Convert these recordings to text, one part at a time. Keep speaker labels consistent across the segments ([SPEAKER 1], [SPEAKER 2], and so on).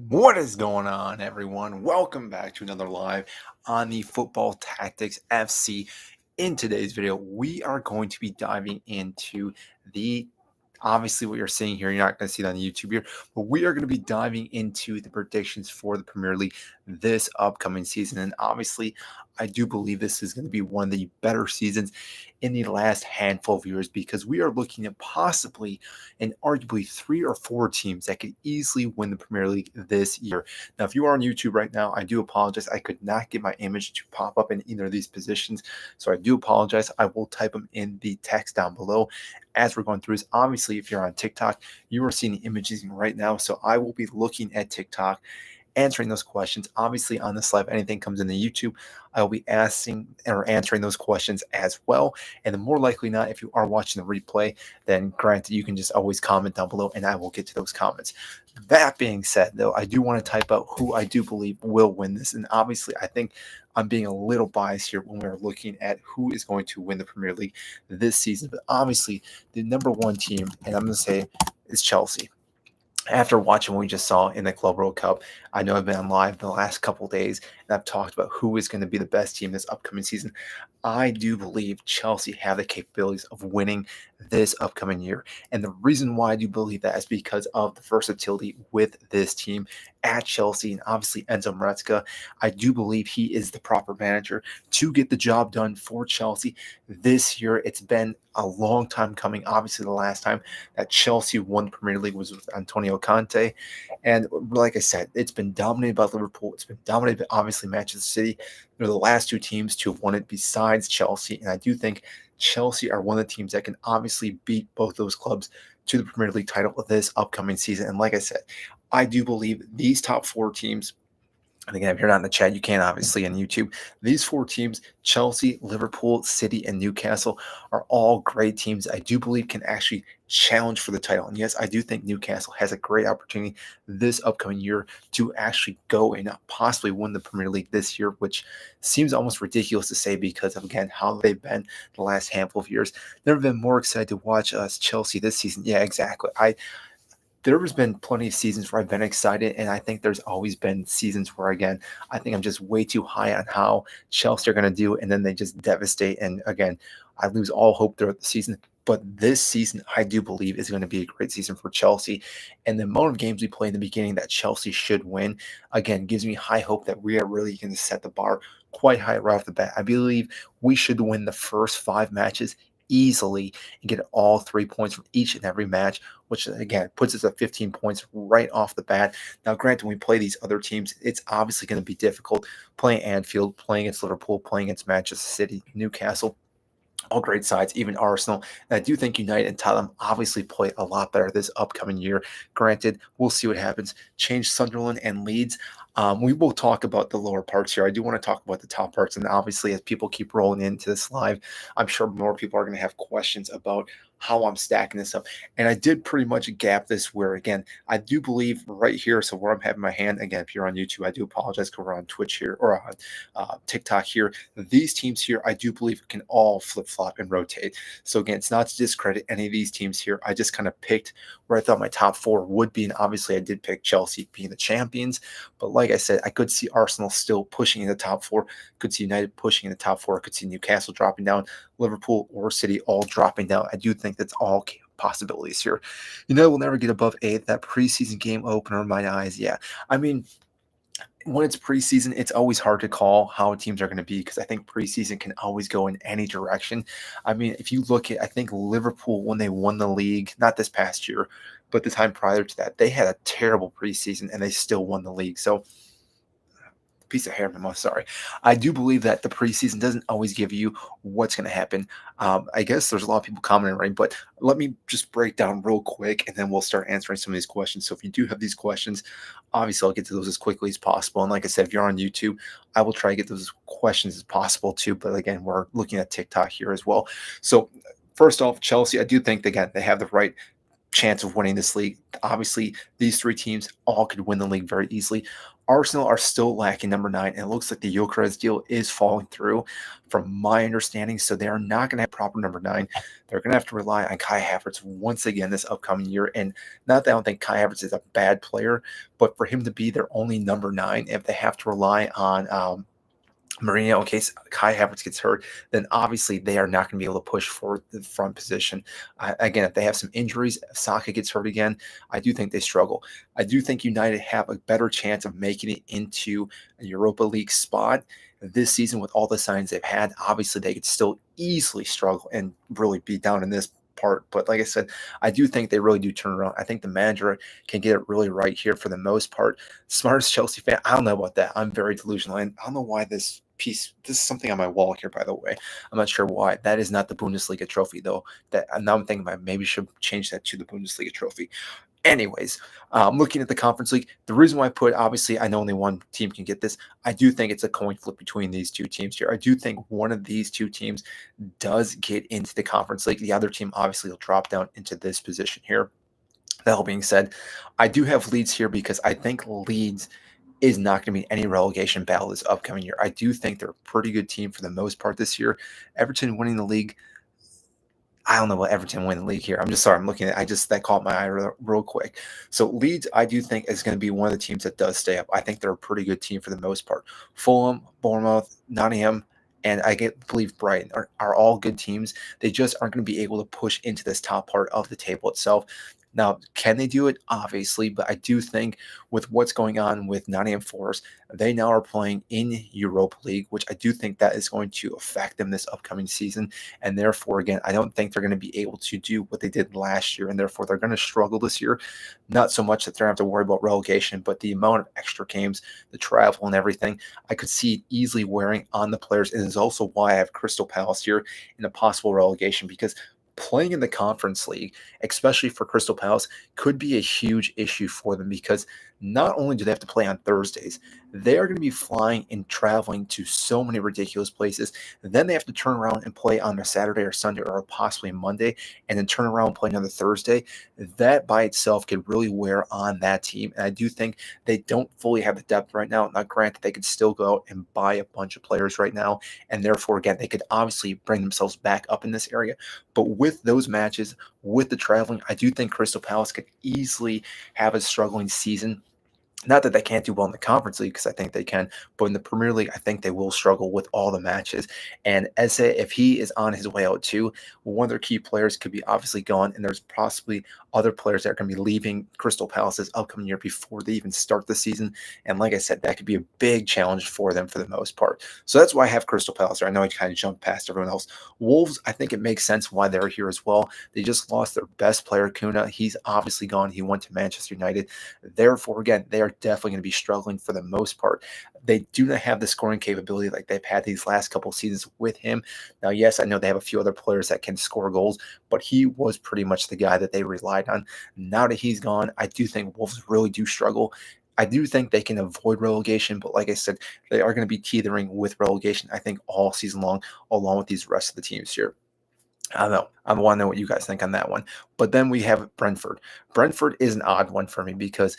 [SPEAKER 1] What is going on, everyone? Welcome back to another live on the Football Tactics FC. In today's video, we are going to be diving into the obviously what you're seeing here. You're not going to see it on YouTube here, but we are going to be diving into the predictions for the Premier League this upcoming season. And obviously, I do believe this is going to be one of the better seasons in the last handful of years because we are looking at possibly and arguably 3 or 4 teams that could easily win the Premier League this year. Now, if you are on YouTube right now, I do apologize. I could not get my image to pop up in either of these positions. So I do apologize. I will type them in the text down below as we're going through this. Obviously, if you're on TikTok, you are seeing the images right now. So I will be looking at TikTok, answering those questions. Obviously, on this live, anything comes into YouTube, I will be asking or answering those questions as well. And the more likely not, if you are watching the replay, then granted, you can just always comment down below and I will get to those comments. That being said, though, I do want to type out who I do believe will win this. And obviously, I think I'm being a little biased here when we're looking at who is going to win the Premier League this season. But obviously, the number one team, and I'm going to say, is Chelsea. After watching what we just saw in the Club World Cup, I know I've been on live the last couple of days and I've talked about who is going to be the best team this upcoming season. I do believe Chelsea have the capabilities of winning this upcoming year. And the reason why I do believe that is because of the versatility with this team at Chelsea and obviously Enzo Maresca. I do believe he is the proper manager to get the job done for Chelsea this year. It's been a long time coming. Obviously, the last time that Chelsea won the Premier League was with Antonio Conte. And like I said, it's been dominated by Liverpool. It's been dominated by obviously Manchester City. They're the last 2 teams to have won it besides Chelsea. And I do think Chelsea are one of the teams that can obviously beat both those clubs to the Premier League title this upcoming season. And like I said, I do believe these top 4 teams, and again, if you're not in the chat, you can obviously on YouTube. These 4 teams, Chelsea, Liverpool, City, and Newcastle, are all great teams I do believe can actually challenge for the title. And yes, I do think Newcastle has a great opportunity this upcoming year to actually go and possibly win the Premier League this year, which seems almost ridiculous to say because of, again, how they've been the last handful of years. Never been more excited to watch Chelsea this season. Yeah, exactly. There has been plenty of seasons where I've been excited, and I think there's always been seasons where, again, I think I'm just way too high on how Chelsea are going to do, and then they just devastate. And again, I lose all hope throughout the season. But this season, I do believe is going to be a great season for Chelsea. And the amount of games we play in the beginning that Chelsea should win, again, gives me high hope that we are really going to set the bar quite high right off the bat. I believe we should win the first 5 matches easily and get all 3 points from each and every match, which again puts us at 15 points right off the bat. Now, granted, when we play these other teams, it's obviously going to be difficult playing Anfield, playing against Liverpool, playing against Manchester City, Newcastle. All great sides, even Arsenal. And I do think United and Tottenham obviously play a lot better this upcoming year. Granted, we'll see what happens. Change Sunderland and Leeds. We will talk about the lower parts here. I do want to talk about the top parts. And obviously, as people keep rolling into this live, I'm sure more people are going to have questions about how I'm stacking this up. And I did pretty much gap this where, again, I do believe right here. So where I'm having my hand, again, if you're on YouTube, I do apologize because we're on Twitch here or on TikTok here. These teams here, I do believe can all flip-flop and rotate. So again, it's not to discredit any of these teams here. I just kind of picked where I thought my top 4 would be. And obviously, I did pick Chelsea being the champions. But like I said, I could see Arsenal still pushing in the top 4. Could see United pushing in the top 4. Could see Newcastle dropping down, Liverpool or City all dropping down. I do think that's all possibilities here. United will never get above 8. That preseason game opener in my eyes, yeah. I mean, when it's preseason, it's always hard to call how teams are going to be because I think preseason can always go in any direction. I mean, if you look at, I think Liverpool, when they won the league, not this past year, but the time prior to that, they had a terrible preseason and they still won the league. So, piece of hair in my mouth, sorry. I do believe that the preseason doesn't always give you what's going to happen. I guess there's a lot of people commenting, right? But let me just break down real quick and then we'll start answering some of these questions. So if you do have these questions, obviously I'll get to those as quickly as possible. And like I said, if you're on YouTube, I will try to get those questions as possible too. But again, we're looking at TikTok here as well. So first off, Chelsea, I do think, again, they have the right chance of winning this league. Obviously, these three teams all could win the league very easily. Arsenal are still lacking number 9, and it looks like the Gyökeres deal is falling through, from my understanding. So they are not going to have proper number 9. They're going to have to rely on Kai Havertz once again this upcoming year. And not that I don't think Kai Havertz is a bad player, but for him to be their only number 9, if they have to rely on Mourinho in case Kai Havertz gets hurt, then obviously they are not going to be able to push for the front position. Again, if they have some injuries, if Saka gets hurt again, I do think they struggle. I do think United have a better chance of making it into a Europa League spot this season with all the signs they've had. Obviously, they could still easily struggle and really be down in this part. But like I said, I do think they really do turn around. I think the manager can get it really right here for the most part. Smartest Chelsea fan, I don't know about that. I'm very delusional. And I don't know why this is something on my wall here, by the way. I'm not sure why. That is not the Bundesliga trophy, though. That now I'm thinking about maybe should change that to the Bundesliga trophy. Anyways, looking at the Conference League, the reason why I put, obviously, I know only one team can get this. I do think it's a coin flip between these two teams here. I do think one of these two teams does get into the Conference League. The other team obviously will drop down into this position here. That all being said, I do have Leeds here because I think Leeds is not going to be any relegation battle this upcoming year. I do think they're a pretty good team for the most part this year. Everton winning the league, I don't know what Everton win the league here. I'm just sorry. I'm looking at that caught my eye real quick. So Leeds, I do think is going to be one of the teams that does stay up. I think they're a pretty good team for the most part. Fulham, Bournemouth, Nottingham, and believe Brighton are all good teams. They just aren't going to be able to push into this top part of the table itself. Now, can they do it? Obviously, but I do think with what's going on with Nottingham Forest, they now are playing in Europa League, which I do think that is going to affect them this upcoming season. And therefore, again, I don't think they're going to be able to do what they did last year, and therefore they're going to struggle this year. Not so much that they're going to have to worry about relegation, but the amount of extra games, the travel, and everything, I could see it easily wearing on the players. And is also why I have Crystal Palace here in a possible relegation, because playing in the Conference League, especially for Crystal Palace, could be a huge issue for them, because not only do they have to play on Thursdays, they are going to be flying and traveling to so many ridiculous places. Then they have to turn around and play on a Saturday or Sunday or possibly Monday, and then turn around and play another Thursday. That by itself could really wear on that team. And I do think they don't fully have the depth right now. Now, granted, they could still go out and buy a bunch of players right now. And therefore, again, they could obviously bring themselves back up in this area. But with those matches, with the traveling, I do think Crystal Palace could easily have a struggling season. Not that they can't do well in the Conference League, because I think they can, but in the Premier League, I think they will struggle with all the matches. And Eze, if he is on his way out too, one of their key players could be obviously gone, and there's possibly other players that are going to be leaving Crystal Palace this upcoming year before they even start the season. And like I said, that could be a big challenge for them for the most part. So that's why I have Crystal Palace there. I know I kind of jumped past everyone else. Wolves, I think it makes sense why they're here as well. They just lost their best player, Kuna. He's obviously gone. He went to Manchester United. Therefore, again, they are definitely going to be struggling for the most part. They do not have the scoring capability like they've had these last couple of seasons with him. Now, yes, I know they have a few other players that can score goals, but he was pretty much the guy that they relied on. Now that he's gone, I do think Wolves really do struggle. I do think they can avoid relegation, but like I said, they are going to be teetering with relegation, I think, all season long, along with these rest of the teams here. I don't know. I want to know what you guys think on that one. But then we have Brentford. Brentford is an odd one for me because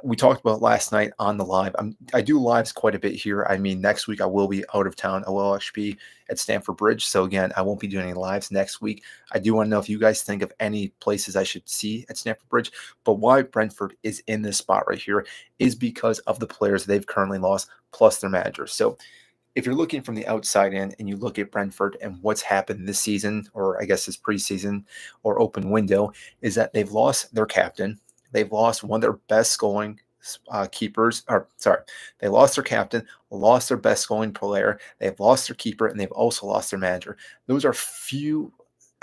[SPEAKER 1] we talked about last night on the live. I do lives quite a bit here. I mean, next week I will be out of town. I will actually be at Stamford Bridge. So again, I won't be doing any lives next week. I do want to know if you guys think of any places I should see at Stamford Bridge. But why Brentford is in this spot right here is because of the players they've currently lost, plus their managers. So if you're looking from the outside in and you look at Brentford and what's happened this season, or I guess this preseason or open window, is that they've lost their captain. They've lost one of their best scoring keepers, or sorry, they lost their captain, lost their best scoring player. They've lost their keeper, and they've also lost their manager. Those are few,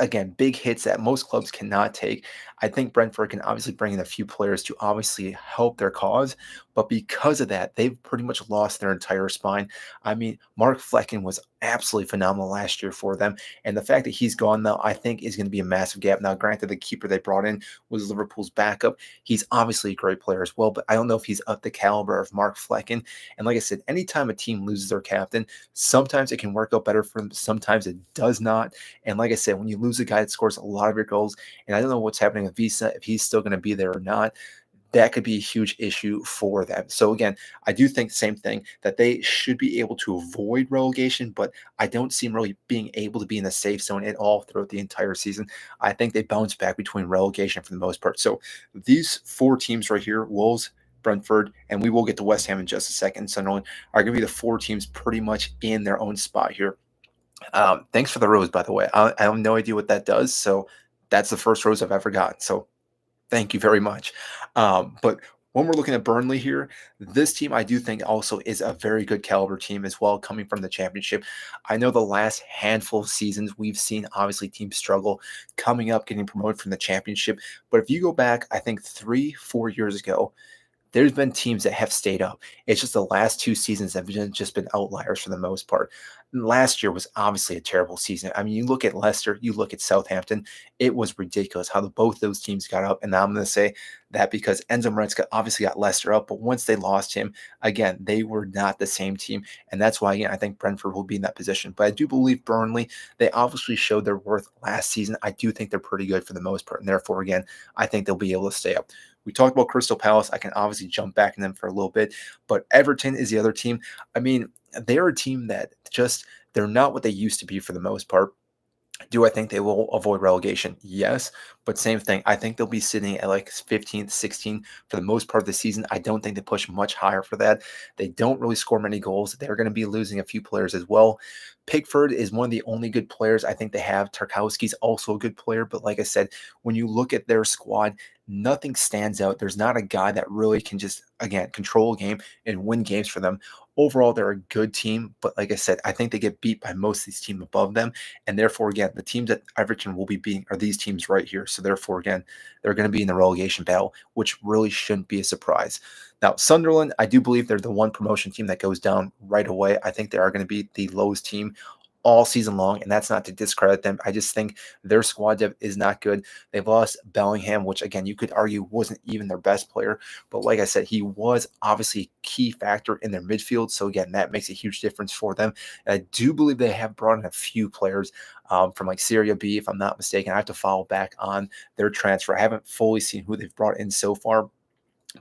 [SPEAKER 1] again, big hits that most clubs cannot take. I think Brentford can obviously bring in a few players to obviously help their cause, but because of that, they've pretty much lost their entire spine. I mean, Mark Flecken was absolutely phenomenal last year for them, and the fact that he's gone now, I think, is going to be a massive gap. Now, granted, the keeper they brought in was Liverpool's backup. He's obviously a great player as well, but I don't know if he's up the caliber of Mark Flecken. And like I said, anytime a team loses their captain, sometimes it can work out better for them, sometimes it does not. And like I said, when you lose a guy that scores a lot of your goals, and I don't know what's happening Visa, if he's still going to be there or not, that could be a huge issue for them. So again, I do think the same thing that they should be able to avoid relegation, but I don't see them really being able to be in the safe zone at all throughout the entire season. I think they bounce back between relegation for the most part. So these four teams right here, Wolves, Brentford, and we will get to West Ham in just a second. Sunderland are going to be the four teams pretty much in their own spot here. Thanks for the rose, by the way. I have no idea what that does. So that's the first rose I've ever gotten. So thank you very much. But when we're looking at Burnley here, this team I do think also is a very good caliber team as well, coming from the championship. I know the last handful of seasons we've seen obviously teams struggle coming up, getting promoted from the championship. But if you go back, I think 3, 4 years ago, there's been teams that have stayed up. It's just the last 2 seasons have just been outliers for the most part. Last year was obviously a terrible season. I mean, you look at Leicester, you look at Southampton, it was ridiculous how both those teams got up. And I'm going to say that because Enzo Maresca obviously got Leicester up, but once they lost him, again, they were not the same team. And that's why, again, I think Brentford will be in that position. But I do believe Burnley, they obviously showed their worth last season. I do think they're pretty good for the most part. And therefore, again, I think they'll be able to stay up. We talked about Crystal Palace. I can obviously jump back in them for a little bit, but Everton is the other team. I mean, they're a team that just they're not what they used to be for the most part. Do I think they will avoid relegation? Yes, but same thing. I think they'll be sitting at like 15th, 16th for the most part of the season. I don't think they push much higher for that. They don't really score many goals. They're going to be losing a few players as well. Pickford is one of the only good players I think they have. Tarkowski's also a good player, but like I said, when you look at their squad, nothing stands out. There's not a guy that really can just, again, control a game and win games for them. Overall, they're a good team, but like I said, I think they get beat by most of these teams above them. And therefore, again, the teams that Everton will be beating are these teams right here. So therefore, again, they're going to be in the relegation battle, which really shouldn't be a surprise. Now, Sunderland, I do believe they're the one promotion team that goes down right away. I think they are going to be the lowest team all season long, and that's not to discredit them. I just think their squad depth is not good. They've lost Bellingham, which again you could argue wasn't even their best player, but like I said, he was obviously a key factor in their midfield. So again, that makes a huge difference for them. And I do believe they have brought in a few players from like Serie B, if I'm not mistaken. I have to follow back on their transfer. I haven't fully seen who they've brought in so far.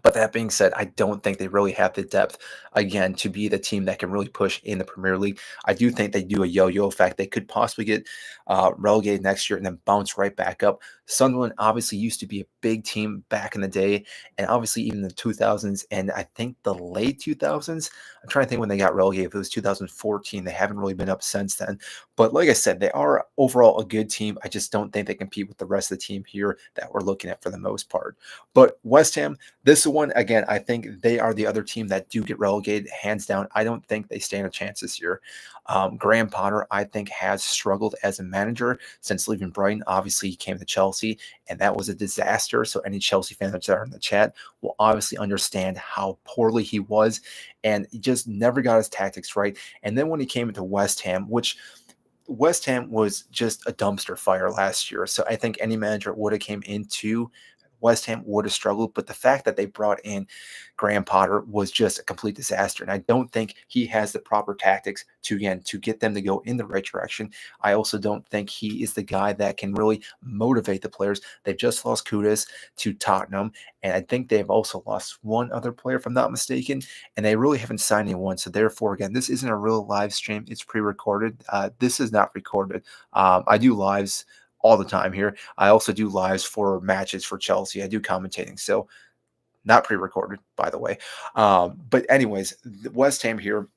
[SPEAKER 1] But that being said, I don't think they really have the depth, again, to be the team that can really push in the Premier League. I do think they do a yo-yo effect. They could possibly get relegated next year and then bounce right back up. Sunderland obviously used to be a big team back in the day, and obviously even the 2000s, and I think the late 2000s. I'm trying to think when they got relegated. If it was 2014, they haven't really been up since then. But like I said, they are overall a good team. I just don't think they compete with the rest of the team here that we're looking at for the most part. But West Ham, this one, again, I think they are the other team that do get relegated, hands down. I don't think they stand a chance this year. Graham Potter, I think, has struggled as a manager since leaving Brighton. Obviously, he came to Chelsea, and that was a disaster. So any Chelsea fans that are in the chat will obviously understand how poorly he was, and he just never got his tactics right. And then when he came into West Ham, which West Ham was just a dumpster fire last year. So I think any manager would have came into West Ham would have struggled, but the fact that they brought in Graham Potter was just a complete disaster. And I don't think he has the proper tactics to, again, to get them to go in the right direction. I also don't think he is the guy that can really motivate the players. They've just lost Kudus to Tottenham, and I think they've also lost one other player, if I'm not mistaken, and they really haven't signed anyone. So therefore, again, this isn't a real live stream. It's pre-recorded. This is not recorded. I do lives all the time here. I also do lives for matches for Chelsea. I do commentating. So not pre-recorded, by the way. But anyways, West Ham here,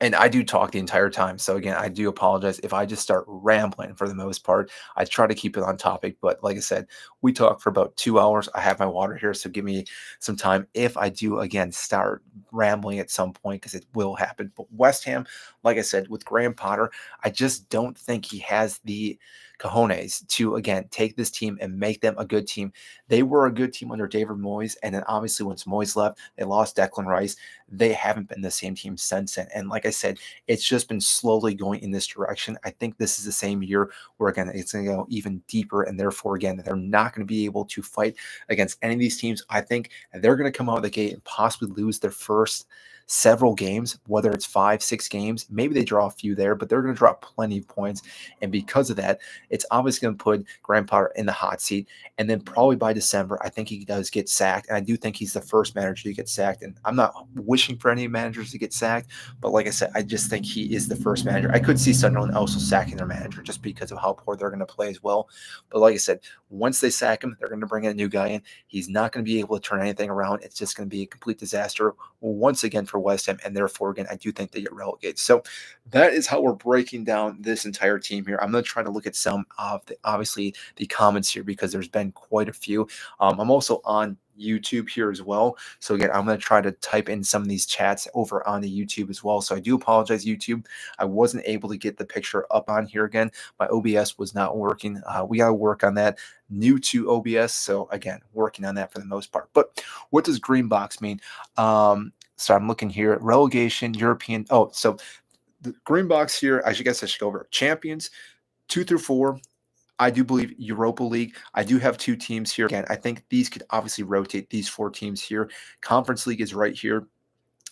[SPEAKER 1] and I do talk the entire time. So again, I do apologize if I just start rambling for the most part. I try to keep it on topic, but like I said, we talk for about 2 hours. I have my water here, so give me some time if I do again start rambling at some point, because it will happen. But West Ham, like I said, with Graham Potter, I just don't think he has the cojones to again take this team and make them a good team. They were a good team under David Moyes, and then obviously once Moyes left, they lost Declan Rice. They haven't been the same team since then. And like I said, it's just been slowly going in this direction. I think this is the same year where again it's going to go even deeper, and therefore again they're not going to be able to fight against any of these teams. I think they're going to come out of the gate and possibly lose their first several games, whether it's 5, 6 games. Maybe they draw a few there, but they're going to drop plenty of points. And because of that, it's obviously going to put Graham Potter in the hot seat. And then probably by December, I think he does get sacked. And I do think he's the first manager to get sacked. And I'm not wishing for any managers to get sacked, but like I said, I just think he is the first manager. I could see Sunderland also sacking their manager just because of how poor they're going to play as well. But like I said, once they sack him, they're going to bring in a new guy in. He's not going to be able to turn anything around. It's just going to be a complete disaster once again for West Ham. And therefore, again, I do think they get relegated. So that is how we're breaking down this entire team here. I'm going to try to look at some of obviously the comments here because there's been quite a few. I'm also on YouTube here as well. So again, I'm going to try to type in some of these chats over on the YouTube as well. So I do apologize, YouTube. I wasn't able to get the picture up on here again. My OBS was not working. We got to work on that. New to OBS. So again, working on that for the most part. But what does green box mean? So I'm looking here at relegation, European. Oh, so the green box here, I guess I should go over champions 2 through 4. I do believe Europa League. I do have 2 teams here. Again, I think these could obviously rotate, these 4 teams here. Conference League is right here.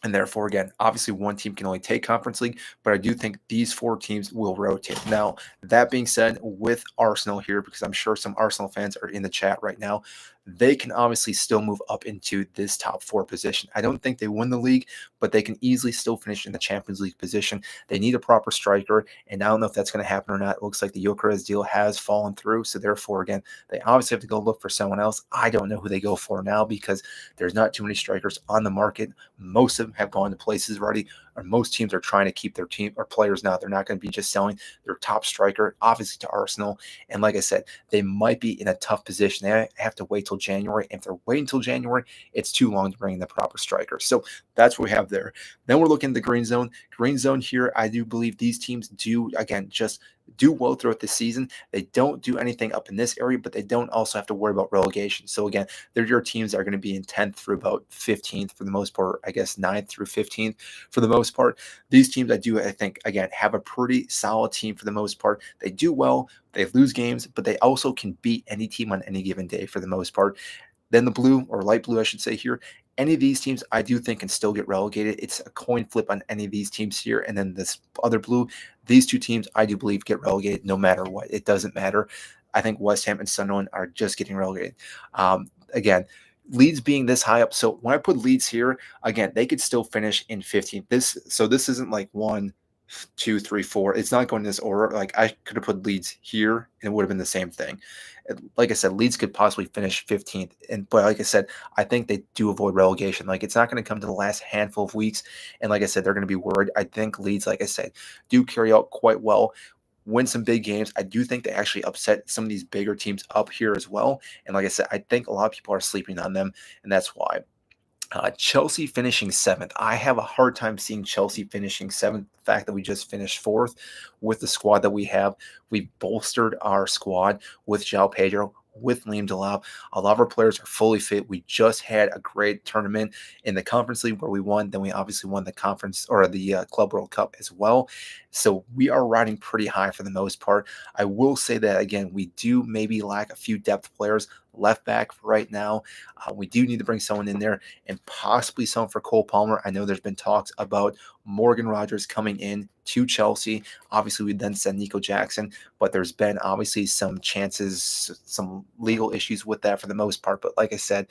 [SPEAKER 1] And therefore, again, obviously one team can only take Conference League, but I do think these 4 teams will rotate. Now, that being said, with Arsenal here, because I'm sure some Arsenal fans are in the chat right now, they can obviously still move up into this top 4 position. I don't think they win the league, but they can easily still finish in the Champions League position. They need a proper striker, and I don't know if that's going to happen or not. It looks like the Gyökeres deal has fallen through, so therefore, again, they obviously have to go look for someone else. I don't know who they go for now because there's not too many strikers on the market. Most of them have gone to places already, or most teams are trying to keep their team or players now. They're not going to be just selling their top striker, obviously, to Arsenal. And like I said, they might be in a tough position. They have to wait till January. If they're waiting until January, it's too long to bring in the proper striker. So that's what we have there. Then we're looking at the green zone. Green zone here, I do believe these teams do, again, just do well throughout the season. They don't do anything up in this area, but they don't also have to worry about relegation. So again, they're your teams that are going to be in 10th through about 15th for the most part, I guess 9th through 15th for the most part. These teams, I think, again, have a pretty solid team for the most part. They do well, they lose games, but they also can beat any team on any given day for the most part. Then the blue, or light blue, I should say here, any of these teams I do think can still get relegated. It's a coin flip on any of these teams here. And then this other blue, these 2 teams I do believe get relegated no matter what. It doesn't matter. I think West Ham and Sunderland are just getting relegated. Again, Leeds being this high up. So when I put Leeds here, again, they could still finish in 15th. This isn't like 1, 2, 3, 4. It's not going in this order. Like I could have put Leeds here and it would have been the same thing. Like I said, Leeds could possibly finish 15th. But like I said, I think they do avoid relegation. Like it's not going to come to the last handful of weeks. And like I said, they're going to be worried. I think Leeds, like I said, do carry out quite well, win some big games. I do think they actually upset some of these bigger teams up here as well. And like I said, I think a lot of people are sleeping on them, and that's why. Chelsea finishing 7th. I have a hard time seeing Chelsea finishing 7th. The fact that we just finished 4th with the squad that we have. We bolstered our squad with João Pedro, with Liam Delap. A lot of our players are fully fit. We just had a great tournament in the Conference League where we won. Then we obviously won the conference or the Club World Cup as well. So we are riding pretty high for the most part. I will say that, again, we do maybe lack a few depth players. Left back right now. We do need to bring someone in there and possibly someone for Cole Palmer. I know there's been talks about Morgan Rogers coming in to Chelsea. Obviously, we then send Nico Jackson, but there's been obviously some chances, some legal issues with that for the most part. But like I said,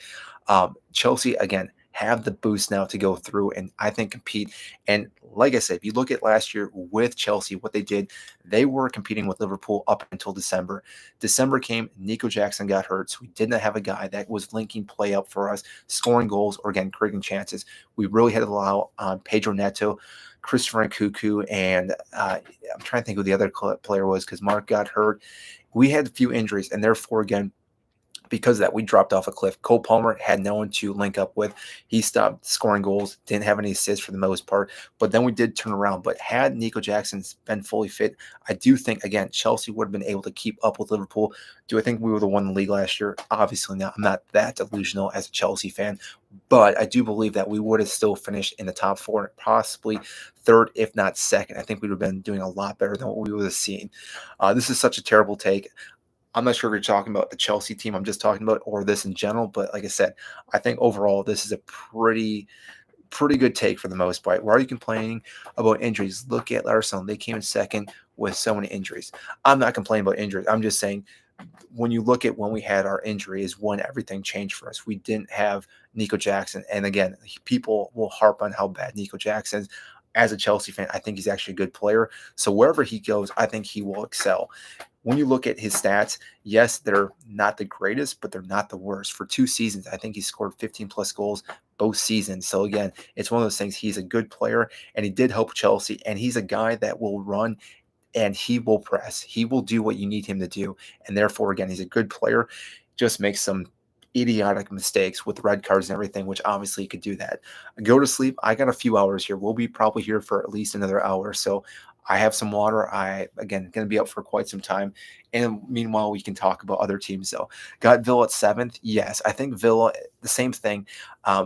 [SPEAKER 1] Chelsea, again, have the boost now to go through and I think compete. And like I said, if you look at last year with Chelsea, what they did, they were competing with Liverpool up until December. December came, Nico Jackson got hurt, so we didn't have a guy that was linking play up for us, scoring goals, or again, creating chances. We really had to allow Pedro Neto, Christopher Nkunku, and I'm trying to think who the other player was because Mark got hurt. We had a few injuries, and therefore, again, because of that, we dropped off a cliff. Cole Palmer had no one to link up with. He stopped scoring goals, didn't have any assists for the most part. But then we did turn around. But had Nico Jackson been fully fit, I do think, again, Chelsea would have been able to keep up with Liverpool. Do I think we were the one in the league last year? Obviously not. I'm not that delusional as a Chelsea fan. But I do believe that we would have still finished in the top 4, possibly 3rd, if not 2nd. I think we would have been doing a lot better than what we would have seen. This is such a terrible take. I'm not sure if you're talking about the Chelsea team I'm just talking about or this in general, but like I said, I think overall this is a pretty pretty good take for the most part. Why are you complaining about injuries? Look at Arsenal. They came in second with so many injuries. I'm not complaining about injuries. I'm just saying when you look at when we had our injury is when everything changed for us. We didn't have Nico Jackson. And again, people will harp on how bad Nico Jackson is. As a Chelsea fan, I think he's actually a good player. So wherever he goes, I think he will excel. When you look at his stats, yes, they're not the greatest, but they're not the worst. For 2 seasons, I think he scored 15 plus goals both seasons. So again, it's one of those things. He's a good player, and he did help Chelsea, and he's a guy that will run and he will press. He will do what you need him to do. And therefore, again, he's a good player. Just makes some idiotic mistakes with red cards and everything, which obviously he could do that. Go to sleep. I got a few hours here. We'll be probably here for at least another hour. So I have some water. I, again, going to be up for quite some time. And meanwhile, we can talk about other teams. So got Villa at 7th. Yes, I think Villa, the same thing.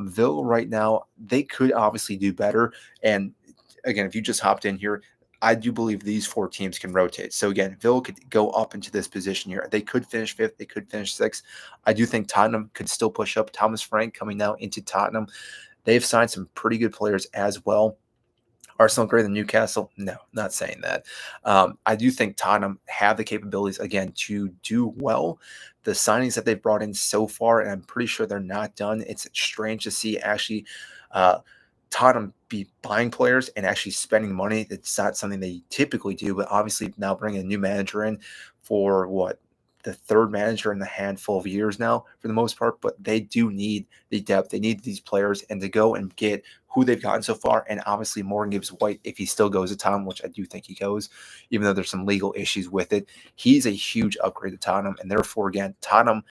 [SPEAKER 1] Villa right now, they could obviously do better. And again, if you just hopped in here, I do believe these 4 teams can rotate. So again, Villa could go up into this position here. They could finish 5th. They could finish 6th. I do think Tottenham could still push up. Thomas Frank coming now into Tottenham. They've signed some pretty good players as well. Arsenal greater than Newcastle? No, not saying that. I do think Tottenham have the capabilities, again, to do well. The signings that they've brought in so far, and I'm pretty sure they're not done. It's strange to see actually Tottenham be buying players and actually spending money. It's not something they typically do, but obviously now bringing a new manager in for what? The third manager in a handful of years now, for the most part, but they do need the depth. They need these players and to go and get who they've gotten so far. And obviously, Morgan Gibbs White, if he still goes to Tottenham, which I do think he goes, even though there's some legal issues with it, he's a huge upgrade to Tottenham. And therefore, again, Tottenham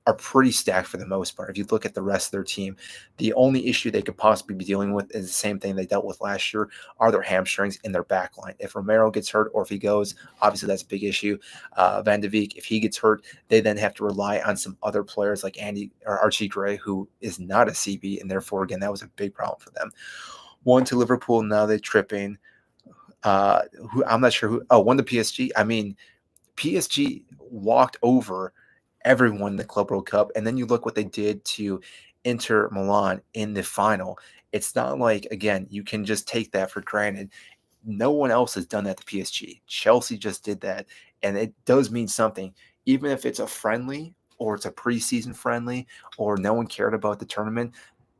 [SPEAKER 1] are pretty stacked for the most part. If you look at the rest of their team, the only issue they could possibly be dealing with is the same thing they dealt with last year, are their hamstrings in their back line. If Romero gets hurt or if he goes, obviously that's a big issue. Van de Beek, if he gets hurt, they then have to rely on some other players like Andy or Archie Gray, who is not a CB, and therefore, again, that was a big problem for them. 1 to Liverpool, now they're tripping. Who I'm not sure who. Oh, 1 to PSG. I mean, PSG walked over everyone in the Club World Cup, and then you look what they did to Inter Milan in the final. It's not like, again, you can just take that for granted. No one else has done that to PSG. Chelsea just did that, and it does mean something, even if it's a friendly or it's a preseason friendly or no one cared about the tournament.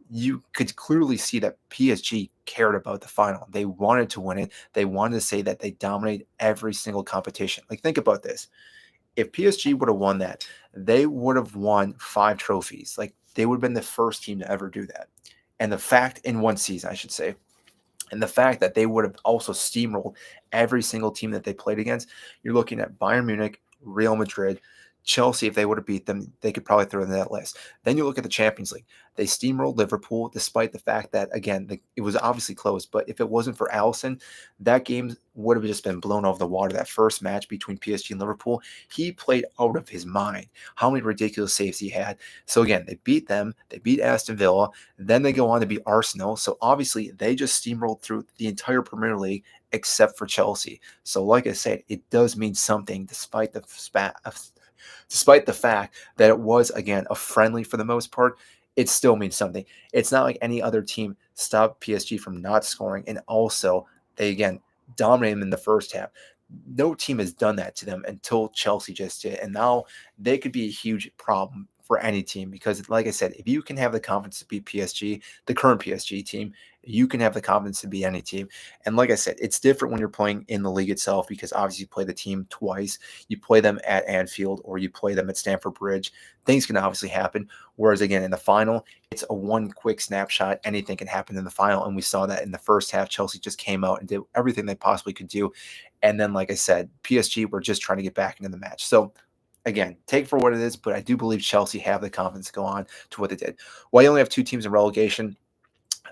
[SPEAKER 1] You could clearly see that PSG cared about the final. They wanted to win it. They wanted to say that they dominate every single competition. Like, think about this. If PSG would have won that, they would have won 5 trophies. Like, they would have been the first team to ever do that. And the fact, in one season, I should say, and the fact that they would have also steamrolled every single team that they played against, you're looking at Bayern Munich, Real Madrid, Chelsea. If they would have beat them, they could probably throw in that list. Then you look at the Champions League. They steamrolled Liverpool, despite the fact that, again, it was obviously close. But if it wasn't for Alisson, that game would have just been blown over the water. That first match between PSG and Liverpool, he played out of his mind. How many ridiculous saves he had. So again, they beat them. They beat Aston Villa. Then they go on to beat Arsenal. So obviously, they just steamrolled through the entire Premier League except for Chelsea. So like I said, it does mean something despite the fact that it was, again, a friendly for the most part. It still means something. It's not like any other team stopped PSG from not scoring, and also they, again, dominated them in the first half. No team has done that to them until Chelsea just did, and now they could be a huge problem for any team because, like I said, if you can have the confidence to beat PSG, the current PSG team, you can have the confidence to beat any team. And like I said, it's different when you're playing in the league itself because obviously you play the team twice. You play them at Anfield or you play them at Stamford Bridge. Things can obviously happen. Whereas, again, in the final, it's a one quick snapshot. Anything can happen in the final. And we saw that in the first half. Chelsea just came out and did everything they possibly could do. And then, like I said, PSG were just trying to get back into the match. So, again, take for what it is, but I do believe Chelsea have the confidence to go on to what they did. Why you only have 2 teams in relegation?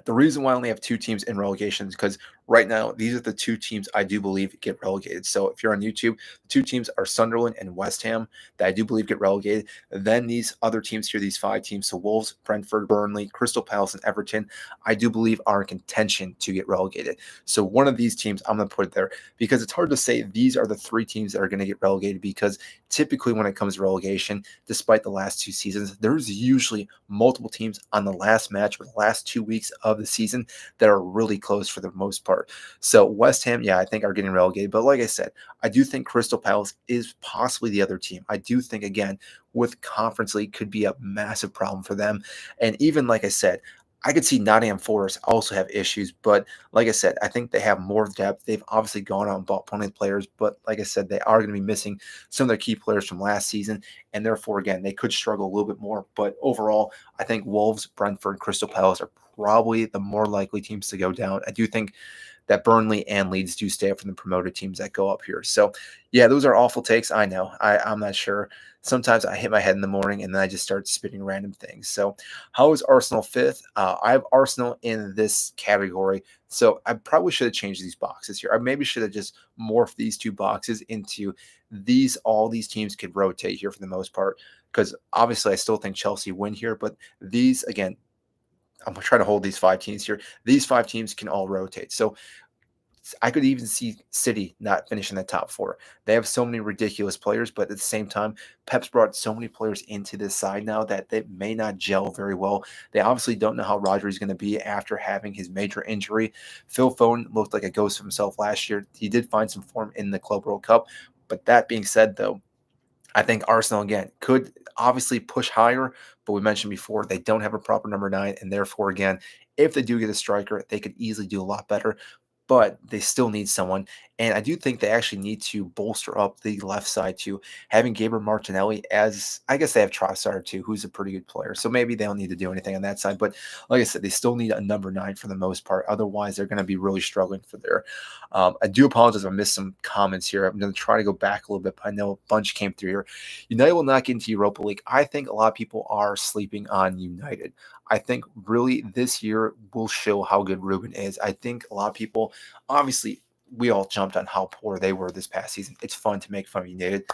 [SPEAKER 1] The reason why I only have 2 teams in relegation is because right now, these are the 2 teams I do believe get relegated. So if you're on YouTube, the 2 teams are Sunderland and West Ham that I do believe get relegated. Then these other teams here, these 5 teams, so Wolves, Brentford, Burnley, Crystal Palace, and Everton, I do believe are in contention to get relegated. So one of these teams, I'm going to put there because it's hard to say these are the 3 teams that are going to get relegated because typically when it comes to relegation, despite the last 2 seasons, there's usually multiple teams on the last match or the last 2 weeks of the season that are really close for the most part. So West Ham, yeah, I think are getting relegated. But like I said, I do think Crystal Palace is possibly the other team. I do think, again, with Conference League could be a massive problem for them. And even like I said, I could see Nottingham Forest also have issues, but like I said, I think they have more depth. They've obviously gone out and bought plenty of players, but like I said, they are going to be missing some of their key players from last season, and therefore, again, they could struggle a little bit more. But overall, I think Wolves, Brentford, Crystal Palace are probably the more likely teams to go down. I do think that Burnley and Leeds do stay up from the promoted teams that go up here. So, yeah, those are awful takes. I know. I'm not sure. Sometimes I hit my head in the morning and then I just start spitting random things. So, how is Arsenal fifth? I have Arsenal in this category. So, I probably should have changed these boxes here. I maybe should have just morphed these two boxes into these. All these teams could rotate here for the most part. Because obviously, I still think Chelsea win here. But these, again, I'm trying to hold these 5 teams here. These 5 teams can all rotate. So I could even see City not finishing the top 4. They have so many ridiculous players, but at the same time, Pep's brought so many players into this side now that they may not gel very well. They obviously don't know how Rodri is going to be after having his major injury. Phil Foden looked like a ghost of himself last year. He did find some form in the Club World Cup. But that being said, though, I think Arsenal, again, could obviously push higher, but we mentioned before they don't have a proper number 9, and therefore, again, if they do get a striker, they could easily do a lot better, but they still need someone. And I do think they actually need to bolster up the left side too. Having Gabriel Martinelli as, I guess they have Trossard too, who's a pretty good player. So maybe they don't need to do anything on that side. But like I said, they still need a number 9 for the most part. Otherwise, they're going to be really struggling for there. I do apologize if I missed some comments here. I'm going to try to go back a little bit, but I know a bunch came through here. United will not get into Europa League. I think a lot of people are sleeping on United. I think really this year will show how good Ruben is. I think a lot of people, obviously, we all jumped on how poor they were this past season. It's fun to make fun of United.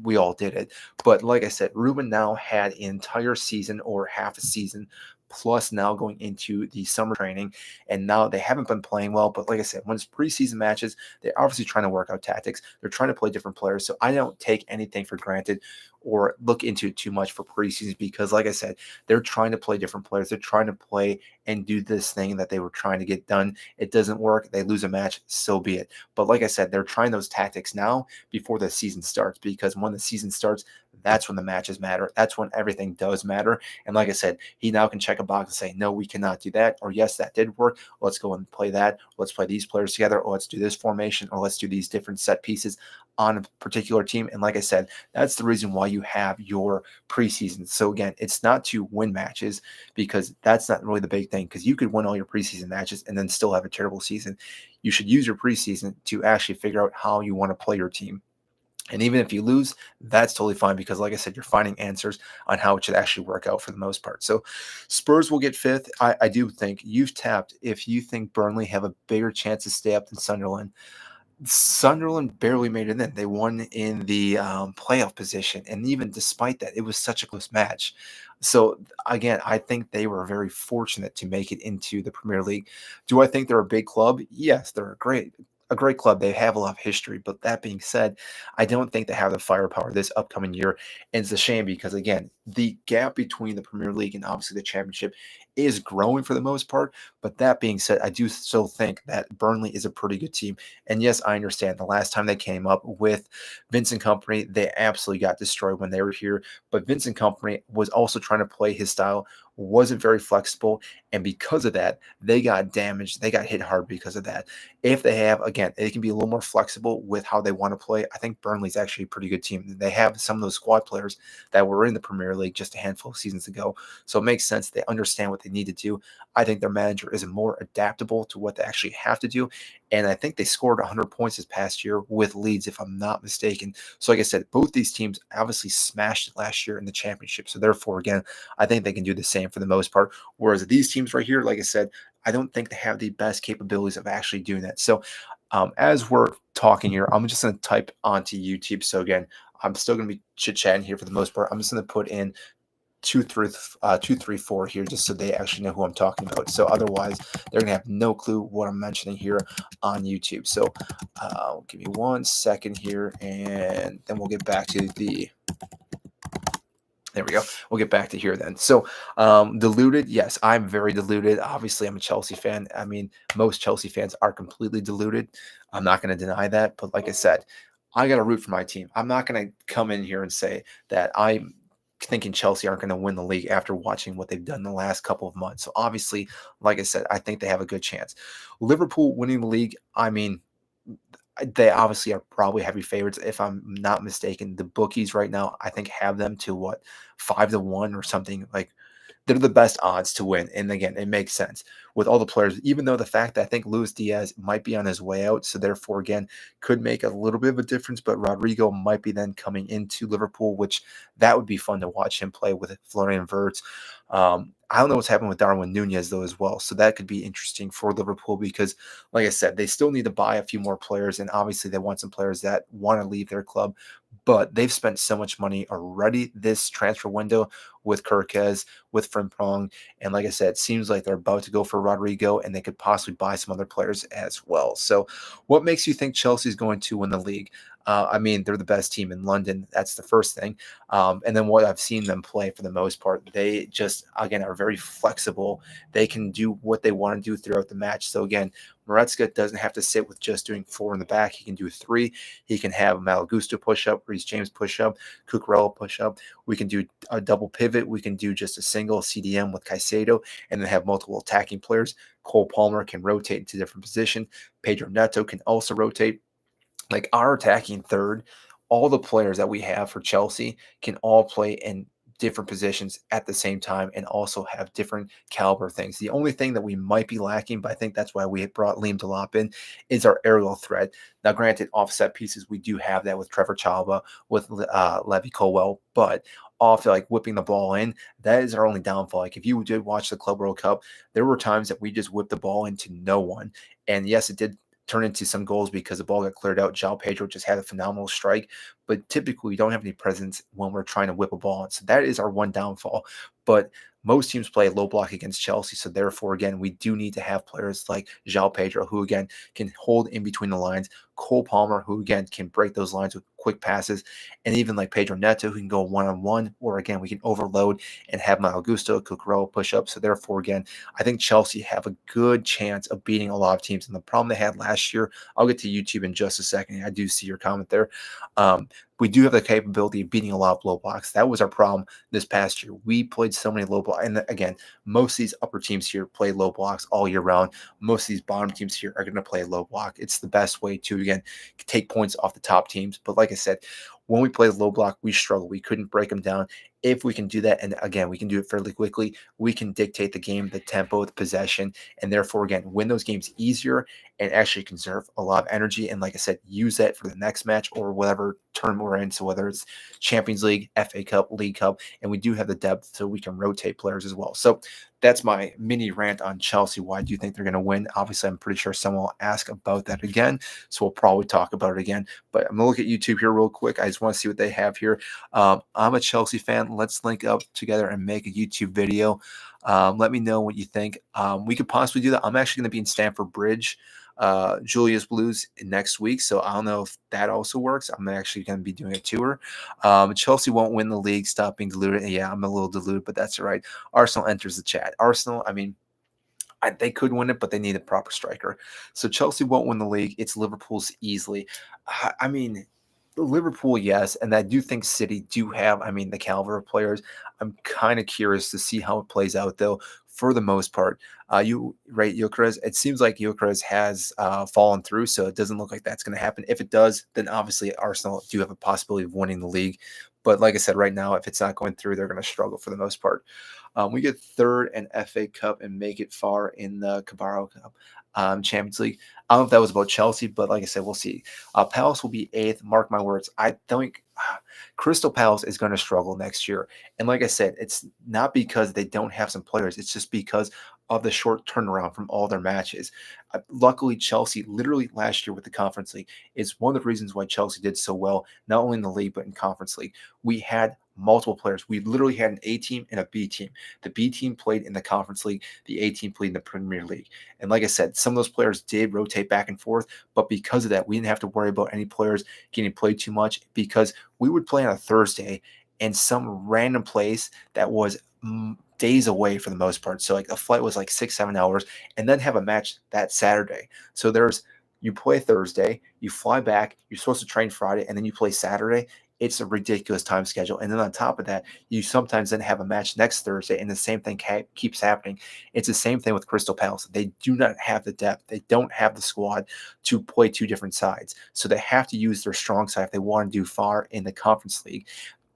[SPEAKER 1] We all did it. But like I said, Ruben now had an entire season or half a season plus now going into the summer training. And now they haven't been playing well. But like I said, when it's preseason matches, they're obviously trying to work out tactics. They're trying to play different players. So I don't take anything for granted or look into it too much for preseason because, like I said, they're trying to play different players. They're trying to play and do this thing that they were trying to get done. It doesn't work. They lose a match, so be it. But like I said, they're trying those tactics now before the season starts because when the season starts, that's when the matches matter. That's when everything does matter. And like I said, he now can check a box and say, no, we cannot do that. Or yes, that did work. Let's go and play that. Let's play these players together. Or let's do this formation. Or let's do these different set pieces on a particular team. And like I said, that's the reason why you have your preseason. So again, it's not to win matches because that's not really the big thing because you could win all your preseason matches and then still have a terrible season. You should use your preseason to actually figure out how you want to play your team. And even if you lose, that's totally fine because, like I said, you're finding answers on how it should actually work out for the most part. So Spurs will get 5th. I do think you've tapped if you think Burnley have a bigger chance to stay up than Sunderland. Sunderland barely made it in. They won in the playoff position. And even despite that, it was such a close match. So, again, I think they were very fortunate to make it into the Premier League. Do I think they're a big club? Yes, they're a great club. They have a lot of history. But that being said, I don't think they have the firepower this upcoming year. And it's a shame because, again, the gap between the Premier League and obviously the Championship is growing for the most part. But that being said, I do still think that Burnley is a pretty good team. And yes, I understand the last time they came up with Vincent Company, they absolutely got destroyed when they were here. But Vincent Company was also trying to play his style, wasn't very flexible. And because of that, they got damaged. They got hit hard because of that. If they have, again, they can be a little more flexible with how they want to play. I think Burnley's actually a pretty good team. They have some of those squad players that were in the Premier League just a handful of seasons ago. So it makes sense. They understand what they need to do. I think their manager is more adaptable to what they actually have to do. And I think they scored 100 points this past year with Leeds, if I'm not mistaken. So, like I said, both these teams obviously smashed it last year in the championship. So, therefore, again, I think they can do the same for the most part. Whereas these teams right here, like I said, I don't think they have the best capabilities of actually doing that. So, as we're talking here, I'm just going to type onto YouTube. So, again, I'm still going to be chit chatting here for the most part. I'm just going to put in 234 here just so they actually know who I'm talking about. So otherwise, they're gonna have no clue what I'm mentioning here on YouTube. So give me 1 second here, and then we'll get back to the There we go. We'll get back to here then. So, deluded. Yes, I'm very deluded. Obviously, I'm a Chelsea fan. I mean, most Chelsea fans are completely deluded. I'm not going to deny that. But like I said, I got to root for my team. I'm not going to come in here and say that I'm thinking Chelsea aren't going to win the league after watching what they've done the last couple of months. So, obviously, like I said, I think they have a good chance. Liverpool winning the league. I mean, they obviously are probably heavy favorites. If I'm not mistaken, the bookies right now, I think, have them to what, 5-1 or something. Like, they're the best odds to win. And again, it makes sense with all the players, even though the fact that I think Luis Diaz might be on his way out. So therefore, again, could make a little bit of a difference. But Rodrigo might be then coming into Liverpool, which that would be fun to watch him play with Florian Wirtz. I don't know what's happening with Darwin Nunez though as well. So that could be interesting for Liverpool because, like I said, they still need to buy a few more players, and obviously they want some players that want to leave their club. But they've spent so much money already this transfer window with Kirkez, with Frimpong, and like I said, it seems like they're about to go for Rodrigo, and they could possibly buy some other players as well. So, what makes you think Chelsea's going to win the league? I mean, they're the best team in London. That's the first thing. And then what I've seen them play for the most part, they just, again, are very flexible. They can do what they want to do throughout the match. So, again, Moretzka doesn't have to sit with just doing 4 in the back. He can do 3. He can have Malagusto push up, Reece James push up, Cucurella push up. We can do a double pivot. We can do just a single CDM with Caicedo and then have multiple attacking players. Cole Palmer can rotate into different position. Pedro Neto can also rotate. Like our attacking third, all the players that we have for Chelsea can all play in different positions at the same time and also have different caliber things. The only thing that we might be lacking, but I think that's why we brought Liam Delop in, is our aerial threat. Now, granted, offset pieces, we do have that with Trevor Chalba, with Levy Colwell, but off like whipping the ball in, that is our only downfall. Like if you did watch the Club World Cup, there were times that we just whipped the ball into no one. And yes, it did turn into some goals because the ball got cleared out. João Pedro just had a phenomenal strike, but typically we don't have any presence when we're trying to whip a ball. And so that is our one downfall. But most teams play low block against Chelsea. So therefore, again, we do need to have players like João Pedro, who again can hold in between the lines, Cole Palmer, who again can break those lines with quick passes, and even like Pedro Neto, who can go one-on-one, or again, we can overload and have Mal Augusto, Cucurella push up. So therefore, again, I think Chelsea have a good chance of beating a lot of teams. And the problem they had last year, I'll get to YouTube in just a second. I do see your comment there. We do have the capability of beating a lot of low blocks. That was our problem this past year. We played so many low blocks. And again, most of these upper teams here play low blocks all year round. Most of these bottom teams here are going to play low block. It's the best way to, again, take points off the top teams. But like I said, when we play low block, we struggle. We couldn't break them down. If we can do that, and again, we can do it fairly quickly, we can dictate the game, the tempo, the possession, and therefore, again, win those games easier and actually conserve a lot of energy. And like I said, use that for the next match or whatever term we're in. So whether it's Champions League, FA Cup, League Cup, and we do have the depth so we can rotate players as well. So that's my mini rant on Chelsea. Why do you think they're going to win? Obviously, I'm pretty sure someone will ask about that again. So we'll probably talk about it again. But I'm going to look at YouTube here real quick. I just want to see what they have here. I'm a Chelsea fan. Let's link up together and make a YouTube video. Let me know what you think. We could possibly do that. I'm actually going to be in Stamford Bridge, Julius Blues next week. So I don't know if that also works. I'm actually going to be doing a tour. Chelsea won't win the league. Stop being deluded. Yeah, I'm a little deluded, but that's all right. Arsenal enters the chat. Arsenal, I mean, they could win it, but they need a proper striker. So Chelsea won't win the league. It's Liverpool's easily. I mean, Liverpool, yes, and I do think City do have, I mean, the caliber of players. I'm kind of curious to see how it plays out, though. For the most part, you rate Gyökeres. It seems like Gyökeres has fallen through, so it doesn't look like that's going to happen. If it does, then obviously Arsenal do have a possibility of winning the league. But like I said, right now, if it's not going through, they're going to struggle for the most part. We get third in FA Cup and make it far in the Carabao Cup Champions League. I don't know if that was about Chelsea, but like I said, we'll see. Palace will be 8th. Mark my words. I think Crystal Palace is going to struggle next year. And like I said, it's not because they don't have some players. It's just because of the short turnaround from all their matches. Luckily, Chelsea, literally last year with the Conference League, is one of the reasons why Chelsea did so well, not only in the league, but in Conference League. We had multiple players. We literally had an A team and a B team. The B team played in the Conference League. The A team played in the Premier League. And like I said, some of those players did rotate back and forth, but because of that, we didn't have to worry about any players getting played too much because we would play on a Thursday in some random place that was days away for the most part. So like a flight was like 6, 7 hours, and then have a match that Saturday. So you play Thursday, you fly back, you're supposed to train Friday, and then you play Saturday. It's a ridiculous time schedule. And then on top of that, you sometimes then have a match next Thursday, and the same thing keeps happening. It's the same thing with Crystal Palace. They do not have the depth. They don't have the squad to play two different sides. So they have to use their strong side if they want to do far in the Conference League.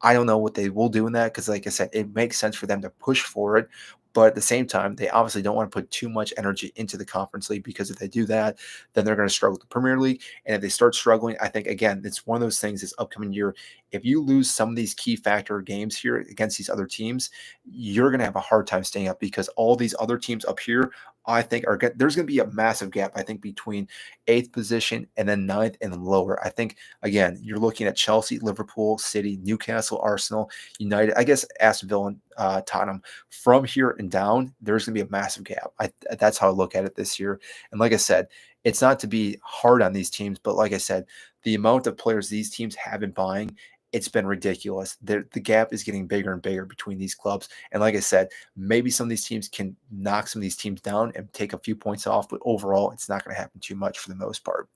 [SPEAKER 1] I don't know what they will do in that because, like I said, it makes sense for them to push for it. But at the same time, they obviously don't want to put too much energy into the Conference League because if they do that, then they're going to struggle with the Premier League. And if they start struggling, I think, again, it's one of those things this upcoming year. If you lose some of these key factor games here against these other teams, you're going to have a hard time staying up because all these other teams up here, I think, there's going to be a massive gap, I think, between eighth position and then ninth and lower. I think, again, you're looking at Chelsea, Liverpool, City, Newcastle, Arsenal, United, I guess Aston Villa, and Tottenham. From here and down, there's going to be a massive gap. That's how I look at it this year. And like I said, it's not to be hard on these teams, but like I said, the amount of players these teams have been buying, it's been ridiculous. The gap is getting bigger and bigger between these clubs. And like I said, maybe some of these teams can knock some of these teams down and take a few points off, but overall, it's not going to happen too much for the most part.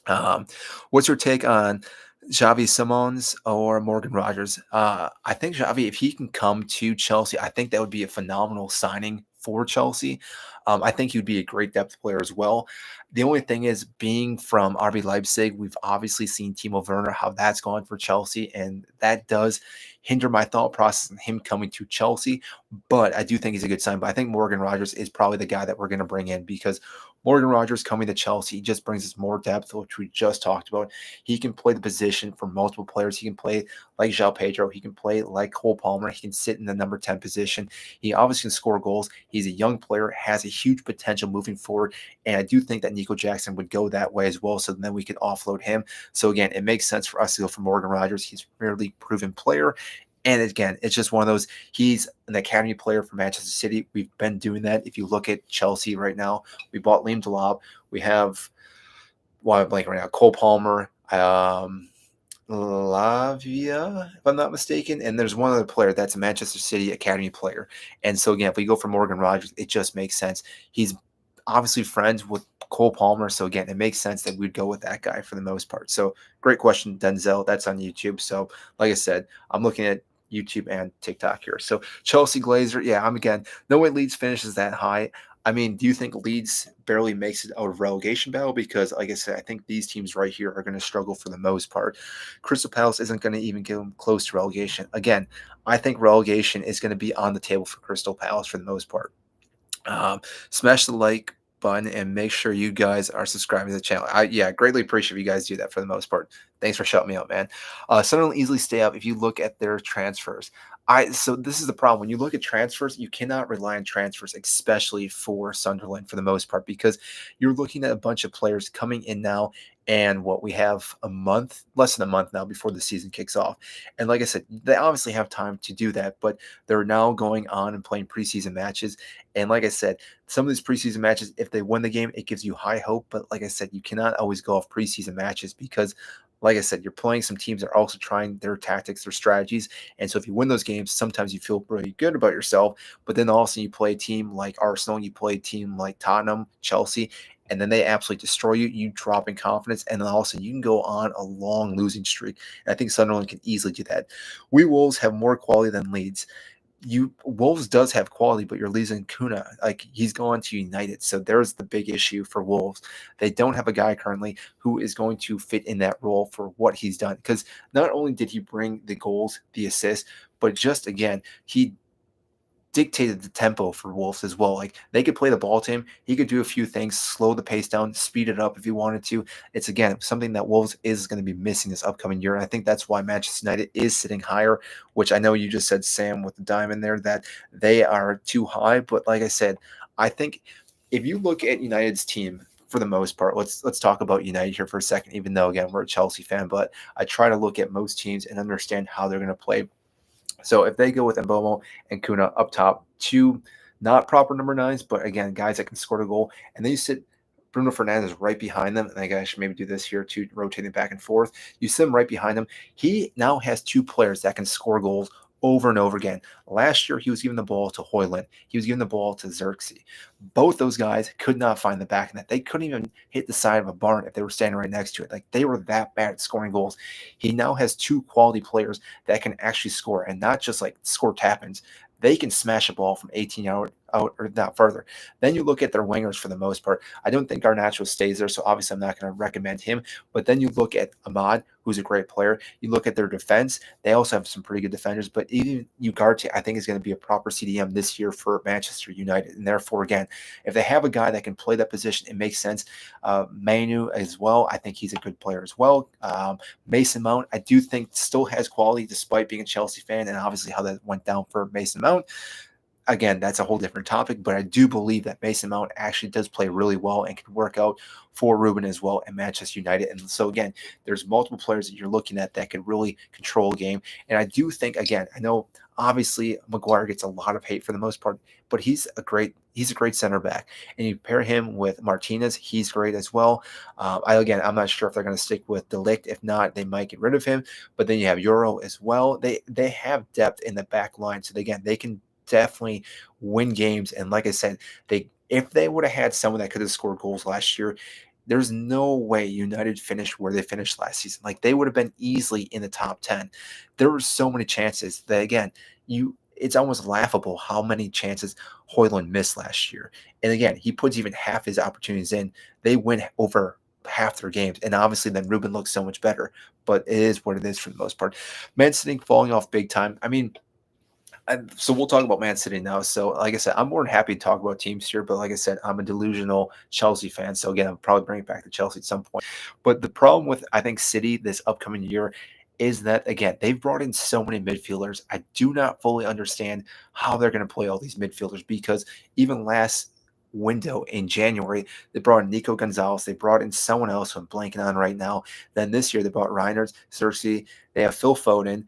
[SPEAKER 1] Um, what's your take on Xavi Simons or Morgan Rogers? I think Xavi, if he can come to Chelsea, I think that would be a phenomenal signing for Chelsea. I think he would be a great depth player as well. The only thing is, being from RB Leipzig, we've obviously seen Timo Werner, how that's gone for Chelsea, and that does hinder my thought process in him coming to Chelsea. But I do think he's a good sign. But I think Morgan Rogers is probably the guy that we're going to bring in because Morgan Rogers coming to Chelsea just brings us more depth, which we just talked about. He can play the position for multiple players. He can play like João Pedro. He can play like Cole Palmer. He can sit in the number 10 position. He obviously can score goals. He's a young player, has a huge potential moving forward. And I do think that Nico Jackson would go that way as well. So then we could offload him. So again, it makes sense for us to go for Morgan Rogers. He's a fairly proven player. And again, it's just one of those. He's an academy player for Manchester City. We've been doing that. If you look at Chelsea right now, we bought Liam Delap. We have, well, I'm blanking right now, Cole Palmer, Lavia, if I'm not mistaken. And there's one other player that's a Manchester City academy player. And so again, if we go for Morgan Rogers, it just makes sense. He's obviously friends with Cole Palmer. So again, it makes sense that we'd go with that guy for the most part. So great question, Denzel. That's on YouTube. So like I said, I'm looking at YouTube and TikTok here. So Chelsea Glazer, yeah, I'm again, no way Leeds finishes that high. I mean, do you think Leeds barely makes it out of relegation battle? Because, like I said, I think these teams right here are going to struggle for the most part. Crystal Palace isn't going to even get them close to relegation. Again, I think relegation is going to be on the table for Crystal Palace for the most part. Smash the like button and make sure you guys are subscribing to the channel. Yeah, greatly appreciate if you guys do that for the most part. Thanks for shouting me out, man. Sunderland easily stay up if you look at their transfers. So this is the problem. When you look at transfers, you cannot rely on transfers, especially for Sunderland for the most part, because you're looking at a bunch of players coming in now, and what we have a month, less than a month now before the season kicks off. And like I said, they obviously have time to do that, but they're now going on and playing preseason matches. And like I said, some of these preseason matches, if they win the game, it gives you high hope. But like I said, you cannot always go off preseason matches because, like I said, you're playing some teams that are also trying their tactics, their strategies. And so if you win those games, sometimes you feel really good about yourself. But then also you play a team like Arsenal, you play a team like Tottenham, Chelsea, and then they absolutely destroy you. You drop in confidence, and then all of a sudden you can go on a long losing streak. And I think Sunderland can easily do that. We Wolves have more quality than Leeds. Wolves does have quality, but you're losing Kuna. Like, he's going to United. So there's the big issue for Wolves. They don't have a guy currently who is going to fit in that role for what he's done. Because not only did he bring the goals, the assists, but just again, he dictated the tempo for Wolves as well. Like, they could play the ball to him. He could do a few things, slow the pace down, speed it up if he wanted to. It's, again, something that Wolves is going to be missing this upcoming year. And I think that's why Manchester United is sitting higher, which I know you just said, Sam, with the diamond there, that they are too high. But like I said, I think if you look at United's team, for the most part, let's talk about United here for a second, even though, again, we're a Chelsea fan, but I try to look at most teams and understand how they're going to play. So if they go with Mbomo and Kuna up top, two not proper number nines, but again, guys that can score a goal, and then you sit Bruno Fernandes right behind them. And I guess I should maybe do this here too, rotating back and forth. You sit him right behind him. He now has two players that can score goals over and over again. Last year, he was giving the ball to Hoyland. He was giving the ball to Xerxes. Both those guys could not find the back of that. They couldn't even hit the side of a barn if they were standing right next to it. Like, they were that bad at scoring goals. He now has two quality players that can actually score, and not just like score tap-ins. They can smash a ball from 18 out or not further. Then you look at their wingers for the most part. I don't think Garnacho stays there, so obviously I'm not going to recommend him. But then you look at Ahmad, who's a great player. You look at their defense. They also have some pretty good defenders. But even Ugarte, I think, is going to be a proper CDM this year for Manchester United. And therefore, again, if they have a guy that can play that position, it makes sense. Manu as well, I think he's a good player as well. Mason Mount, I do think still has quality despite being a Chelsea fan, and obviously how that went down for Mason Mount. Again, that's a whole different topic, but I do believe that Mason Mount actually does play really well and can work out for Ruben as well at Manchester United. And so, again, there's multiple players that you're looking at that could really control a game. And I do think, again, I know obviously Maguire gets a lot of hate for the most part, but he's a great center back. And you pair him with Martinez, he's great as well. I'm not sure if they're going to stick with De Ligt. If not, they might get rid of him. But then you have Euro as well. They have depth in the back line, so they can definitely win games. And like I said, if they would have had someone that could have scored goals last year, there's no way United finished where they finished last season. Like, they would have been easily in the top 10. There were so many chances that, again, it's almost laughable how many chances Hoyland missed last year. And again, he puts even half his opportunities in. They win over half their games. And obviously then Ruben looks so much better. But it is what it is for the most part. Man City falling off big time. I mean, so we'll talk about Man City now. So, like I said, I'm more than happy to talk about teams here, but like I said, I'm a delusional Chelsea fan. So again, I'll probably bring it back to Chelsea at some point. But the problem with, I think, City this upcoming year is that, again, they've brought in so many midfielders. I do not fully understand how they're going to play all these midfielders, because even last window in January, they brought in Nico Gonzalez. They brought in someone else who I'm blanking on right now. Then this year, they brought Reiners, Xerxes. They have Phil Foden.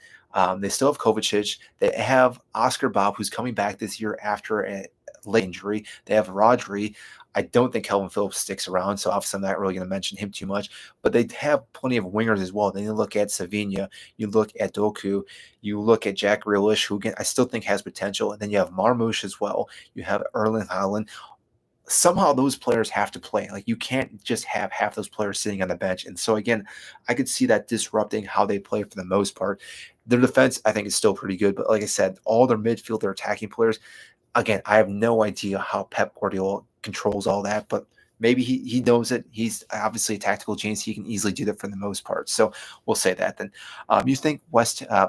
[SPEAKER 1] They still have Kovacic. They have Oscar Bob, who's coming back this year after a leg injury. They have Rodri. I don't think Calvin Phillips sticks around, so obviously I'm not really going to mention him too much. But they have plenty of wingers as well. Then you look at Savinha, you look at Doku, you look at Jack Grealish, who, again, I still think has potential. And then you have Marmoush as well. You have Erling Haaland. Somehow those players have to play. Like, you can't just have half those players sitting on the bench. And so, again, I could see that disrupting how they play for the most part. Their defense, I think, is still pretty good. But like I said, all their midfield, their attacking players, again, I have no idea how Pep Guardiola controls all that, but maybe he knows it. He's obviously a tactical genius. He can easily do that for the most part. So we'll say that then. You think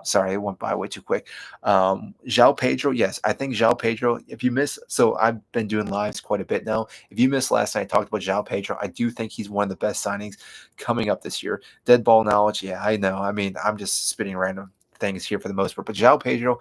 [SPEAKER 1] sorry, I went by way too quick. João Pedro, yes, I think João Pedro, if you miss, so I've been doing lives quite a bit now. If you missed last night, I talked about João Pedro. I do think he's one of the best signings coming up this year. Dead ball knowledge, yeah, I know. I mean, I'm just spitting random things here for the most part. But João Pedro,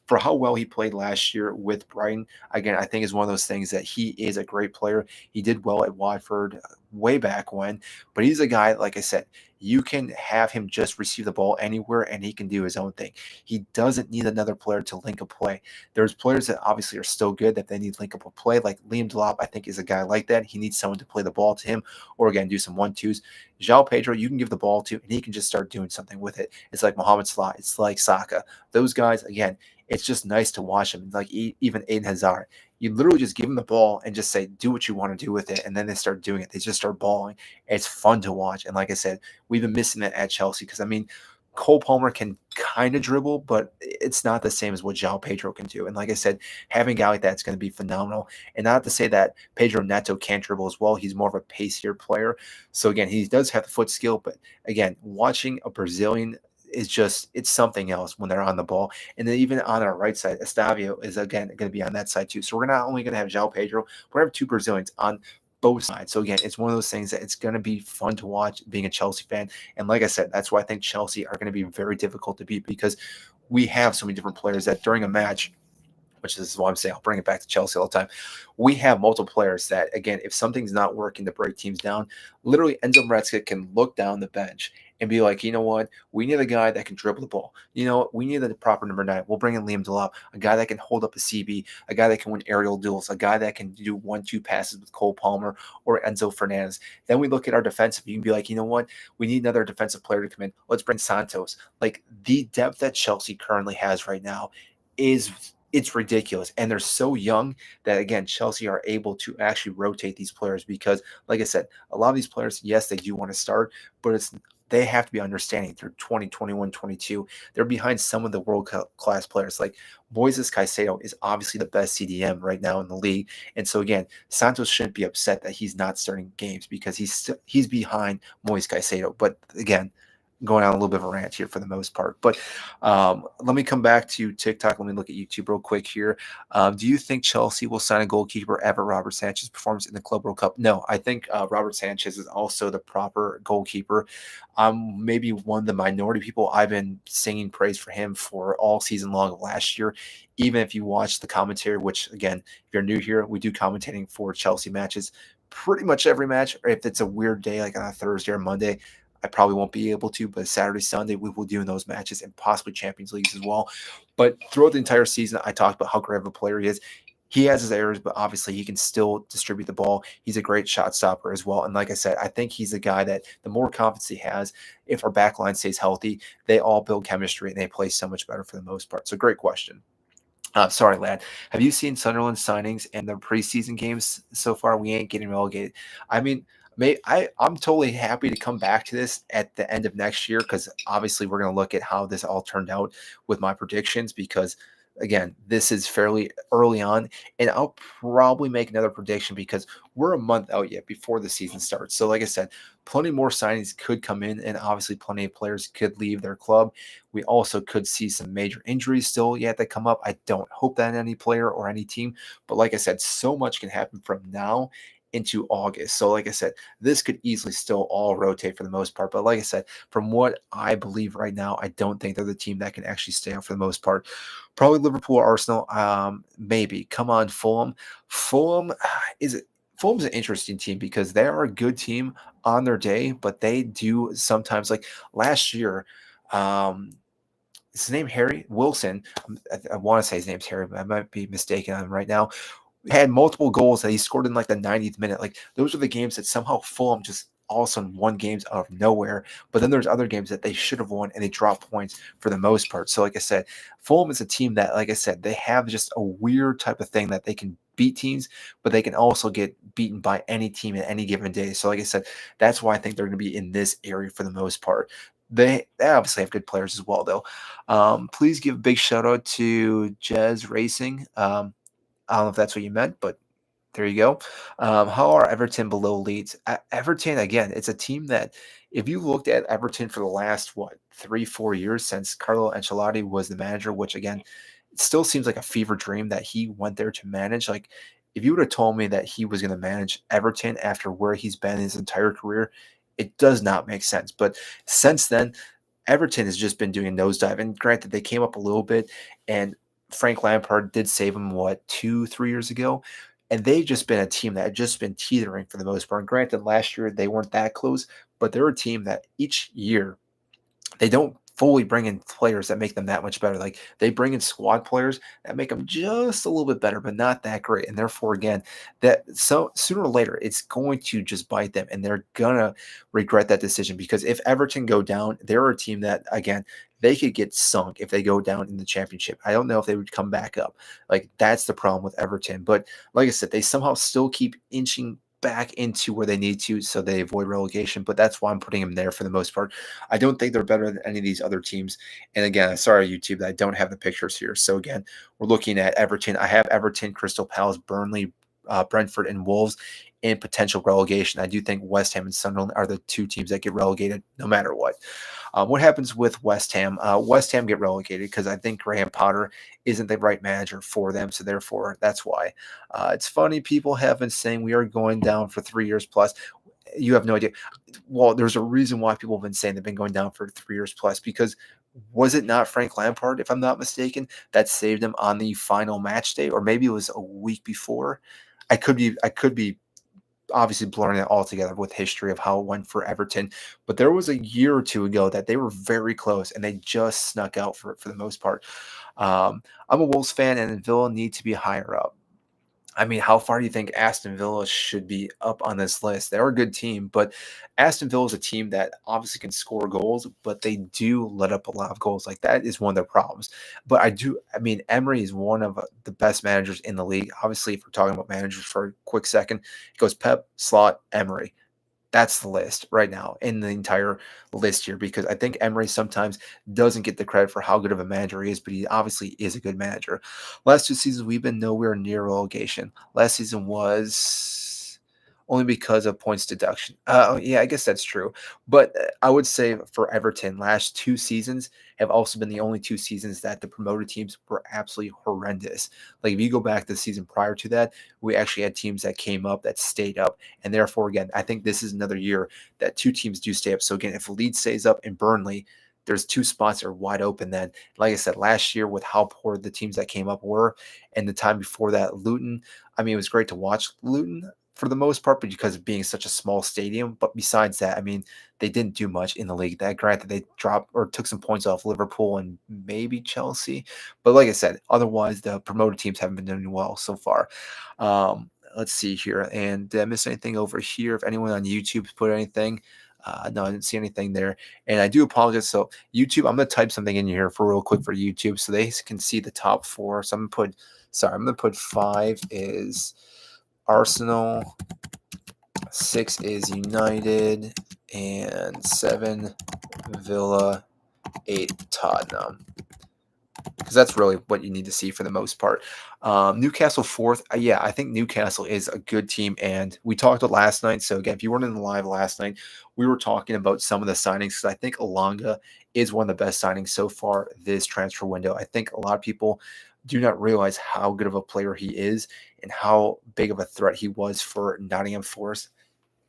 [SPEAKER 1] for how well he played last year with Brighton, again, I think is one of those things that he is a great player. He did well at Watford way back when, but he's a guy, like I said, you can have him just receive the ball anywhere and he can do his own thing. He doesn't need another player to link a play. There's players that obviously are still good that they need link up a play. Like Liam Delop, I think, is a guy like that. He needs someone to play the ball to him, or again, do some 1-2s. João Pedro, you can give the ball to, and he can just start doing something with it. It's like Mohamed Salah. It's like Saka. Those guys, again, it's just nice to watch them. Like even Eden Hazard, you literally just give them the ball and just say, do what you want to do with it. And then they start doing it. They just start balling. It's fun to watch. And like I said, we've been missing that at Chelsea because, I mean, Cole Palmer can kind of dribble, but it's not the same as what João Pedro can do. And like I said, having a guy like that's going to be phenomenal. And not to say that Pedro Neto can't dribble as well. He's more of a pacier player. So again, he does have the foot skill. But again, watching a Brazilian is just, it's something else when they're on the ball. And then even on our right side, Estavio is again going to be on that side too. So we're not only going to have João Pedro, we're going to have two Brazilians on both sides. So again, it's one of those things that it's going to be fun to watch being a Chelsea fan. And like I said, that's why I think Chelsea are going to be very difficult to beat, because we have so many different players that during a match, which is why I'm saying I'll bring it back to Chelsea all the time. We have multiple players that, again, if something's not working to break teams down, literally Enzo Maresca can look down the bench and be like, you know what, we need a guy that can dribble the ball. You know what, we need the proper number 9. We'll bring in Liam Delap, a guy that can hold up a CB, a guy that can win aerial duels, a guy that can do 1-2 passes with Cole Palmer or Enzo Fernandez. Then we look at our defensive. You can be like, you know what, we need another defensive player to come in. Let's bring Santos. Like the depth that Chelsea currently has right now is it's ridiculous. And they're so young that, again, Chelsea are able to actually rotate these players because, like I said, a lot of these players, yes, they do want to start, but they have to be understanding through 20, 21, 22. They're behind some of the world-class players. Like Moises Caicedo is obviously the best CDM right now in the league. And so, again, Santos shouldn't be upset that he's not starting games because he's behind Moises Caicedo. But, again, going on a little bit of a rant here for the most part. But let me come back to TikTok. Let me look at YouTube real quick here. Do you think Chelsea will sign a goalkeeper ever Robert Sanchez performs in the Club World Cup? No, I think Robert Sanchez is also the proper goalkeeper. Maybe one of the minority people. I've been singing praise for him for all season long of last year. Even if you watch the commentary, which, again, if you're new here, we do commentating for Chelsea matches pretty much every match. Or if it's a weird day like on a Thursday or Monday, I probably won't be able to, but Saturday, Sunday, we will do in those matches and possibly Champions Leagues as well. But throughout the entire season, I talked about how great of a player he is. He has his errors, but obviously he can still distribute the ball. He's a great shot stopper as well. And like I said, I think he's a guy that the more confidence he has, if our backline stays healthy, they all build chemistry and they play so much better for the most part. So great question. Sorry, lad. Have you seen Sunderland signings and the preseason games so far? We ain't getting relegated. I mean, I'm totally happy to come back to this at the end of next year because obviously we're going to look at how this all turned out with my predictions because, again, this is fairly early on, and I'll probably make another prediction because we're a month out yet before the season starts. So, like I said, plenty more signings could come in, and obviously plenty of players could leave their club. We also could see some major injuries still yet that come up. I don't hope that in any player or any team, but like I said, so much can happen from now into August. So, like I said, this could easily still all rotate for the most part. But like I said, from what I believe right now, I don't think they're the team that can actually stay out for the most part. Probably Liverpool or Arsenal. Maybe. Come on, Fulham. Fulham Fulham's an interesting team because they are a good team on their day, but they do sometimes, like last year. Is his name Harry Wilson? I want to say his name's Harry, but I might be mistaken on him right now. Had multiple goals that he scored in like the 90th minute. Like those are the games that somehow Fulham just all of a sudden won games out of nowhere. But then there's other games that they should have won and they drop points for the most part. So like I said, Fulham is a team that, like I said, they have just a weird type of thing that they can beat teams, but they can also get beaten by any team at any given day. So like I said, that's why I think they're going to be in this area for the most part. They obviously have good players as well, though. Please give a big shout out to Jez Racing. I don't know if that's what you meant, but there you go. How are Everton below Leeds? Everton, again, it's a team that if you looked at Everton for the last, 3, 4 years since Carlo Ancelotti was the manager, which again, it still seems like a fever dream that he went there to manage. Like, if you would have told me that he was going to manage Everton after where he's been his entire career, it does not make sense. But since then, Everton has just been doing a nosedive. And granted, they came up a little bit, and Frank Lampard did save them, 2, 3 years ago. And they've just been a team that had just been teetering for the most part. And granted, last year they weren't that close, but they're a team that each year they don't fully bring in players that make them that much better. Like they bring in squad players that make them just a little bit better, but not that great. And therefore, again, that so sooner or later it's going to just bite them, and they're gonna regret that decision because if Everton go down, they're a team that again they could get sunk if they go down in the championship. I don't know if they would come back up. Like that's the problem with Everton. But like I said, they somehow still keep inching back into where they need to so they avoid relegation, but that's why I'm putting them there for the most part. I don't think they're better than any of these other teams. And again, sorry, YouTube, that I don't have the pictures here. So again, we're looking at Everton. I have Everton, Crystal Palace, Burnley, Brentford, and Wolves in potential relegation. I do think West Ham and Sunderland are the two teams that get relegated no matter what. What happens with West Ham? West Ham get relegated because I think Graham Potter isn't the right manager for them. So therefore, that's why. It's funny. People have been saying we are going down for 3 years plus. You have no idea. Well, there's a reason why people have been saying they've been going down for 3 years plus because Was it not Frank Lampard, if I'm not mistaken, that saved him on the final match day, or maybe it was a week before? I could be obviously blurring it all together with history of how it went for Everton. But there was a year or two ago that they were very close and they just snuck out for the most part. I'm a Wolves fan, and Villa need to be higher up. I mean, how far do you think Aston Villa should be up on this list? They're a good team, but Aston Villa is a team that obviously can score goals, but they do let up a lot of goals. Like that is one of their problems. But I mean, Emery is one of the best managers in the league. Obviously, if we're talking about managers for a quick second, it goes Pep, Slot, Emery. That's the list right now in the entire list here because I think Emery sometimes doesn't get the credit for how good of a manager he is, but he obviously is a good manager. Last 2 seasons, we've been nowhere near relegation. Last season was only because of points deduction. Yeah, I guess that's true. But I would say for Everton, last 2 seasons have also been the only 2 seasons that the promoted teams were absolutely horrendous. Like if you go back to the season prior to that, we actually had teams that came up that stayed up. And therefore, again, I think this is another year that two teams do stay up. So again, if Leeds stays up and Burnley, there's two spots that are wide open then. Like I said, last year with how poor the teams that came up were, and the time before that, Luton, I mean, it was great to watch Luton for the most part, but because of being such a small stadium. But besides that, I mean, they didn't do much in the league. That granted, they dropped or took some points off Liverpool and maybe Chelsea. But like I said, otherwise the promoted teams haven't been doing well so far. Let's see here. And did I miss anything over here? If anyone on YouTube put anything, no, I didn't see anything there. And I do apologize. So YouTube, I'm gonna type something in here for real quick for YouTube so they can see the top four. So I'm gonna put 5 is Arsenal, 6 is United, and 7 Villa, 8 Tottenham. Because that's really what you need to see for the most part. Newcastle fourth. Yeah, I think Newcastle is a good team, and we talked about last night. So again, if you weren't in the live last night, we were talking about some of the signings because I think Alanga is one of the best signings so far this transfer window. I think a lot of people do not realize how good of a player he is and how big of a threat he was for Nottingham Forest.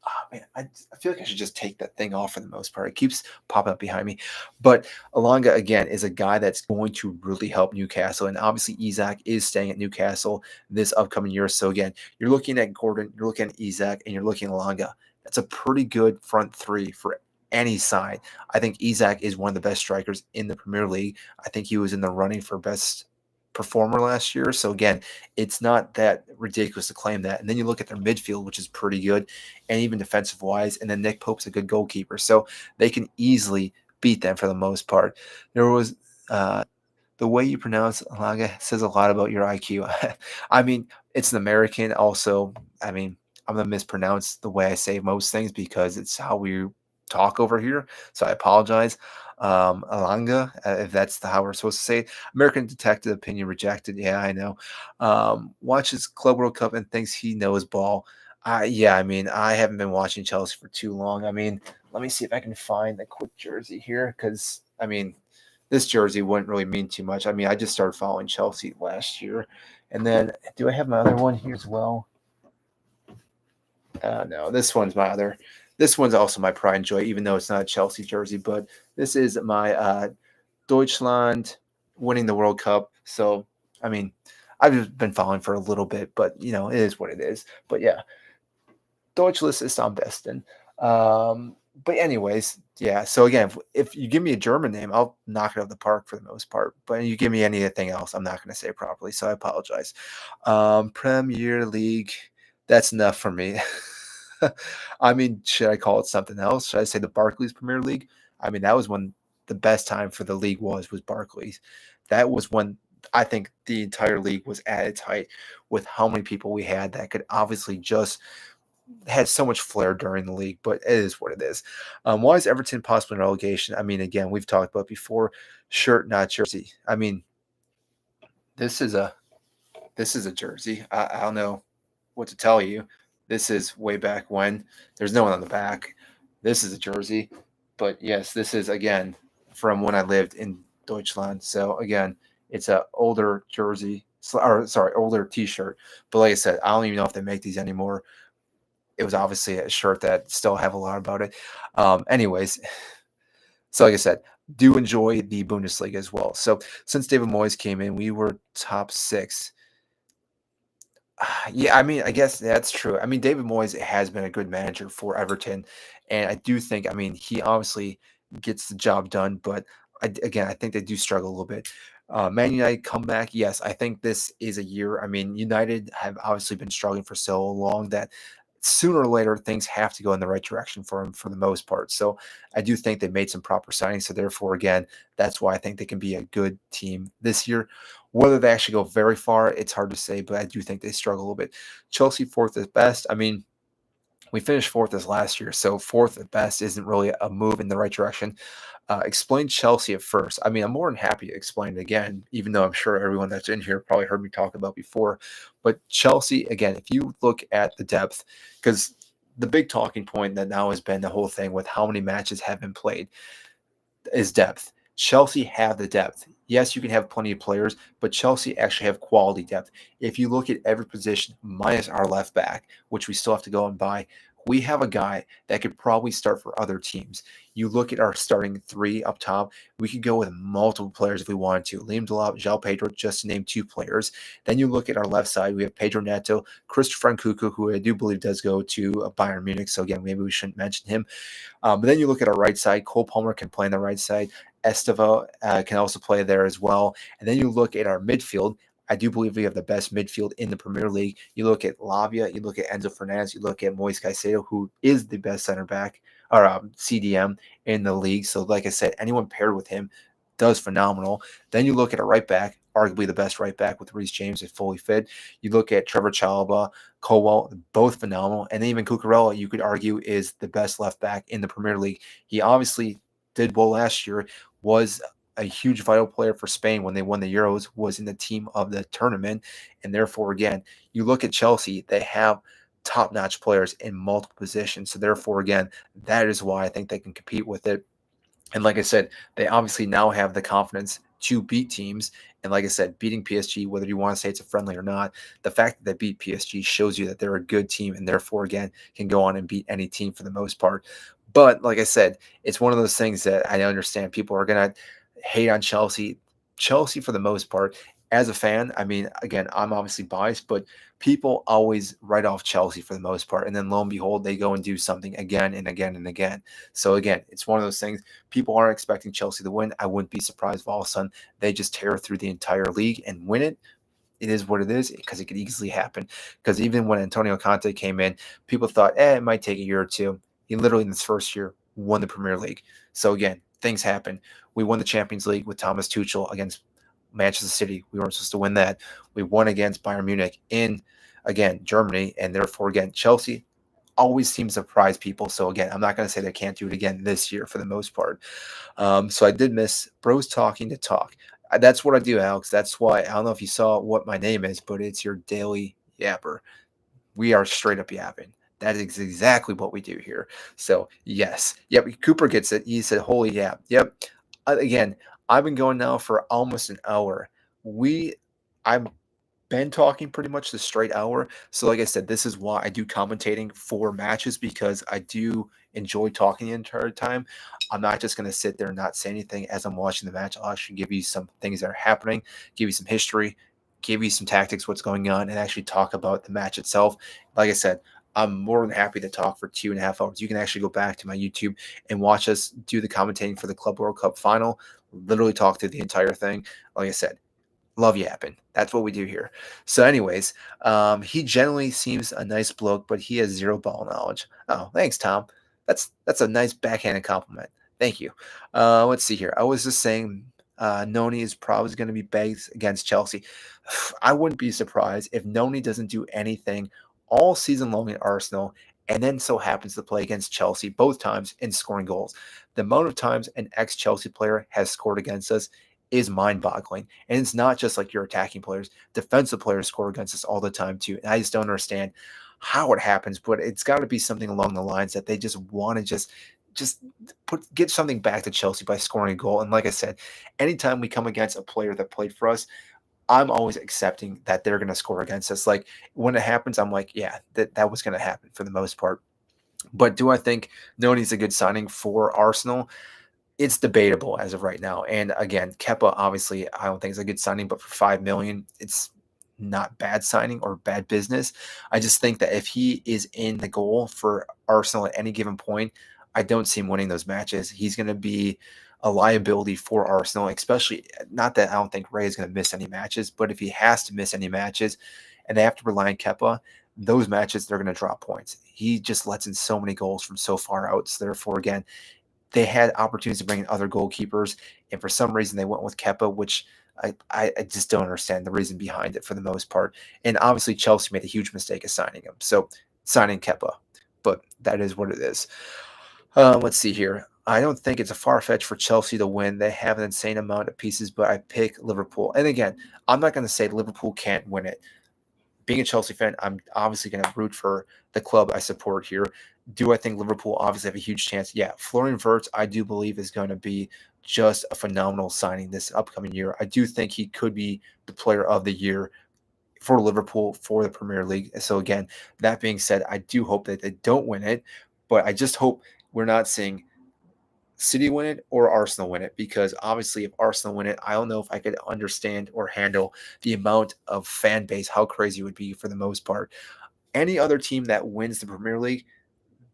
[SPEAKER 1] Oh, man, I feel like I should just take that thing off for the most part. It keeps popping up behind me. But Alanga, again, is a guy that's going to really help Newcastle. And obviously, Isak is staying at Newcastle this upcoming year. So, again, you're looking at Gordon, you're looking at Isak, and you're looking at Alanga. That's a pretty good front three for any side. I think Isak is one of the best strikers in the Premier League. I think he was in the running for best performer last year. So again, it's not that ridiculous to claim that. And then you look at their midfield, which is pretty good, and even defensive wise. And then Nick Pope's a good goalkeeper, so they can easily beat them for the most part. There was the way you pronounce Laga says a lot about your IQ. I mean, it's an American. Also, I mean, I'm gonna mispronounce the way I say most things because it's how we talk over here. So I apologize. Alanga, if that's how we're supposed to say it. American Detective opinion rejected. Yeah, I know. Watches Club World Cup and thinks he knows ball. Yeah, I mean, I haven't been watching Chelsea for too long. I mean, let me see if I can find the quick jersey here because I mean, this jersey wouldn't really mean too much. I mean, I just started following Chelsea last year, and then do I have my other one here as well? No, this one's my other. This one's also my pride and joy, even though it's not a Chelsea jersey. But this is my Deutschland winning the World Cup. So, I mean, I've just been following for a little bit, but you know, it is what it is. But yeah, Deutschland ist am besten. But anyways, yeah. So again, if you give me a German name, I'll knock it out of the park for the most part. But you give me anything else, I'm not going to say it properly. So I apologize. Premier League, that's enough for me. I mean, should I call it something else? Should I say the Barclays Premier League? I mean, that was when the best time for the league was Barclays. That was when I think the entire league was at its height with how many people we had that could obviously just had so much flair during the league, but it is what it is. Why is Everton possibly in relegation? I mean, again, we've talked about before, shirt, not jersey. I mean, this is a jersey. I don't know what to tell you. This is way back when. There's no one on the back. This is a jersey, but yes, this is again from when I lived in Deutschland. So again, it's a older jersey, or sorry, older T-shirt. But like I said, I don't even know if they make these anymore. It was obviously a shirt that still have a lot about it. Anyways, so like I said, do enjoy the Bundesliga as well. So since David Moyes came in, we were top 6. Yeah, I mean, I guess that's true. I mean, David Moyes has been a good manager for Everton, and I do think, I mean, he obviously gets the job done, but again, I think they do struggle a little bit. Man United comeback, yes, I think this is a year. I mean, United have obviously been struggling for so long that sooner or later things have to go in the right direction for them for the most part. So I do think they made some proper signings. So therefore, again, that's why I think they can be a good team this year. Whether they actually go very far, it's hard to say, but I do think they struggle a little bit. Chelsea fourth is best. I mean, we finished fourth as last year, so fourth at best isn't really a move in the right direction. Explain Chelsea at first. I mean, I'm more than happy to explain it again, even though I'm sure everyone that's in here probably heard me talk about before. But Chelsea, again, if you look at the depth, because the big talking point that now has been the whole thing with how many matches have been played is depth. Chelsea have the depth. Yes, you can have plenty of players, but Chelsea actually have quality depth. If you look at every position, minus our left back, which we still have to go and buy, we have a guy that could probably start for other teams. You look at our starting 3 up top, we could go with multiple players if we wanted to. Liam Delap, João Pedro, just to name 2 players. Then you look at our left side, we have Pedro Neto, Christopher Nkunku, who I do believe does go to Bayern Munich. So again, maybe we shouldn't mention him. But then you look at our right side, Cole Palmer can play on the right side. Esteva can also play there as well. And then you look at our midfield. I do believe we have the best midfield in the Premier League. You look at Lavia, you look at Enzo Fernandez, you look at Moise Caicedo, who is the best center back or CDM in the league. So, like I said, anyone paired with him does phenomenal. Then you look at a right back, arguably the best right back with Reece James is fully fit. You look at Trevor Chalobah, Colwell, both phenomenal. And then even Cucurella, you could argue, is the best left back in the Premier League. He obviously did well last year, was a huge vital player for Spain when they won the Euros, was in the team of the tournament. And therefore, again, you look at Chelsea, they have top-notch players in multiple positions. So therefore, again, that is why I think they can compete with it. And like I said, they obviously now have the confidence to beat teams. And like I said, beating PSG, whether you want to say it's a friendly or not, the fact that they beat PSG shows you that they're a good team and therefore, again, can go on and beat any team for the most part. But like I said, it's one of those things that I understand people are going to hate on Chelsea. Chelsea, for the most part, as a fan, I mean, again, I'm obviously biased, but people always write off Chelsea for the most part. And then lo and behold, they go and do something again and again and again. So again, it's one of those things. People aren't expecting Chelsea to win. I wouldn't be surprised if all of a sudden they just tear through the entire league and win it. It is what it is because it could easily happen. Because even when Antonio Conte came in, people thought, it might take a year or two. He literally in his first year won the Premier League. So again, things happen. We won the Champions League with Thomas Tuchel against Manchester City. We weren't supposed to win that. We won against Bayern Munich in, again, Germany. And therefore, again, Chelsea always seems to surprise people. So again, I'm not going to say they can't do it again this year for the most part. So I did miss Bros Talking to Talk. That's what I do, Alex. That's why I don't know if you saw what my name is, but it's your daily yapper. We are straight up yapping. That is exactly what we do here. So yes, yep. Cooper gets it. He said, "Holy yap." Yep. Again, I've been going now for almost an hour. I've been talking pretty much the straight hour. So, like I said, this is why I do commentating for matches because I do enjoy talking the entire time. I'm not just going to sit there and not say anything as I'm watching the match. I'll actually give you some things that are happening, give you some history, give you some tactics, what's going on, and actually talk about the match itself. Like I said, I'm more than happy to talk for 2.5 hours. You can actually go back to my YouTube and watch us do the commentating for the Club World Cup final. Literally talk through the entire thing. Like I said, love yapping. That's what we do here. So, anyways, he generally seems a nice bloke, but he has zero ball knowledge. Oh, thanks, Tom. That's a nice backhanded compliment. Thank you. Let's see here. I was just saying, Noni is probably going to be begged against Chelsea. I wouldn't be surprised if Noni doesn't do anything all season long at Arsenal, and then so happens to play against Chelsea both times in scoring goals. The amount of times an ex-Chelsea player has scored against us is mind-boggling. And it's not just like your attacking players. Defensive players score against us all the time too. And I just don't understand how it happens, but it's got to be something along the lines that they just want to just get something back to Chelsea by scoring a goal. And like I said, anytime we come against a player that played for us, I'm always accepting that they're going to score against us. Like when it happens, I'm like, yeah, that was going to happen for the most part. But do I think Noni's a good signing for Arsenal? it's debatable as of right now. And again, Kepa obviously I don't think is a good signing, but for 5 million, it's not bad signing or bad business. I just think that if he is in the goal for Arsenal at any given point, I don't see him winning those matches. He's going to be a liability for Arsenal, especially not that I don't think Ray is going to miss any matches, but if he has to miss any matches and they have to rely on Kepa, those matches they're going to drop points. He just lets in so many goals from so far out. So therefore, again, they had opportunities to bring in other goalkeepers, and for some reason they went with Kepa, which I just don't understand the reason behind it for the most part. And obviously Chelsea made a huge mistake of signing him, so signing Kepa, but that is what it is. Let's see here. I don't think it's a far fetch for Chelsea to win. They have an insane amount of pieces, but I pick Liverpool. And again, I'm not going to say Liverpool can't win it. Being a Chelsea fan, I'm obviously going to root for the club I support here. Do I think Liverpool obviously have a huge chance? Yeah, Florian Wirtz, I do believe is going to be just a phenomenal signing this upcoming year. I do think he could be the player of the year for Liverpool for the Premier League. So again, that being said, I do hope that they don't win it, but I just hope we're not seeing City win it or Arsenal win it, because obviously if Arsenal win it, I don't know if I could understand or handle the amount of fan base, how crazy it would be for the most part. Any other team that wins the Premier League,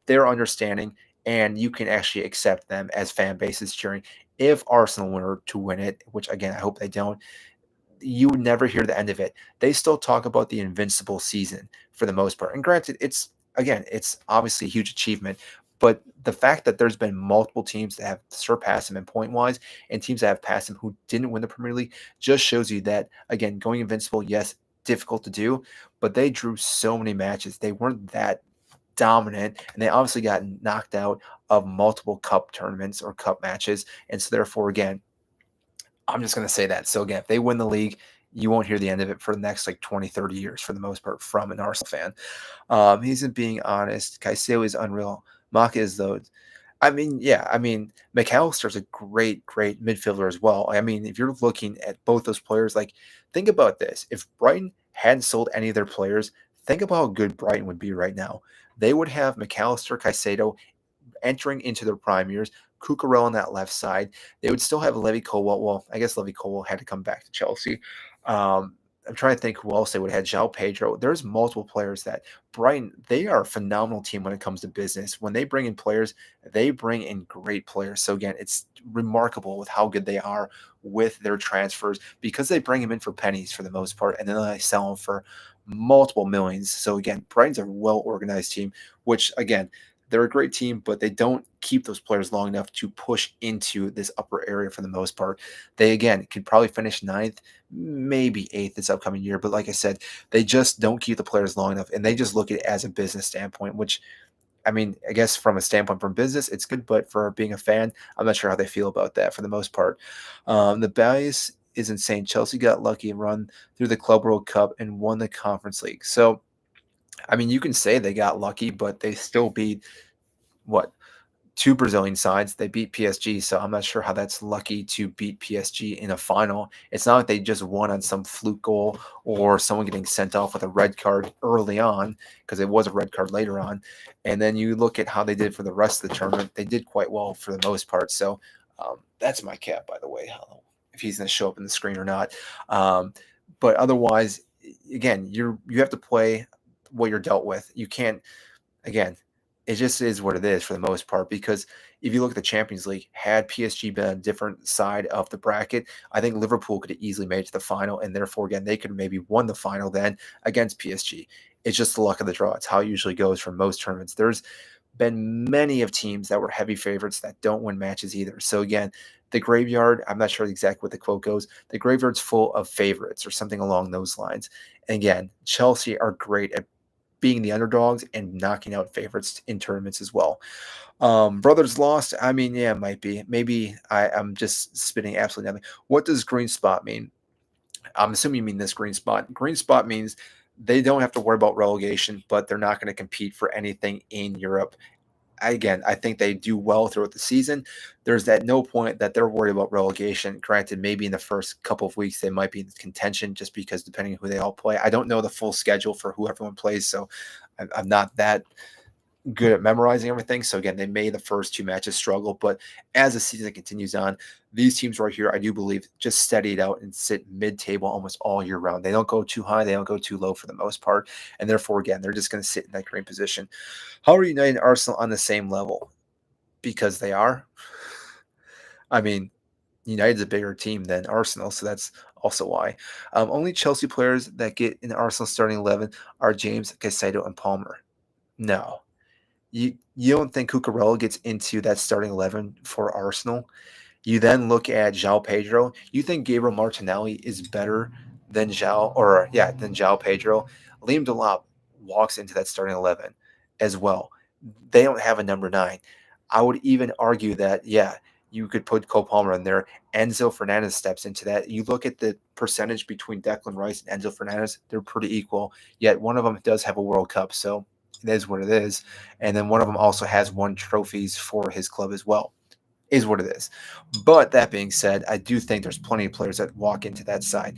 [SPEAKER 1] they're understanding, and you can actually accept them as fan bases cheering. If Arsenal were to win it, which again I hope they don't, you would never hear the end of it. They still talk about the invincible season for the most part. And granted, it's obviously a huge achievement, but the fact that there's been multiple teams that have surpassed him in point wise and teams that have passed him who didn't win the Premier League just shows you that, again, going invincible, yes, difficult to do, but they drew so many matches. They weren't that dominant, and they obviously got knocked out of multiple cup tournaments or cup matches. And so therefore, again, I'm just going to say that. So again, if they win the league, you won't hear the end of it for the next like 20, 30 years for the most part from an Arsenal fan. He isn't being honest. Caicedo is unreal. Maka is though. I mean, yeah, I mean, McAllister's a great, great midfielder as well. I mean, if you're looking at both those players, like, think about this. If Brighton hadn't sold any of their players, think about how good Brighton would be right now. They would have McAllister, Caicedo, entering into their prime years, Cucurella on that left side. They would still have Levy Colwell. Well, I guess Levy Colwell had to come back to Chelsea. I'm trying to think who else they would have had. João Pedro. There's multiple players that Brighton, they are a phenomenal team when it comes to business. When they bring in players, they bring in great players. So again, it's remarkable with how good they are with their transfers, because they bring them in for pennies for the most part, and then they sell them for multiple millions. So again, Brighton's a well organized team, which again, they're a great team, but they don't keep those players long enough to push into this upper area for the most part. They, again, could probably finish ninth, maybe eighth this upcoming year. But like I said, they just don't keep the players long enough, and they just look at it as a business standpoint, which, I mean, I guess from a standpoint from business, it's good, but for being a fan, I'm not sure how they feel about that for the most part. The bias is insane. Chelsea got lucky and run through the Club World Cup and won the Conference League. So, I mean, you can say they got lucky, but they still beat what, two Brazilian sides. They beat PSG, so I'm not sure how that's lucky to beat PSG in a final. It's not like they just won on some fluke goal or someone getting sent off with a red card early on, because it was a red card later on. And then you look at how they did for the rest of the tournament. They did quite well for the most part. So that's my cap, by the way. I don't know if he's going to show up in the screen or not. But otherwise, again, you have to play what you're dealt with. You can't, again, it just is what it is for the most part, because if you look at the Champions League, had PSG been on a different side of the bracket, I think Liverpool could have easily made it to the final, and therefore, again, they could have maybe won the final then against PSG. It's just the luck of the draw. It's how it usually goes for most tournaments. There's been many of teams that were heavy favorites that don't win matches either. So again, the graveyard, I'm not sure exactly what the quote goes, the graveyard's full of favorites or something along those lines. And again, Chelsea are great at being the underdogs and knocking out favorites in tournaments as well. Brothers lost. I mean, yeah, it might be. Maybe I'm just spitting absolutely nothing. What does green spot mean? I'm assuming you mean this green spot. Green spot means they don't have to worry about relegation, but they're not going to compete for anything in Europe. Again, I think they do well throughout the season. There's at no point that they're worried about relegation. Granted, maybe in the first couple of weeks they might be in contention, just because depending on who they all play. I don't know the full schedule for who everyone plays, so I'm not that good at memorizing everything. So again, they may the first two matches struggle, but as the season continues on, these teams right here, I do believe, just steady it out and sit mid-table almost all year round. They don't go too high, they don't go too low for the most part, and therefore, again, they're just going to sit in that great position. How are United and Arsenal on the same level? Because they are. I mean, United's a bigger team than Arsenal, so that's also why. Only Chelsea players that get in the Arsenal starting 11 are James, Caicedo, and Palmer. No, you don't think Cucurella gets into that starting 11 for Arsenal? You then look at João Pedro. You think Gabriel Martinelli is better than João Pedro? Liam Delap walks into that starting 11 as well. They don't have a number 9. I would even argue that, yeah, you could put Cole Palmer in there. Enzo Fernandez steps into that. You look at the percentage between Declan Rice and Enzo Fernandez, they're pretty equal, yet one of them does have a World Cup, so it is what it is. And then one of them also has won trophies for his club as well. Is what it is. But that being said, I do think there's plenty of players that walk into that side.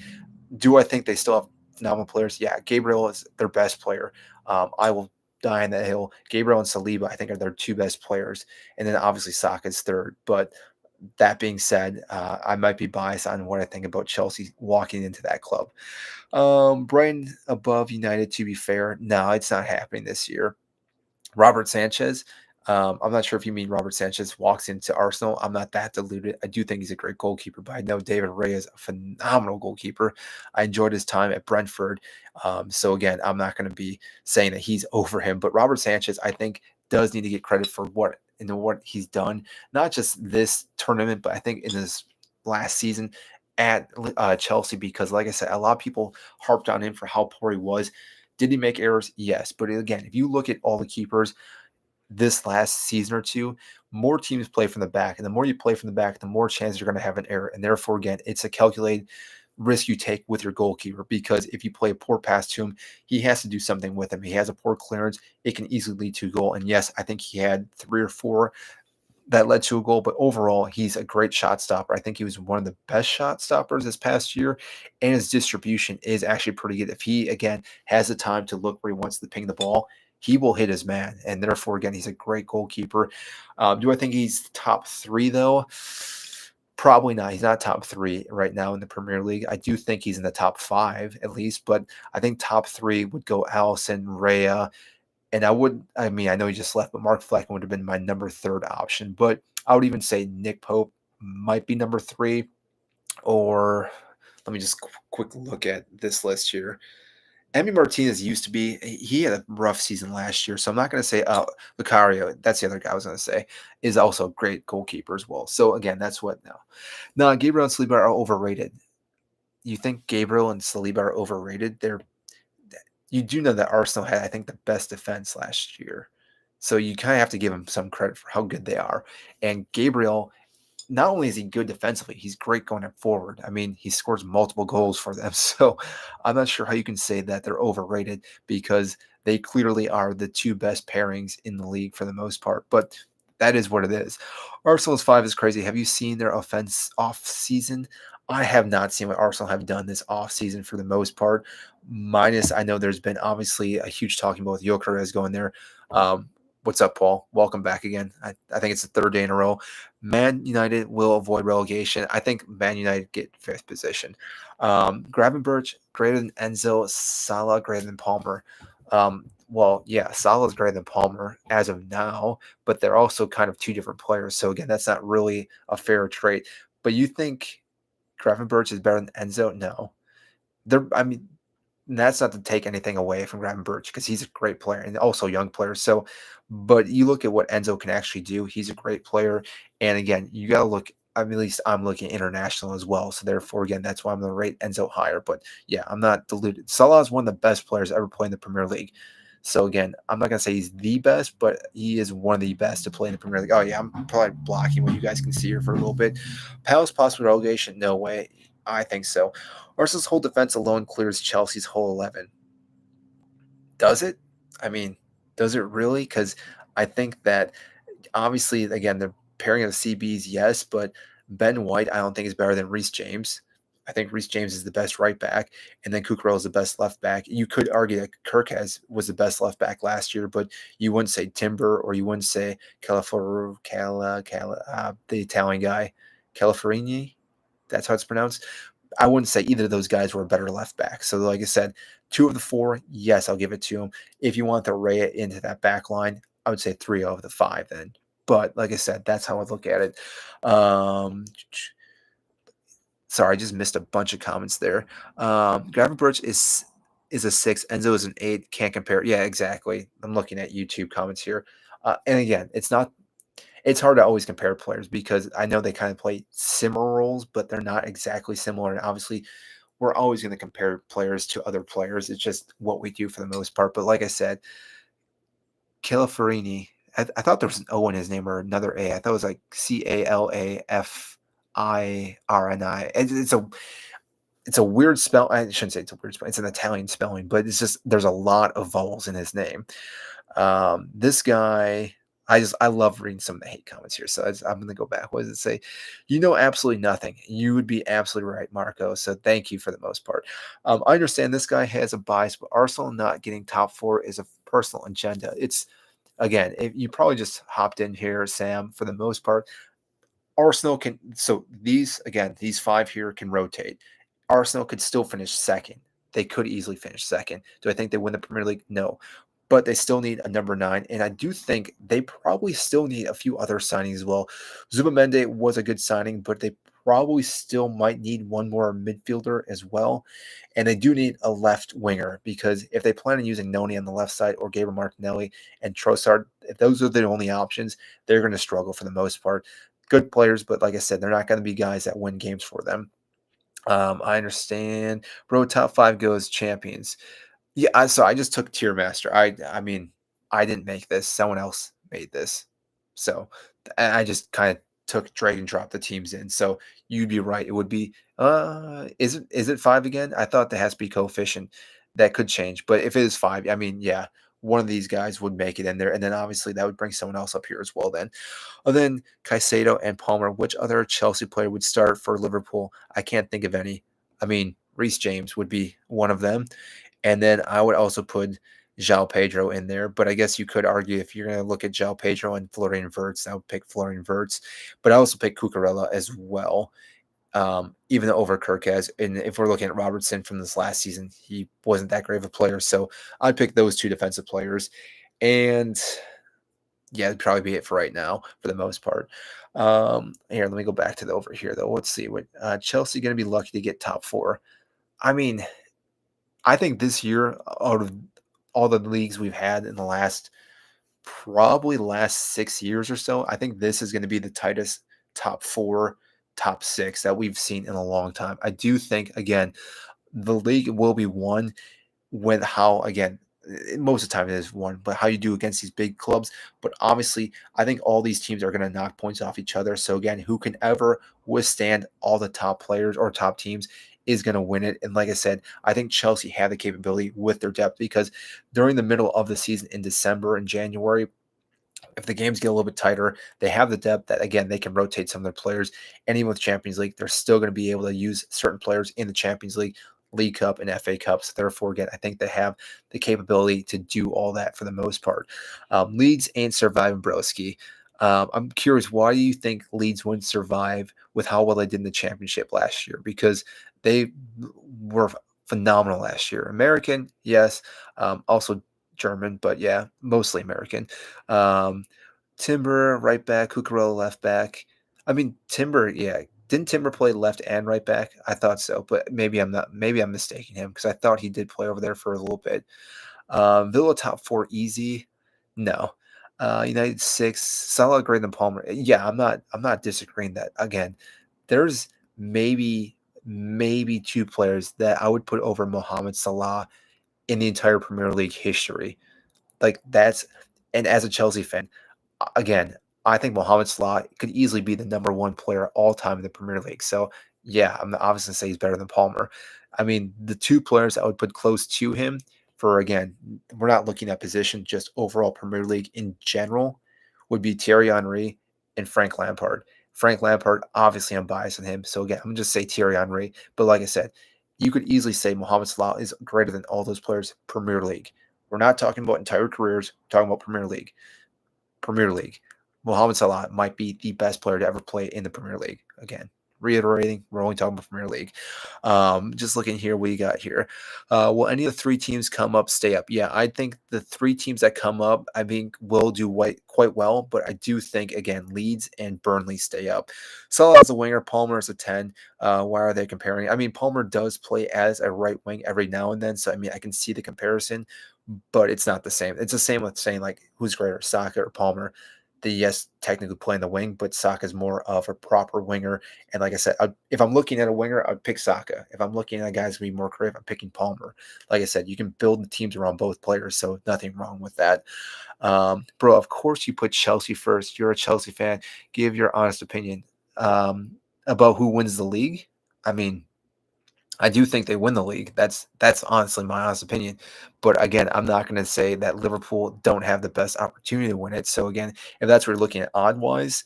[SPEAKER 1] Do I think they still have phenomenal players? Yeah, Gabriel is their best player. I will die on that hill. Gabriel and Saliba, I think, are their two best players. And then obviously Saka's third. But that being said, I might be biased on what I think about Chelsea walking into that club. Brighton above United, to be fair. No, it's not happening this year. Robert Sanchez. I'm not sure if you mean Robert Sanchez walks into Arsenal. I'm not that deluded. I do think he's a great goalkeeper, but I know David Ray is a phenomenal goalkeeper. I enjoyed his time at Brentford. So again, I'm not going to be saying that he's over him, but Robert Sanchez, I think, does need to get credit for what he's done, not just this tournament, but I think in this last season at Chelsea, because like I said, a lot of people harped on him for how poor he was. Did he make errors? Yes. But again, if you look at all the keepers this last season or two, more teams play from the back. And the more you play from the back, the more chance you're going to have an error. And therefore, again, it's a calculated risk you take with your goalkeeper, because if you play a poor pass to him, he has to do something with him. He has a poor clearance. It can easily lead to a goal. And yes, I think he had 3 or 4 that led to a goal. But overall, he's a great shot stopper. I think he was one of the best shot stoppers this past year, and his distribution is actually pretty good. If he, again, has the time to look where he wants to ping the ball, he will hit his man. And therefore, again, he's a great goalkeeper. Do I think he's top 3, though? Probably not. He's not top 3 right now in the Premier League. I do think he's in the top 5 at least, but I think top 3 would go Allison, Raya, and I mean, I know he just left, but Mark Fleckman would have been my number 3rd option. But I would even say Nick Pope might be number 3. Or let me just quick look at this list here. Emi Martinez used to be, he had a rough season last year. So I'm not going to say, Vicario, that's the other guy I was going to say, is also a great goalkeeper as well. So again, that's what now. Now, Gabriel and Saliba are overrated. You think Gabriel and Saliba are overrated? You do know that Arsenal had, I think, the best defense last year. So you kind of have to give them some credit for how good they are. And Gabriel, not only is he good defensively, he's great going forward. I mean, he scores multiple goals for them. So I'm not sure how you can say that they're overrated, because they clearly are the two best pairings in the league for the most part. But that is what it is. Arsenal's 5 is crazy. Have you seen their offense off season? I have not seen what Arsenal have done this off season for the most part. Minus, I know there's been obviously a huge talking about with Gyökeres going there. What's up, Paul? Welcome back again. I think it's the 3rd day in a row. Man United will avoid relegation. I think Man United get 5th position. Gravenberch greater than Enzo, Salah greater than Palmer. Well, yeah, Salah's greater than Palmer as of now, but they're also kind of two different players. So again, that's not really a fair trade. But you think Gravenberch is better than Enzo? No. I mean, that's not to take anything away from Gravenberch, because he's a great player and also a young player. So, but you look at what Enzo can actually do. He's a great player. And again, you got to look, I mean, at least I'm looking international as well. So therefore, again, that's why I'm going to rate Enzo higher. But yeah, I'm not deluded. Salah is one of the best players ever played in the Premier League. So again, I'm not going to say he's the best, but he is one of the best to play in the Premier League. Oh yeah, I'm probably blocking what you guys can see here for a little bit. Palace possible relegation? No way. I think so. Arsenal's whole defense alone clears Chelsea's whole 11. Does it? I mean, does it really? Because I think that obviously, again, the pairing of CBs, yes, but Ben White, I don't think is better than Reece James. I think Reece James is the best right back, and then Cucurella is the best left back. You could argue that was the best left back last year, but you wouldn't say Timber or you wouldn't say the Italian guy, Calafiori. That's how it's pronounced. I wouldn't say either of those guys were a better left back. So, like I said, 2 of the 4, yes, I'll give it to him. If you want to array it into that back line, I would say 3 of the 5 then. But like I said, that's how I look at it. Sorry, I just missed a bunch of comments there. Gravenberch is a 6. Enzo is an 8. Can't compare. Yeah, exactly. I'm looking at YouTube comments here. And again, it's hard to always compare players because I know they kind of play similar roles, but they're not exactly similar. And obviously, we're always going to compare players to other players. It's just what we do for the most part. But like I said, Calafiori, I thought there was an O in his name or another A. I thought it was like Calafirni. It's a weird spell. I shouldn't say it's a weird spell. It's an Italian spelling, but it's just there's a lot of vowels in his name. This guy, I love reading some of the hate comments here. So I'm going to go back. What does it say? You know absolutely nothing. You would be absolutely right, Marco. So thank you for the most part. I understand this guy has a bias, but Arsenal not getting top 4 is a personal agenda. It's again, if you probably just hopped in here, Sam. For the most part, Arsenal can. So these 5 here can rotate. Arsenal could still finish second. They could easily finish second. Do I think they win the Premier League? No, but they still need a number 9, and I do think they probably still need a few other signings as well. Zubimendi was a good signing, but they probably still might need one more midfielder as well, and they do need a left winger because if they plan on using Noni on the left side or Gabriel Martinelli and Trossard, if those are the only options, they're going to struggle for the most part. Good players, but like I said, they're not going to be guys that win games for them. I understand. Bro, top 5 goes champions. Yeah, so I just took Tier Master. I mean, I didn't make this. Someone else made this. So I just kind of took drag and drop the teams in. So you'd be right. It would be is it 5 again? I thought there has to be coefficient. That could change. But if it is 5, I mean, yeah, one of these guys would make it in there. And then obviously that would bring someone else up here as well then. And then Caicedo and Palmer, which other Chelsea player would start for Liverpool? I can't think of any. I mean, Reece James would be one of them. And then I would also put João Pedro in there. But I guess you could argue if you're going to look at João Pedro and Florian Wirtz, I would pick Florian Wirtz. But I also pick Cucurella as well, even over Kirkaz. And if we're looking at Robertson from this last season, he wasn't that great of a player. So I'd pick those 2 defensive players. And yeah, it'd probably be it for right now for the most part. Here, let me go back to the over here, though. Let's see. What Chelsea going to be lucky to get top 4? I mean, I think this year, out of all the leagues we've had in the last 6 years or so, I think this is going to be the tightest top 4, top 6 that we've seen in a long time. I do think, again, the league will be won with how, again, most of the time it is won, but how you do against these big clubs. But obviously, I think all these teams are going to knock points off each other. So again, who can ever withstand all the top players or top teams is going to win it. And like I said, I think Chelsea have the capability with their depth because during the middle of the season in December and January, if the games get a little bit tighter, they have the depth that, again, they can rotate some of their players. And even with Champions League, they're still going to be able to use certain players in the Champions League, League Cup, and FA Cup. So therefore, again, I think they have the capability to do all that for the most part. Leeds ain't surviving, broski. I'm curious, why do you think Leeds wouldn't survive with how well they did in the championship last year? Because they were phenomenal last year. American, yes. Also German, but yeah, mostly American. Timber, right back, Cucurella, left back. I mean, Timber, yeah. Didn't Timber play left and right back? I thought so, but maybe I'm not. Maybe I'm mistaking him because I thought he did play over there for a little bit. Villa top 4 easy. No. United 6, Salah greater than Palmer. Yeah, I'm not disagreeing that. Again, there's maybe 2 players that I would put over Mohamed Salah in the entire Premier League history. Like that's, and as a Chelsea fan, again, I think Mohamed Salah could easily be the number 1 player all time in the Premier League. So yeah, I'm obviously say he's better than Palmer. I mean, the 2 players I would put close to him for, again, we're not looking at position, just overall Premier League in general, would be Thierry Henry and Frank Lampard. Frank Lampard, obviously I'm biased on him. So again, I'm going to just say Thierry Henry. But like I said, you could easily say Mohamed Salah is greater than all those players Premier League. We're not talking about entire careers, we're talking about Premier League. Premier League. Mohamed Salah might be the best player to ever play in the Premier League. Again, reiterating, we're only talking about Premier League. Just looking here, what you got here. Will any of the three teams come up, stay up? Yeah, I think the three teams that come up, I think will do quite well, but I do think, again, Leeds and Burnley stay up. Salah as a winger, Palmer as a 10. Why are they comparing? I mean, Palmer does play as a right wing every now and then, so I mean, I can see the comparison, but it's not the same. It's the same with saying like who's greater, Saka or Palmer. The yes, technically playing the wing, but Saka is more of a proper winger. And like I said, if I'm looking at a winger, I'd pick Saka. If I'm looking at guys to be more creative, I'm picking Palmer. Like I said, you can build the teams around both players, so nothing wrong with that. Bro, of course you put Chelsea first. You're a Chelsea fan. Give your honest opinion about who wins the league. I mean, I do think they win the league. That's honestly my honest opinion. But again, I'm not going to say that Liverpool don't have the best opportunity to win it. So again, if that's what you're looking at odd wise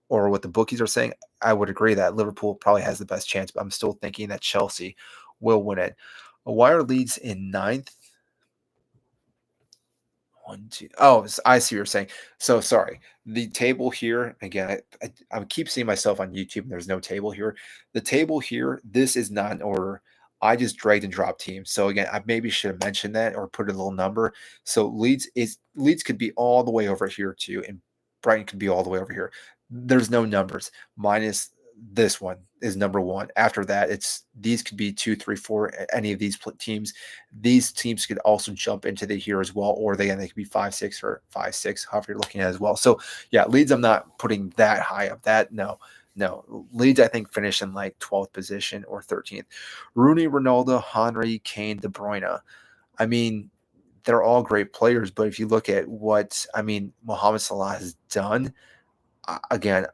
[SPEAKER 1] or what the bookies are saying, I would agree that Liverpool probably has the best chance. But I'm still thinking that Chelsea will win it. Why are Leeds in ninth? One, two. Oh, I see what you're saying. So sorry. The table here, again, I keep seeing myself on YouTube and there's no table here. The table here, this is not in order. I just dragged and dropped teams. So again, I maybe should have mentioned that or put a little number. So Leeds could be all the way over here too, and Brighton could be all the way over here. There's no numbers. Minus this one is number one. After that, it's these could be two, three, four, any of these teams. These teams could also jump into the here as well, or they could be 5-6 or 5-6, however you're looking at it as well. So yeah, Leeds, I'm not putting that high up. That no. Leeds, I think, finish in like 12th position or 13th. Rooney, Ronaldo, Henry, Kane, De Bruyne. I mean, they're all great players, but if you look at what Mohamed Salah has done, again,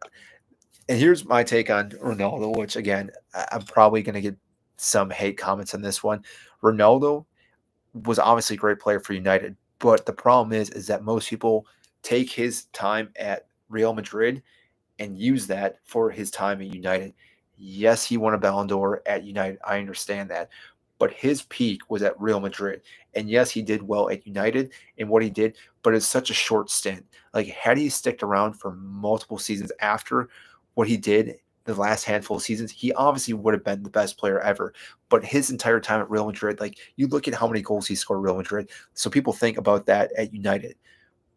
[SPEAKER 1] and here's my take on Ronaldo, which again, I'm probably going to get some hate comments on this one. Ronaldo was obviously a great player for United, but the problem is that most people take his time at Real Madrid and use that for his time at United. Yes, he won a Ballon d'Or at United. I understand that. But his peak was at Real Madrid. And yes, he did well at United in what he did, but it's such a short stint. Like, had he sticked around for multiple seasons after what he did the last handful of seasons, he obviously would have been the best player ever. But his entire time at Real Madrid, like, you look at how many goals he scored at Real Madrid. So people think about that at United.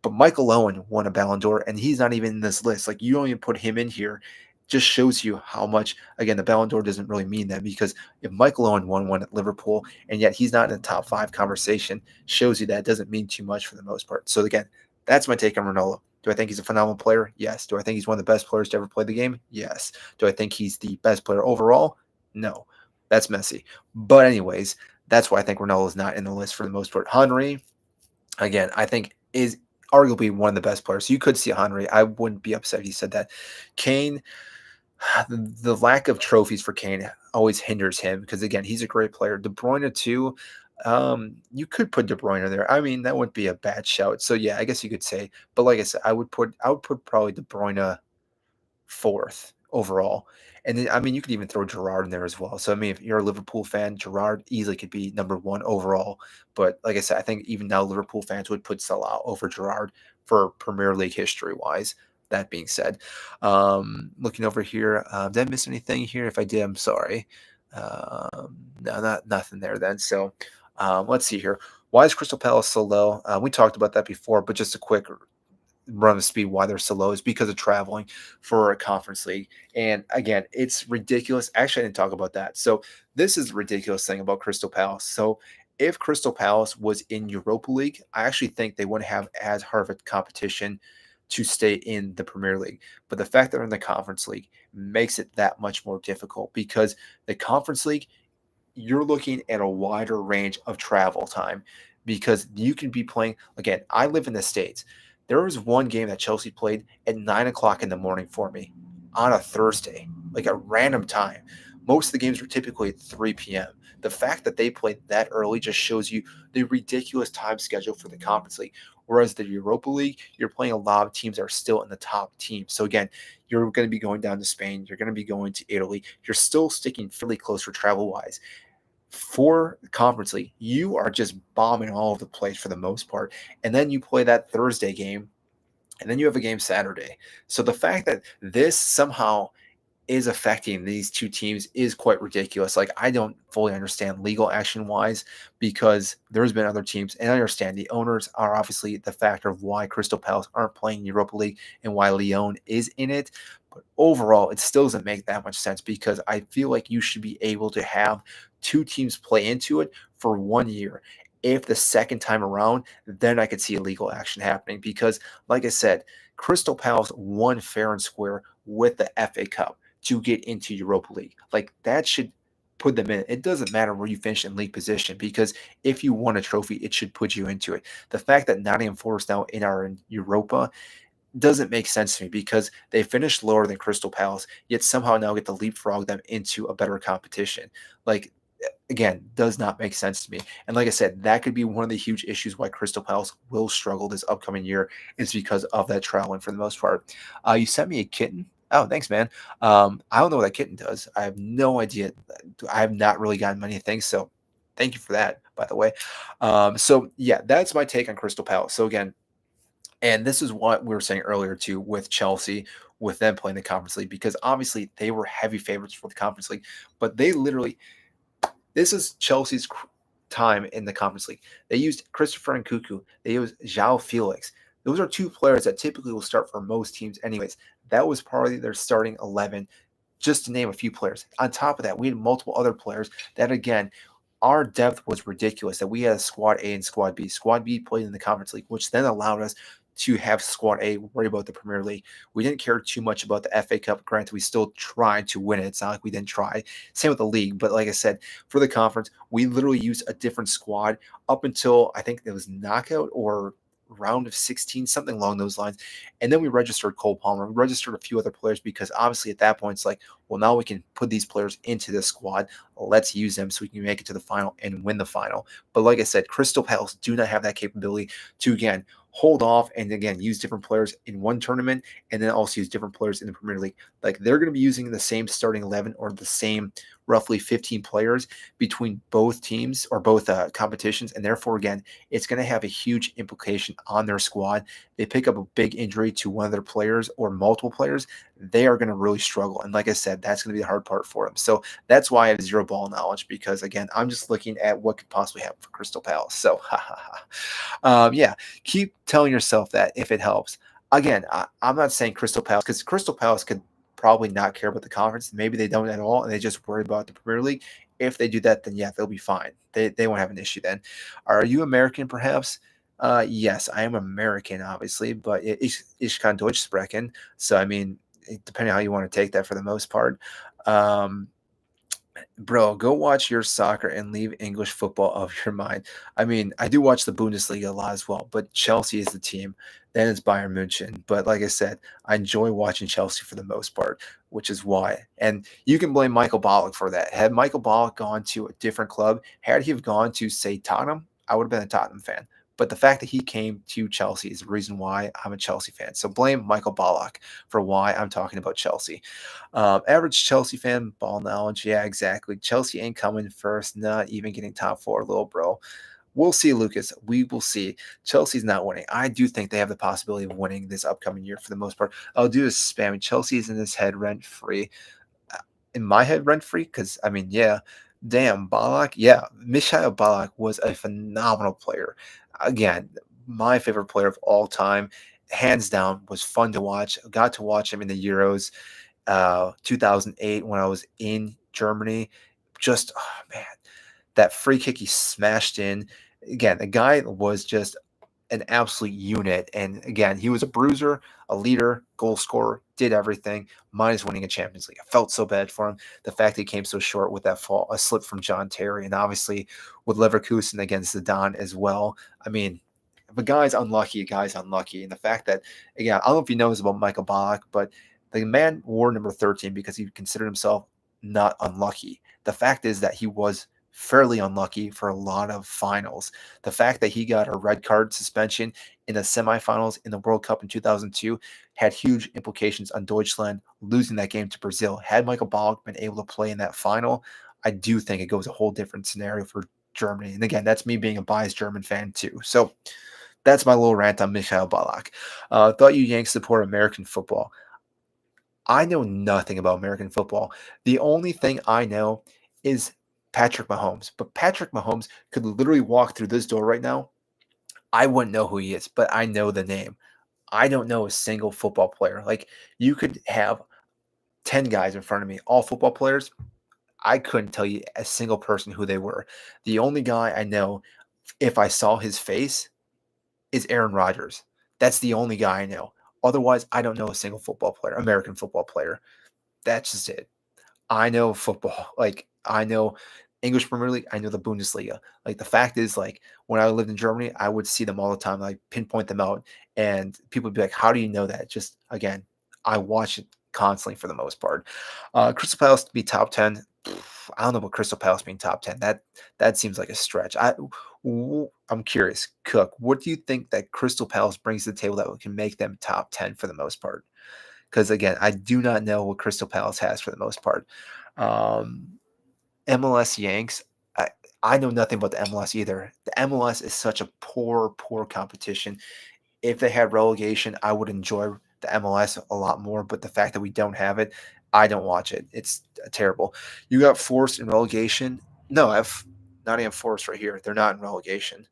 [SPEAKER 1] But Michael Owen won a Ballon d'Or, and he's not even in this list. Like, you don't even put him in here. Just shows you how much, again, the Ballon d'Or doesn't really mean that, because if Michael Owen won one at Liverpool and yet he's not in the top 5 conversation, shows you that it doesn't mean too much for the most part. So again, that's my take on Ronaldo. Do I think he's a phenomenal player? Yes. Do I think he's one of the best players to ever play the game? Yes. Do I think he's the best player overall? No. That's messy. But anyways, that's why I think Ronaldo is not in the list for the most part. Henry, again, I think is arguably one of the best players. So you could see Henry. I wouldn't be upset if he said that. Kane, the lack of trophies for Kane always hinders him because, again, he's a great player. De Bruyne too. You could put De Bruyne there. I mean, that wouldn't be a bad shout. So yeah, I guess you could say. But like I said, I would put probably De Bruyne fourth overall. And then, I mean, you could even throw Gerrard in there as well. So, I mean, if you're a Liverpool fan, Gerrard easily could be number one overall. But like I said, I think even now Liverpool fans would put Salah over Gerrard for Premier League history wise. That being said, looking over here, did I miss anything here? If I did, I'm sorry. No, nothing there then. So let's see here. Why is Crystal Palace so low? We talked about that before, but just a quick run of speed why they're so low is because of traveling for a conference league. And again, it's ridiculous. Actually, I didn't talk about that. So this is the ridiculous thing about Crystal Palace. So if Crystal Palace was in Europa League, I actually think they wouldn't have as hard of a competition to stay in the Premier League. But the fact that they're in the Conference League makes it that much more difficult, because the Conference League, you're looking at a wider range of travel time, because you can be playing. Again, I live in the States. There was one game that Chelsea played at 9 o'clock in the morning for me on a Thursday, like a random time. most of the games are typically at 3 p.m. The fact that they played that early just shows you the ridiculous time schedule for the Conference League. Whereas the Europa League, you're playing a lot of teams that are still in the top teams. So again, you're going to be going down to Spain. You're going to be going to Italy. You're still sticking fairly close for travel wise. For the Conference League, you are just bombing all over the place for the most part. And then you play that Thursday game, and then you have a game Saturday. So the fact that this somehow is affecting these two teams is quite ridiculous. Like, I don't fully understand legal action wise, because there's been other teams, and I understand the owners are obviously the factor of why Crystal Palace aren't playing Europa League and why Lyon is in it. But overall, it still doesn't make that much sense, because I feel like you should be able to have two teams play into it for 1 year. If the second time around, then I could see illegal action happening, because, like I said, Crystal Palace won fair and square with the FA Cup to get into Europa League. Like, that should put them in. It doesn't matter where you finish in league position, because if you won a trophy, it should put you into it. The fact that Nottingham Forest now in Europa doesn't make sense to me, because they finished lower than Crystal Palace, yet somehow now get to leapfrog them into a better competition. Like, again, does not make sense to me. And like I said, that could be one of the huge issues why Crystal Palace will struggle this upcoming year, is because of that traveling for the most part. You sent me a kitten. Oh, thanks, man. I don't know what that kitten does. I have no idea. I have not really gotten many things, so thank you for that, by the way. So yeah, that's my take on Crystal Palace. So again, and this is what we were saying earlier too with Chelsea, with them playing the Conference League, because obviously they were heavy favorites for the Conference League, but they literally, this is Chelsea's time in the Conference League. They used Christopher Nkunku. They used João Felix. Those are two players that typically will start for most teams anyways. That was probably their starting 11, just to name a few players. On top of that, we had multiple other players that, again, our depth was ridiculous, that we had a squad A and squad B. Squad B played in the Conference League, which then allowed us to have squad A worry about the Premier League. We didn't care too much about the FA Cup. Granted, we still tried to win it. It's not like we didn't try. Same with the league. But like I said, for the conference, we literally used a different squad up until I think it was knockout or round of 16, something along those lines. And then we registered Cole Palmer. We registered a few other players, because obviously at that point it's like, well, now we can put these players into the squad. Let's use them so we can make it to the final and win the final. But like I said, Crystal Palace do not have that capability to, again, hold off and, again, use different players in one tournament and then also use different players in the Premier League. Like, they're going to be using the same starting 11 or the same roughly 15 players between both teams or both competitions. And therefore, again, it's going to have a huge implication on their squad. They pick up a big injury to one of their players or multiple players, they are going to really struggle. And like I said, that's going to be the hard part for them. So that's why I have zero ball knowledge, because, again, I'm just looking at what could possibly happen for Crystal Palace. So, yeah, keep telling yourself that if it helps. Again, I'm not saying Crystal Palace, because Crystal Palace could probably not care about the conference. Maybe they don't at all, and they just worry about the Premier League. If they do that, then yeah, they'll be fine. They won't have an issue then. Are you American, perhaps? Yes, I am American, obviously, but ich kann Deutsch sprechen. So, I mean, depending on how you want to take that for the most part. Um, Bro, go watch your soccer and leave English football off your mind. I mean, I do watch the Bundesliga a lot as well, but Chelsea is the team. Then it's Bayern München. But like I said, I enjoy watching Chelsea for the most part, which is why. And you can blame Michael Ballack for that. Had Michael Ballack gone to a different club, had he have gone to, say, Tottenham, I would have been a Tottenham fan. But the fact that he came to Chelsea is the reason why I'm a Chelsea fan. So blame Michael Ballack for why I'm talking about Chelsea. Average Chelsea fan, ball knowledge. Yeah, exactly. Chelsea ain't coming first, not even getting top four, little bro. We'll see, Lucas. We will see. Chelsea's not winning. I do think they have the possibility of winning this upcoming year for the most part. I'll do is spamming. Chelsea is in his head rent free. In my head, rent free? Because, I mean, yeah. Damn, Ballack. Yeah, Michael Ballack was a phenomenal player. Again, my favorite player of all time. Hands down, was fun to watch. Got to watch him in the Euros 2008 when I was in Germany. Just, oh man, that free kick he smashed in. Again, the guy was just an absolute unit. And again, he was a bruiser, a leader, goal scorer, did everything, minus winning a Champions League. I felt so bad for him. The fact that he came so short with that fall, a slip from John Terry, and obviously with Leverkusen against Zidane as well. I mean, if a guy's unlucky, a guy's unlucky. And the fact that, again, I don't know if he knows about Michael Ballack, but the man wore number 13 because he considered himself not unlucky. The fact is that he was fairly unlucky for a lot of finals. The fact that he got a red card suspension in the semifinals in the World Cup in 2002 had huge implications on Deutschland losing that game to Brazil. Had Michael Ballack been able to play in that final, I do think it goes a whole different scenario for Germany. And again, that's me being a biased German fan too. So that's my little rant on Michael Ballack. Thought you Yanks support American football. I know nothing about American football. The only thing I know is Patrick Mahomes. But Patrick Mahomes could literally walk through this door right now. I wouldn't know who he is, but I know the name. I don't know a single football player. Like you could have 10 guys in front of me, all football players. I couldn't tell you a single person who they were. The only guy I know, if I saw his face, is Aaron Rodgers. That's the only guy I know. Otherwise, I don't know a single football player, American football player. That's just it. I know football. Like I know English Premier League. I know the Bundesliga. Like the fact is, like when I lived in Germany, I would see them all the time. Like pinpoint them out, and people would be like, "How do you know that?" Just again, I watch it constantly for the most part. Crystal Palace to be top 10. I don't know about Crystal Palace being top 10. That seems like a stretch. I'm curious, Cook. What do you think that Crystal Palace brings to the table that can make them top 10 for the most part? Because again, I do not know what Crystal Palace has for the most part. Um, MLS Yanks, I know nothing about the MLS either. The MLS is such a poor competition. If they had relegation, I would enjoy the MLS a lot more. But the fact that we don't have it, I don't watch it. It's terrible. You got Forest in relegation. No, I've Nottingham Forest right here. They're not in relegation.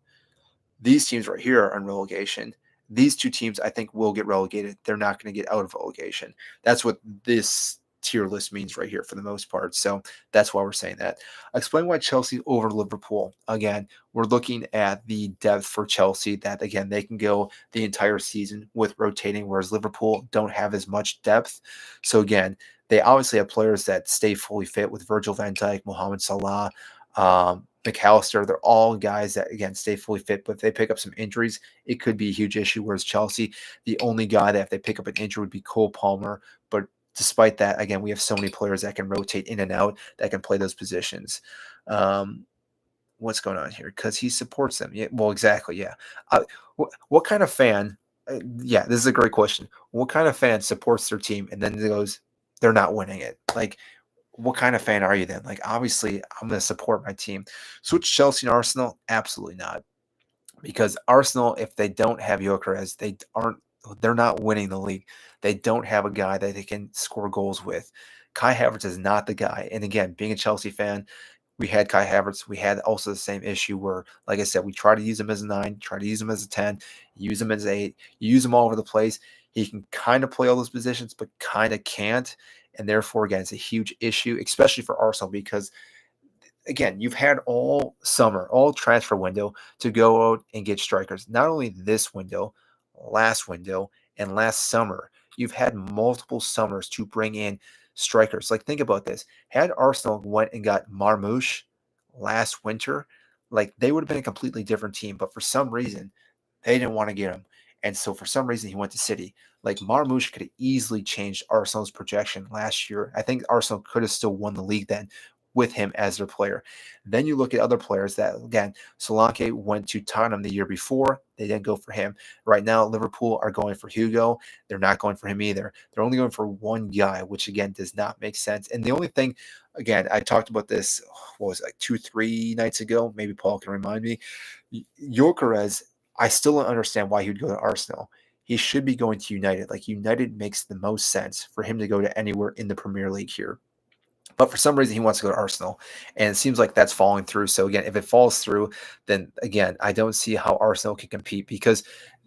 [SPEAKER 1] These teams right here are in relegation. These two teams, I think, will get relegated. They're not going to get out of relegation. That's what this tier list means right here for the most part. So that's why we're saying that. Explain why Chelsea over Liverpool. Again, we're looking at the depth for Chelsea that, again, they can go the entire season with rotating, whereas Liverpool don't have as much depth. So, again, they obviously have players that stay fully fit with Virgil van Dijk, Mohamed Salah, McAllister. They're all guys that, again, stay fully fit, but if they pick up some injuries, it could be a huge issue. Whereas Chelsea, the only guy that if they pick up an injury would be Cole Palmer. But despite that, again, we have so many players that can rotate in and out that can play those positions. What's going on here? Because he supports them. Yeah, well, exactly. Yeah. What kind of fan? Yeah, this is a great question. What kind of fan supports their team and then goes, they're not winning it? Like, what kind of fan are you then? Like, obviously, I'm going to support my team. Switch Chelsea and Arsenal? Absolutely not. Because Arsenal, if they don't have Gyökeres, they're not winning the league. They don't have a guy that they can score goals with. Kai Havertz is not the guy. And again, being a Chelsea fan, we had Kai Havertz. We had also the same issue where, like I said, we try to use him as a 9, try to use him as a 10, use him as a 8, use him all over the place. He can kind of play all those positions, but kind of can't. And therefore, again, it's a huge issue, especially for Arsenal, because again, you've had all summer, all transfer window to go out and get strikers. Not only this window, last window, and last summer, you've had multiple summers to bring in strikers. Like, think about this. Had Arsenal went and got Marmoush last winter, like they would have been a completely different team. But for some reason, they didn't want to get him. And so for some reason, he went to City. Like Marmoush could have easily changed Arsenal's projection last year. I think Arsenal could have still won the league then with him as their player. Then you look at other players that, again, Solanke went to Tottenham the year before. They didn't go for him. Right now, Liverpool are going for Hugo. They're not going for him either. They're only going for one guy, which, again, does not make sense. And the only thing, again, I talked about this, what was it, like 2-3 nights ago? Maybe Paul can remind me. Gyökeres, I still don't understand why he would go to Arsenal. He should be going to United. Like, United makes the most sense for him to go to anywhere in the Premier League here. But for some reason, he wants to go to Arsenal, and it seems like that's falling through. So again, if it falls through, then again, I don't see how Arsenal can compete, because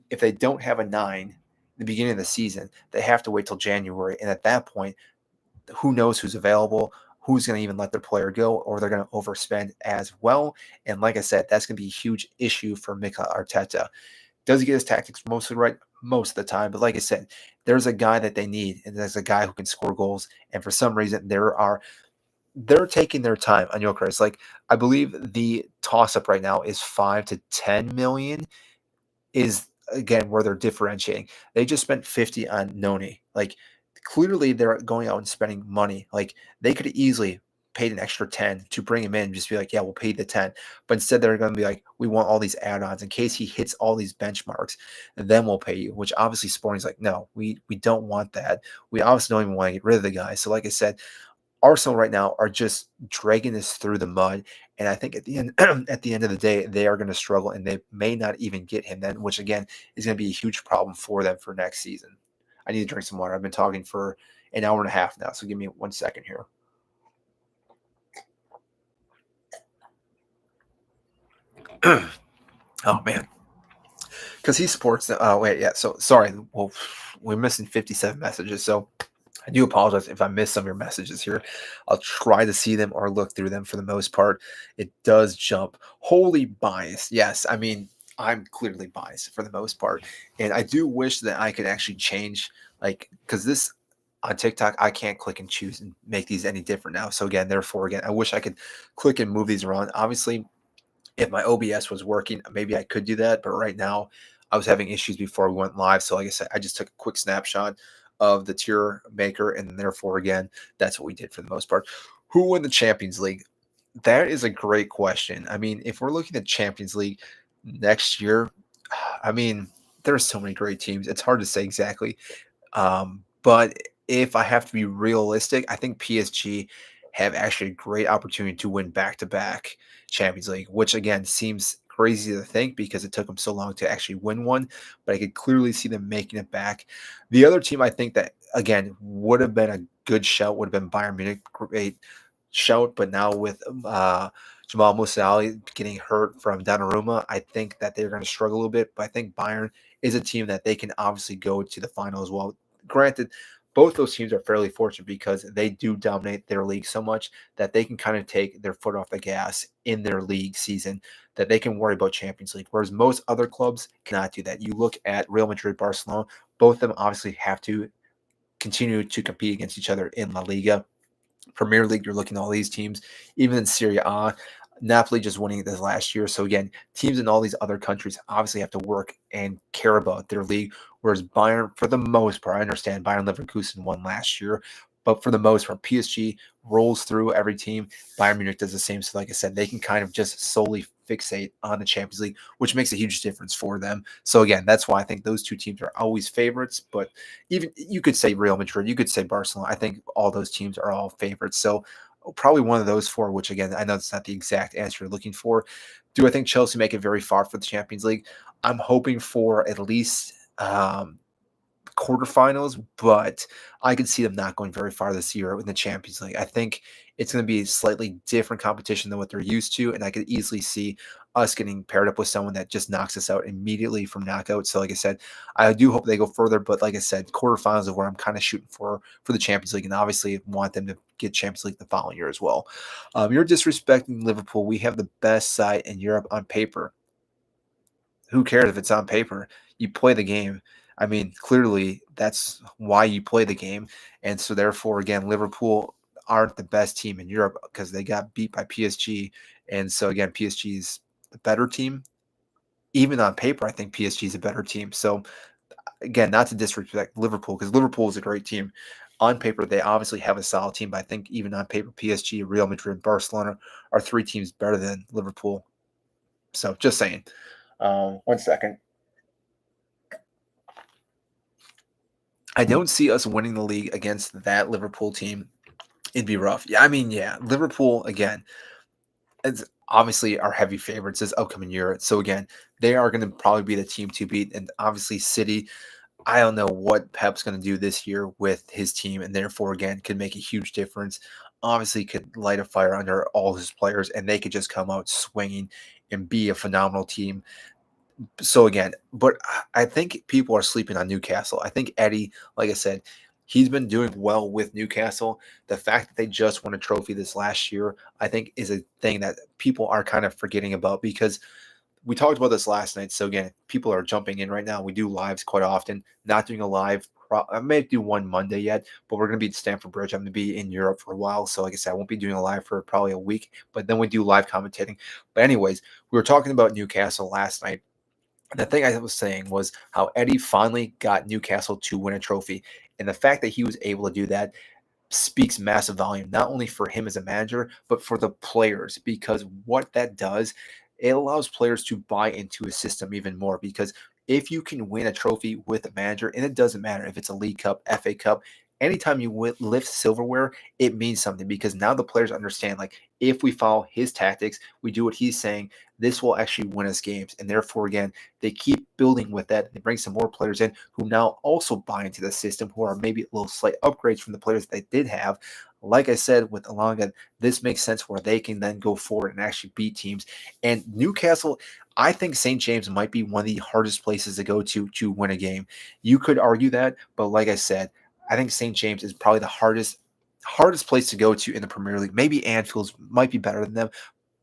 [SPEAKER 1] if they don't have a 9 in the beginning of the season, they have to wait till January, and at that point, who knows who's available, who's going to even let their player go, or they're going to overspend as well. And like I said, that's going to be a huge issue for Mikel Arteta. Does he get his tactics mostly right? Most of the time. But like I said, there's a guy that they need, and there's a guy who can score goals. And for some reason, they're taking their time on Gyökeres. Like, I believe the toss-up right now is 5 to 10 million is, again, where they're differentiating. They just spent 50 on Noni. Like, clearly they're going out and spending money. Like they could have easily paid an extra 10 to bring him in and just be like, yeah, we'll pay the 10. But instead they're going to be like, we want all these add-ons in case he hits all these benchmarks, and then we'll pay you, which obviously Sporting's like, no, we don't want that. We obviously don't even want to get rid of the guy. So like I said, Arsenal right now are just dragging this through the mud, and I think at the end at the end of the day, they are going to struggle, and they may not even get him then, which again is going to be a huge problem for them for next season. I need to drink some water. I've been talking for an hour and a half now, so give me 1 second here. Oh man, because he supports. Wait, yeah. So sorry. Well, we're missing 57 messages, so I do apologize if I miss some of your messages here. I'll try to see them or look through them for the most part. It does jump. Wholly biased. Yes, I mean, I'm clearly biased for the most part. And I do wish that I could actually change, like, because this on TikTok, I can't click and choose and make these any different now. So again, therefore, again, I wish I could click and move these around. Obviously, if my OBS was working, maybe I could do that. But right now, I was having issues before we went live. So, like I said, I just took a quick snapshot of the tier maker, and therefore, again, that's what we did for the most part. Who won the Champions League? That is a great question. I mean, if we're looking at Champions League next year, I mean, there's so many great teams. It's hard to say exactly. But if I have to be realistic, I think PSG have actually a great opportunity to win back to back Champions League, which again seems crazy to think because it took them so long to actually win one. But I could clearly see them making it back. The other team I think that again would have been a good shout would have been Bayern Munich. Great shout, but now with Jamal Musiala getting hurt from Donnarumma, I think that they're going to struggle a little bit. But I think Bayern is a team that they can obviously go to the final as well. Granted, both those teams are fairly fortunate because they do dominate their league so much that they can kind of take their foot off the gas in their league season, that they can worry about Champions League, whereas most other clubs cannot do that. You look at Real Madrid, Barcelona, both of them obviously have to continue to compete against each other in La Liga. Premier League, you're looking at all these teams, even in Serie A. Napoli just winning this last year. So again, teams in all these other countries obviously have to work and care about their league. Whereas Bayern, for the most part, I understand Bayern Leverkusen won last year, but for the most part, PSG rolls through every team. Bayern Munich does the same. So like I said, they can kind of just solely fixate on the Champions League, which makes a huge difference for them. So again, that's why I think those two teams are always favorites. But even you could say Real Madrid, you could say Barcelona. I think all those teams are all favorites. So probably one of those four, which again, I know it's not the exact answer you're looking for. Do I think Chelsea make it very far for the Champions League? I'm hoping for at least quarterfinals, but I could see them not going very far this year in the Champions League. I think it's going to be a slightly different competition than what they're used to, and I could easily see us getting paired up with someone that just knocks us out immediately from knockout. So, like I said, I do hope they go further, but like I said, quarterfinals is where I'm kind of shooting for the Champions League, and obviously want them to get Champions League the following year as well. You're disrespecting Liverpool. We have the best side in Europe on paper. Who cares if it's on paper? You play the game. I mean, clearly that's why you play the game. And so therefore, again, Liverpool aren't the best team in Europe because they got beat by PSG. And so again, PSG is the better team. Even on paper, I think PSG is a better team. So again, not to disrespect Liverpool because Liverpool is a great team. On paper, they obviously have a solid team, but I think even on paper, PSG, Real Madrid, Barcelona are three teams better than Liverpool. So just saying. 1 second. I don't see us winning the league against that Liverpool team. It'd be rough. Yeah, I mean, yeah, Liverpool again. It's obviously our heavy favorites this upcoming year. So again, they are going to probably be the team to beat, and obviously City. I don't know what Pep's going to do this year with his team, and therefore again could make a huge difference. Obviously, could light a fire under all his players, and they could just come out swinging and be a phenomenal team. So again, but I think people are sleeping on Newcastle. I think Eddie, like I said, he's been doing well with Newcastle. The fact that they just won a trophy this last year, I think, is a thing that people are kind of forgetting about because we talked about this last night. So again, people are jumping in right now. We do lives quite often. Not doing a live. I may do one Monday yet, but we're going to be at Stamford Bridge. I'm going to be in Europe for a while. So like I said, I won't be doing a live for probably a week, but then we do live commentating. But anyways, we were talking about Newcastle last night. The thing I was saying was how Eddie finally got Newcastle to win a trophy. And the fact that he was able to do that speaks massive volume, not only for him as a manager, but for the players, because what that does, it allows players to buy into a system even more. Because if you can win a trophy with a manager, and it doesn't matter if it's a League Cup, FA Cup, anytime you lift silverware, it means something because now the players understand like if we follow his tactics, we do what he's saying, this will actually win us games. And therefore, again, they keep building with that. They bring some more players in who now also buy into the system, who are maybe a little slight upgrades from the players they did have. Like I said with Alonga, this makes sense where they can then go forward and actually beat teams. And Newcastle, I think St. James might be one of the hardest places to go to win a game. You could argue that, but like I said, I think St. James is probably the hardest place to go to in the Premier League. Maybe Anfield's might be better than them,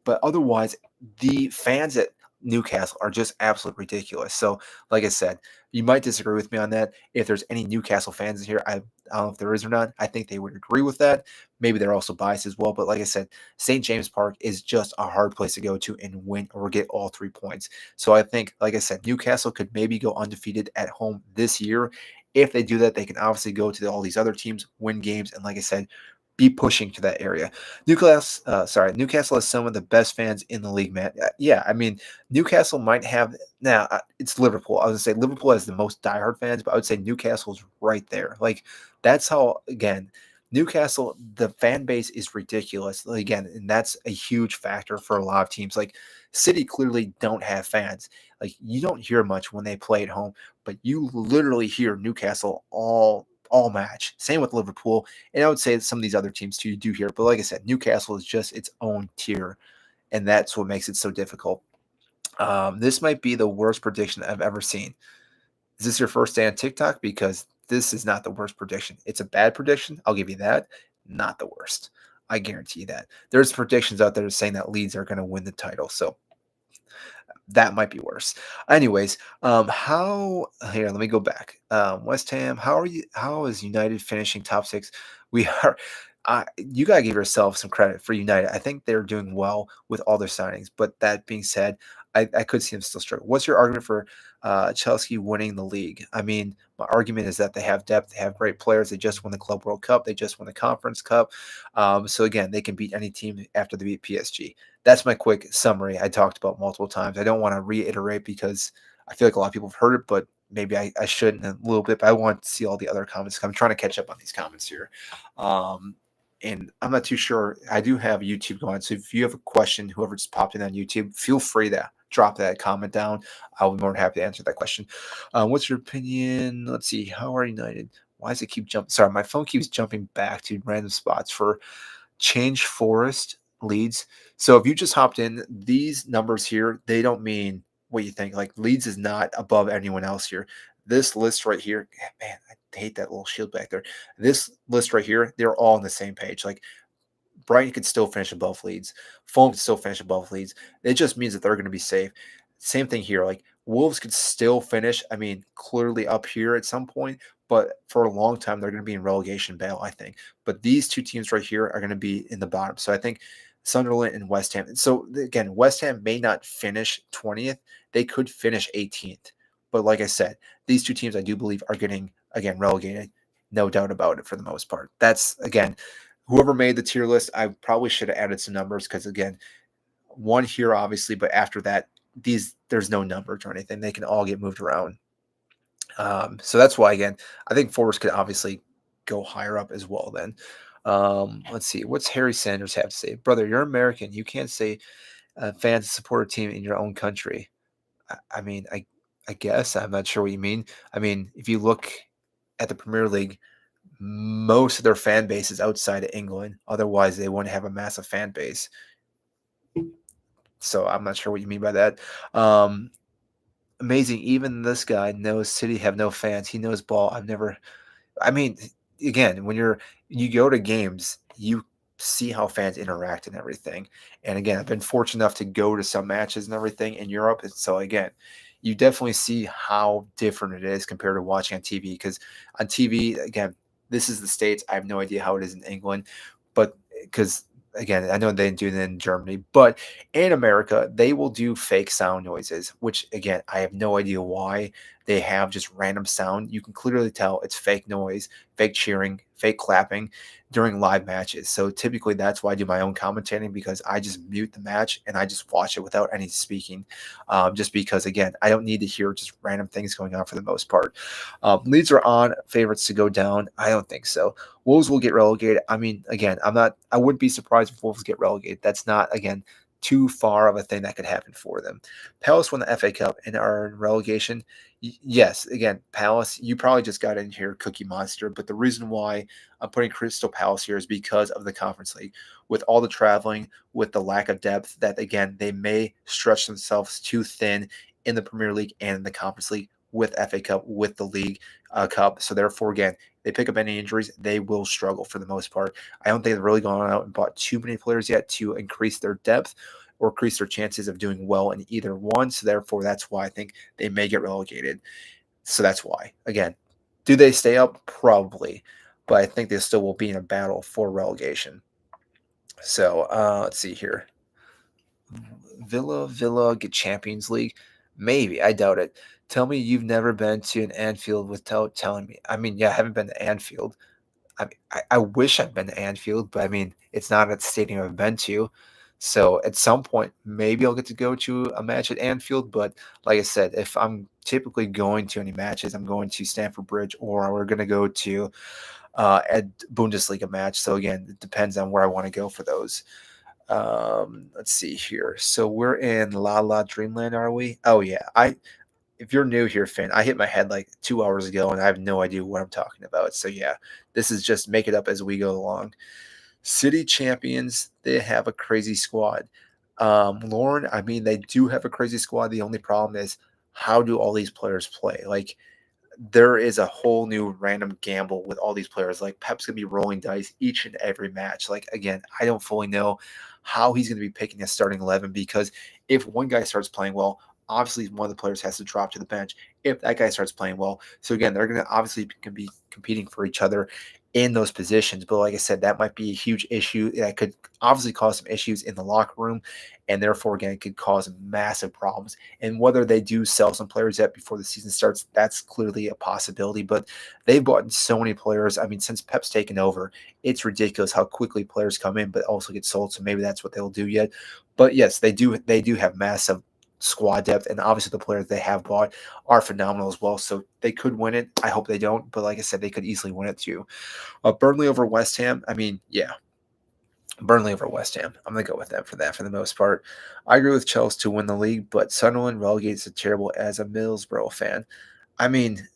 [SPEAKER 1] but otherwise, the fans at Newcastle are just absolutely ridiculous. So, like I said, you might disagree with me on that. If there's any Newcastle fans in here, I don't know if there is or not. I think they would agree with that. Maybe they're also biased as well. But like I said, St. James Park is just a hard place to go to and win or get all 3 points. So I think, like I said, Newcastle could maybe go undefeated at home this year. If they do that, they can obviously go to all these other teams, win games, and like I said, be pushing to that area. Newcastle has some of the best fans in the league, man. Yeah, I mean, Newcastle might have now. It's Liverpool. I was gonna say Liverpool has the most diehard fans, but I would say Newcastle's right there. Like that's how again. Newcastle, the fan base is ridiculous. Again, and that's a huge factor for a lot of teams. Like City clearly don't have fans. Like you don't hear much when they play at home, but you literally hear Newcastle all match. Same with Liverpool, and I would say some of these other teams too. You do hear, but like I said, Newcastle is just its own tier, and that's what makes it so difficult. This might be the worst prediction I've ever seen. Is this your first day on TikTok? Because this is not the worst prediction. It's a bad prediction. I'll give you that. Not the worst. I guarantee you that. There's predictions out there saying that Leeds are going to win the title. So that might be worse. Anyways, how here, let me go back. West Ham, how is United finishing top six? We are you gotta give yourself some credit for United. I think they're doing well with all their signings. But that being said, I could see them still struggle. What's your argument for Chelsea winning the league? I mean, my argument is that they have depth, they have great players, they just won the Club World Cup, they just won the Conference Cup. So again, they can beat any team after they beat PSG. That's my quick summary I talked about multiple times. I don't want to reiterate because I feel like a lot of people have heard it, but maybe I shouldn't a little bit. But I want to see all the other comments. I'm trying to catch up on these comments here. And I'm not too sure. I do have YouTube going. So if you have a question, whoever just popped in on YouTube, feel free to drop that comment down. I'll be more than happy to answer that question. What's your opinion? Let's see. How are United? Why does it keep jumping? Sorry, my phone keeps jumping back to random spots for Change Forest Leeds. So if you just hopped in, these numbers here, they don't mean what you think. Like Leeds is not above anyone else here. This list right here, man, I hate that little shield back there. This list right here, they're all on the same page. Like Brighton could still finish above Leeds. Fulham could still finish above Leeds. It just means that they're going to be safe. Same thing here. Like Wolves could still finish. I mean, clearly up here at some point, but for a long time they're going to be in relegation battle, I think. But these two teams right here are going to be in the bottom. So I think Sunderland and West Ham. So again, West Ham may not finish 20th. They could finish 18th. But like I said, these two teams I do believe are getting again relegated. No doubt about it for the most part. That's again whoever made the tier list, I probably should have added some numbers because again, one here obviously, but after that, there's no numbers or anything. They can all get moved around. So that's why again, I think Forest could obviously go higher up as well. Then let's see, what's Harry Sanders have to say, brother? You're American. You can't say fans support a team in your own country. I mean, I guess I'm not sure what you mean. I mean, if you look at the Premier League, most of their fan base is outside of England. Otherwise, they wouldn't have a massive fan base. So I'm not sure what you mean by that. Um, Amazing. Even this guy knows City have no fans. He knows ball. I've never. I mean, again, when you go to games, you see how fans interact and everything. And again, I've been fortunate enough to go to some matches and everything in Europe. And so again, you definitely see how different it is compared to watching on TV. Because on TV, again, this is the States. I have no idea how it is in England, but because again, I know they do that in Germany, but in America, they will do fake sound noises, which again, I have no idea why. they have just random sound. You can clearly tell it's fake noise, fake cheering, fake clapping during live matches. So typically that's why I do my own commentating, because I just mute the match and I just watch it without any speaking. Just because, again, I don't need to hear just random things going on for the most part. Leeds are on favorites to go down. I don't think so. Wolves will get relegated. I mean, again, I wouldn't be surprised if Wolves get relegated. That's not, again, too far of a thing that could happen for them. Palace won the FA Cup and are in relegation. Yes, again, Palace, you probably just got in here Cookie Monster, but the reason why I'm putting Crystal Palace here is because of the Conference League. With all the traveling, with the lack of depth, that again, they may stretch themselves too thin in the Premier League and in the Conference League with FA Cup, with the League Cup. So therefore, again, they pick up any injuries, they will struggle for the most part. I don't think they've really gone out and bought too many players yet to increase their depth or increase their chances of doing well in either one. So therefore, that's why I think they may get relegated. So that's why. Again, do they stay up? Probably. But I think they still will be in a battle for relegation. So let's see here. Villa get Champions League? Maybe. I doubt it. Tell me you've never been to an Anfield without telling me. I mean, yeah, I haven't been to Anfield. I wish I'd been to Anfield, but I mean, it's not a stadium I've been to. So at some point, maybe I'll get to go to a match at Anfield. But like I said, if I'm typically going to any matches, I'm going to Stamford Bridge, or we're going to go to a Bundesliga match. So again, it depends on where I want to go for those. Let's see here. So we're in La La Dreamland, are we? Oh yeah. If you're new here, Finn, I hit my head like 2 hours ago and I have no idea what I'm talking about. So yeah, this is just make it up as we go along. City champions, they have a crazy squad. Lauren, I mean, they do have a crazy squad. The only problem is, how do all these players play? Like, there is a whole new random gamble with all these players. Like, Pep's gonna be rolling dice each and every match. Like, again, I don't fully know how he's gonna be picking a starting 11, because if one guy starts playing well, obviously one of the players has to drop to the bench if that guy starts playing well. So again, they're gonna obviously be competing for each other in those positions. But like I said, that might be a huge issue that could obviously cause some issues in the locker room, and therefore again it could cause massive problems. And whether they do sell some players yet before the season starts, that's clearly a possibility. But they've bought in so many players. I mean, since Pep's taken over, it's ridiculous how quickly players come in but also get sold. So maybe that's what they'll do yet. But yes, they do have massive squad depth, and obviously the players they have bought are phenomenal as well. So they could win it. I hope they don't, but like I said, they could easily win it too. Burnley over West Ham. I mean, yeah, Burnley over West Ham. I'm going to go with them for that for the most part. I agree with Chelsea to win the league, but Sunderland relegates to terrible as a Middlesbrough fan. I mean,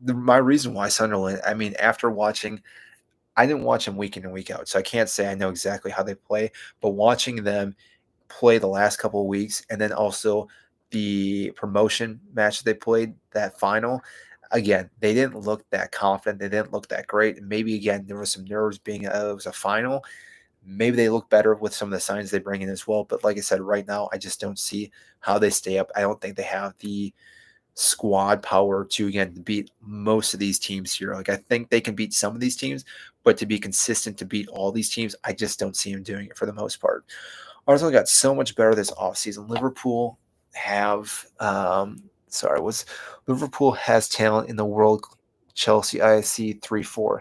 [SPEAKER 1] my reason why Sunderland, I mean, after watching, I didn't watch them week in and week out, so I can't say I know exactly how they play, but watching them play the last couple of weeks, and then also the promotion match they played, that final, again, they didn't look that confident. They didn't look that great. And maybe, again, there was some nerves being it was a final. Maybe they look better with some of the signs they bring in as well. But like I said, right now, I just don't see how they stay up. I don't think they have the squad power to, again, beat most of these teams here. Like, I think they can beat some of these teams, but to be consistent to beat all these teams, I just don't see them doing it for the most part. Arsenal got so much better this offseason. Liverpool has talent in the world. Chelsea, I see 3-4.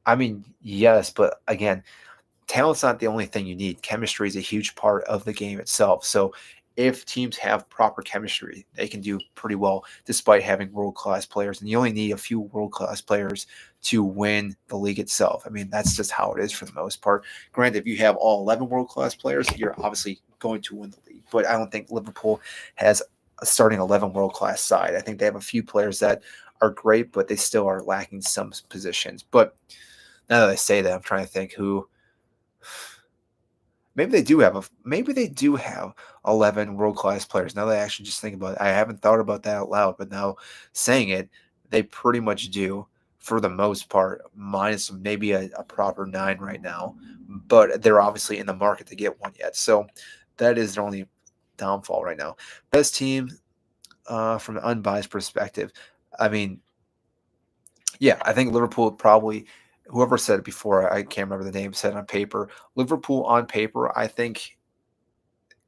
[SPEAKER 1] I mean, yes, but again, talent's not the only thing you need. Chemistry is a huge part of the game itself. So if teams have proper chemistry, they can do pretty well despite having world-class players. And you only need a few world-class players to win the league itself. I mean, that's just how it is for the most part. Granted, if you have all 11 world-class players, you're obviously going to win the league. But I don't think Liverpool has a starting 11 world-class side. I think they have a few players that are great, but they still are lacking some positions. But now that I say that, I'm trying to think who. Maybe they do have 11 world-class players. Now that I actually just think about it, I haven't thought about that out loud, but now saying it, they pretty much do for the most part, minus maybe a proper 9 right now. But they're obviously in the market to get one yet. So that is their only downfall right now. Best team from an unbiased perspective. I mean, yeah, I think Liverpool probably, whoever said it before, I can't remember the name, said on paper. Liverpool on paper, I think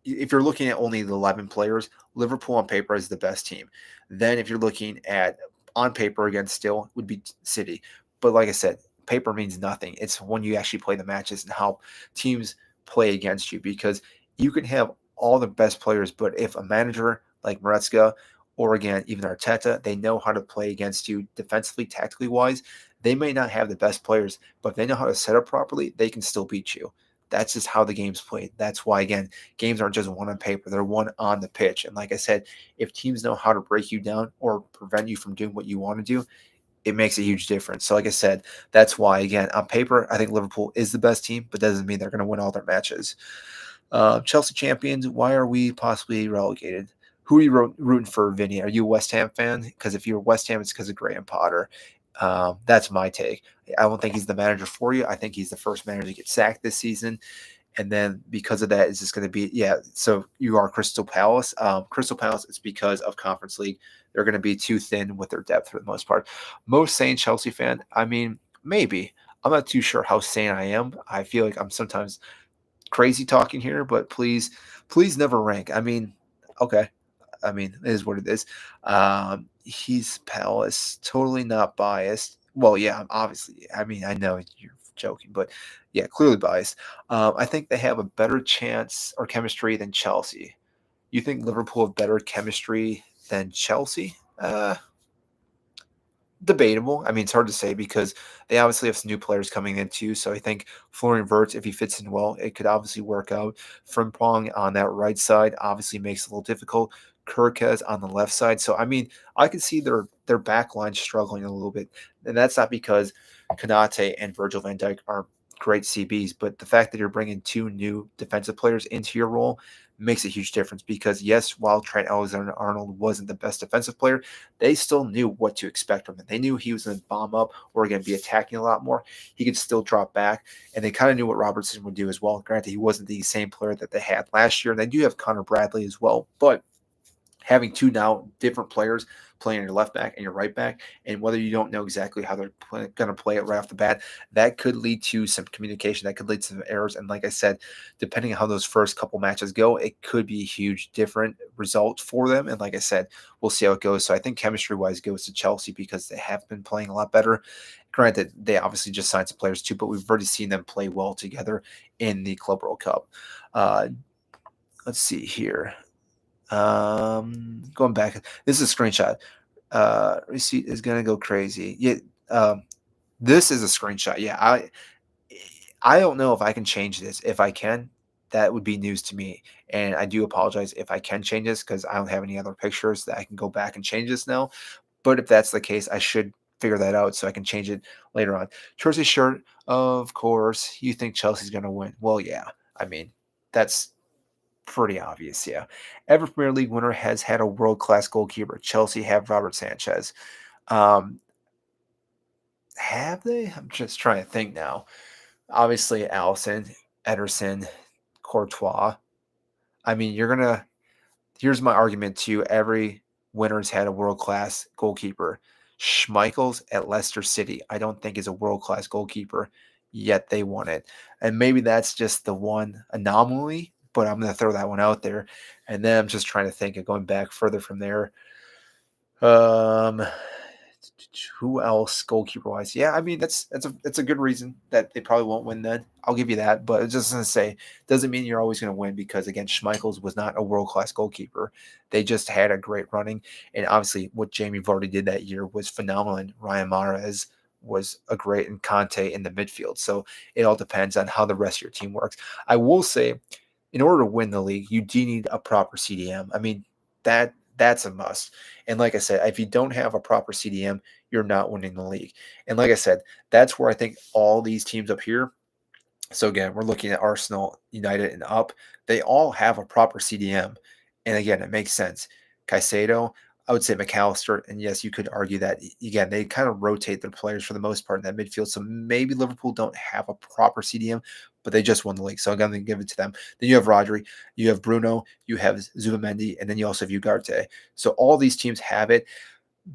[SPEAKER 1] if you're looking at only the 11 players, Liverpool on paper is the best team. Then if you're looking at on paper again, still would be City. But like I said, paper means nothing. It's when you actually play the matches and how teams play against you, because you can have all the best players, but if a manager like Maresca or again even Arteta, they know how to play against you defensively, tactically wise. They may not have the best players, but if they know how to set up properly, they can still beat you. That's just how the game's played. That's why, again, games aren't just won on paper, they're won on the pitch. And like I said, if teams know how to break you down or prevent you from doing what you want to do, it makes a huge difference. So, like I said, that's why, again, on paper, I think Liverpool is the best team, but doesn't mean they're going to win all their matches. Chelsea champions, why are we possibly relegated? Who are you rooting for, Vinny? Are you a West Ham fan? Because if you're West Ham, it's because of Graham Potter. That's my take. I don't think he's the manager for you. I think he's the first manager to get sacked this season. And then because of that, it's just going to be, yeah. So you are Crystal Palace. Crystal Palace is because of Conference League. They're going to be too thin with their depth for the most part. Most sane Chelsea fan, I mean, maybe. I'm not too sure how sane I am. I feel like I'm sometimes crazy talking here, but please never rank. I mean, okay. I mean, it is what it is. He's Palace, totally not biased. Well, yeah, obviously. I mean, I know you're joking, but yeah, clearly biased. I think they have a better chance or chemistry than Chelsea. You think Liverpool have better chemistry than Chelsea? Debatable. I mean, it's hard to say because they obviously have some new players coming in too. So I think Florian Wirtz, if he fits in well, it could obviously work out. Frimpong on that right side obviously makes it a little difficult. Kirkes on the left side. So I mean, I can see their back line struggling a little bit, and that's not because Konate and Virgil van Dijk are great CBs, but the fact that you're bringing two new defensive players into your role makes a huge difference. Because yes, while Trent Alexander-Arnold wasn't the best defensive player, they still knew what to expect from him. They knew he was going to bomb up or going to be attacking a lot more. He could still drop back, and they kind of knew what Robertson would do as well. Granted, he wasn't the same player that they had last year, and they do have Connor Bradley as well, but having two now different players playing your left back and your right back, and whether you don't know exactly how they're going to play it right off the bat, that could lead to some communication, that could lead to some errors. And like I said, depending on how those first couple matches go, it could be a huge different result for them. And like I said, we'll see how it goes. So I think chemistry-wise goes to Chelsea because they have been playing a lot better. Granted, they obviously just signed some players too, but we've already seen them play well together in the Club World Cup. Let's see here. Going back, this is a screenshot. Receipt is gonna go crazy. Yeah, this is a screenshot. Yeah, I don't know if I can change this. If I can, that would be news to me. And I do apologize if I can change this because I don't have any other pictures that I can go back and change this now. But if that's the case, I should figure that out so I can change it later on. Jersey shirt, of course. You think Chelsea's gonna win? Well, yeah. I mean, that's pretty obvious, yeah. Every Premier League winner has had a world-class goalkeeper. Chelsea have Robert Sanchez. Um, have they? I'm just trying to think now. Obviously, Allison, Ederson, Courtois. I mean, here's my argument to you. Every winner's had a world-class goalkeeper. Schmeichels at Leicester City, I don't think is a world-class goalkeeper, yet they won it. And maybe that's just the one anomaly, but I'm going to throw that one out there. And then I'm just trying to think of going back further from there. Who else goalkeeper wise? Yeah, I mean that's a good reason that they probably won't win. Then I'll give you that, but it's just gonna say doesn't mean you're always gonna win because again, Schmeichels was not a world class goalkeeper. They just had a great running, and obviously what Jamie Vardy did that year was phenomenal. And Ryan Mahrez was a great and Conte in the midfield. So it all depends on how the rest of your team works. I will say, in order to win the league, you do need a proper CDM. I mean that's a must. And like I said, if you don't have a proper CDM, you're not winning the league. And like I said, that's where I think all these teams up here. So again, we're looking at Arsenal, United, and up. They all have a proper CDM. And again, it makes sense. Caicedo, I would say McAllister, and yes, you could argue that again, they kind of rotate their players for the most part in that midfield. So maybe Liverpool don't have a proper CDM, but they just won the league. So I'm going to give it to them. Then you have Rodri, you have Bruno, you have Zubamendi, and then you also have Ugarte. So all these teams have it.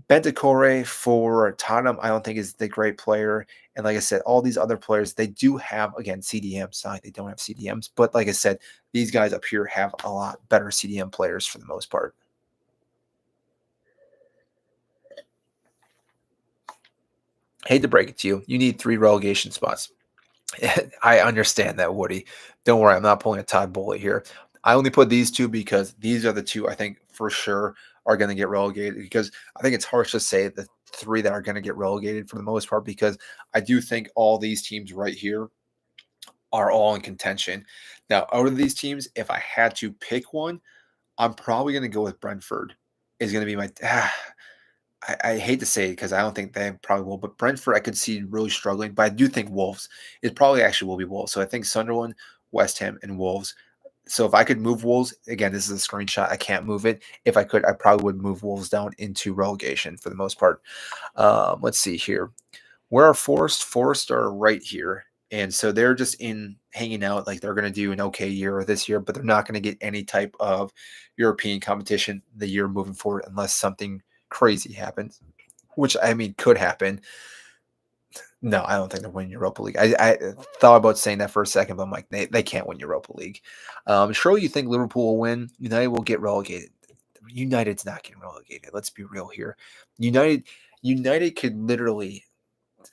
[SPEAKER 1] Bentacore for Tottenham, I don't think is the great player. And like I said, all these other players, they do have, again, CDMs. Not like they don't have CDMs, but like I said, these guys up here have a lot better CDM players for the most part. Hate to break it to you, you need 3 relegation spots. I understand that, Woody. Don't worry, I'm not pulling a Todd Bowley here. I only put these 2 because these are the 2 I think for sure are going to get relegated. Because I think it's harsh to say the 3 that are going to get relegated for the most part, because I do think all these teams right here are all in contention. Now, out of these teams, if I had to pick one, I'm probably going to go with Brentford. Is going to be my. I hate to say it because I don't think they probably will, but Brentford I could see really struggling. But I do think Wolves. It probably actually will be Wolves. So I think Sunderland, West Ham, and Wolves. So if I could move Wolves, again, this is a screenshot. I can't move it. If I could, I probably would move Wolves down into relegation for the most part. Let's see here. Where are Forest? Forest are right here. And so they're just in hanging out like they're going to do an okay year this year, but they're not going to get any type of European competition the year moving forward unless something crazy happens, which I mean could happen. No, I don't think they're winning Europa League. I thought about saying that for a second, but I'm like, they can't win Europa League. Surely you think Liverpool will win. United will get relegated. United's not getting relegated. Let's be real here. United United could literally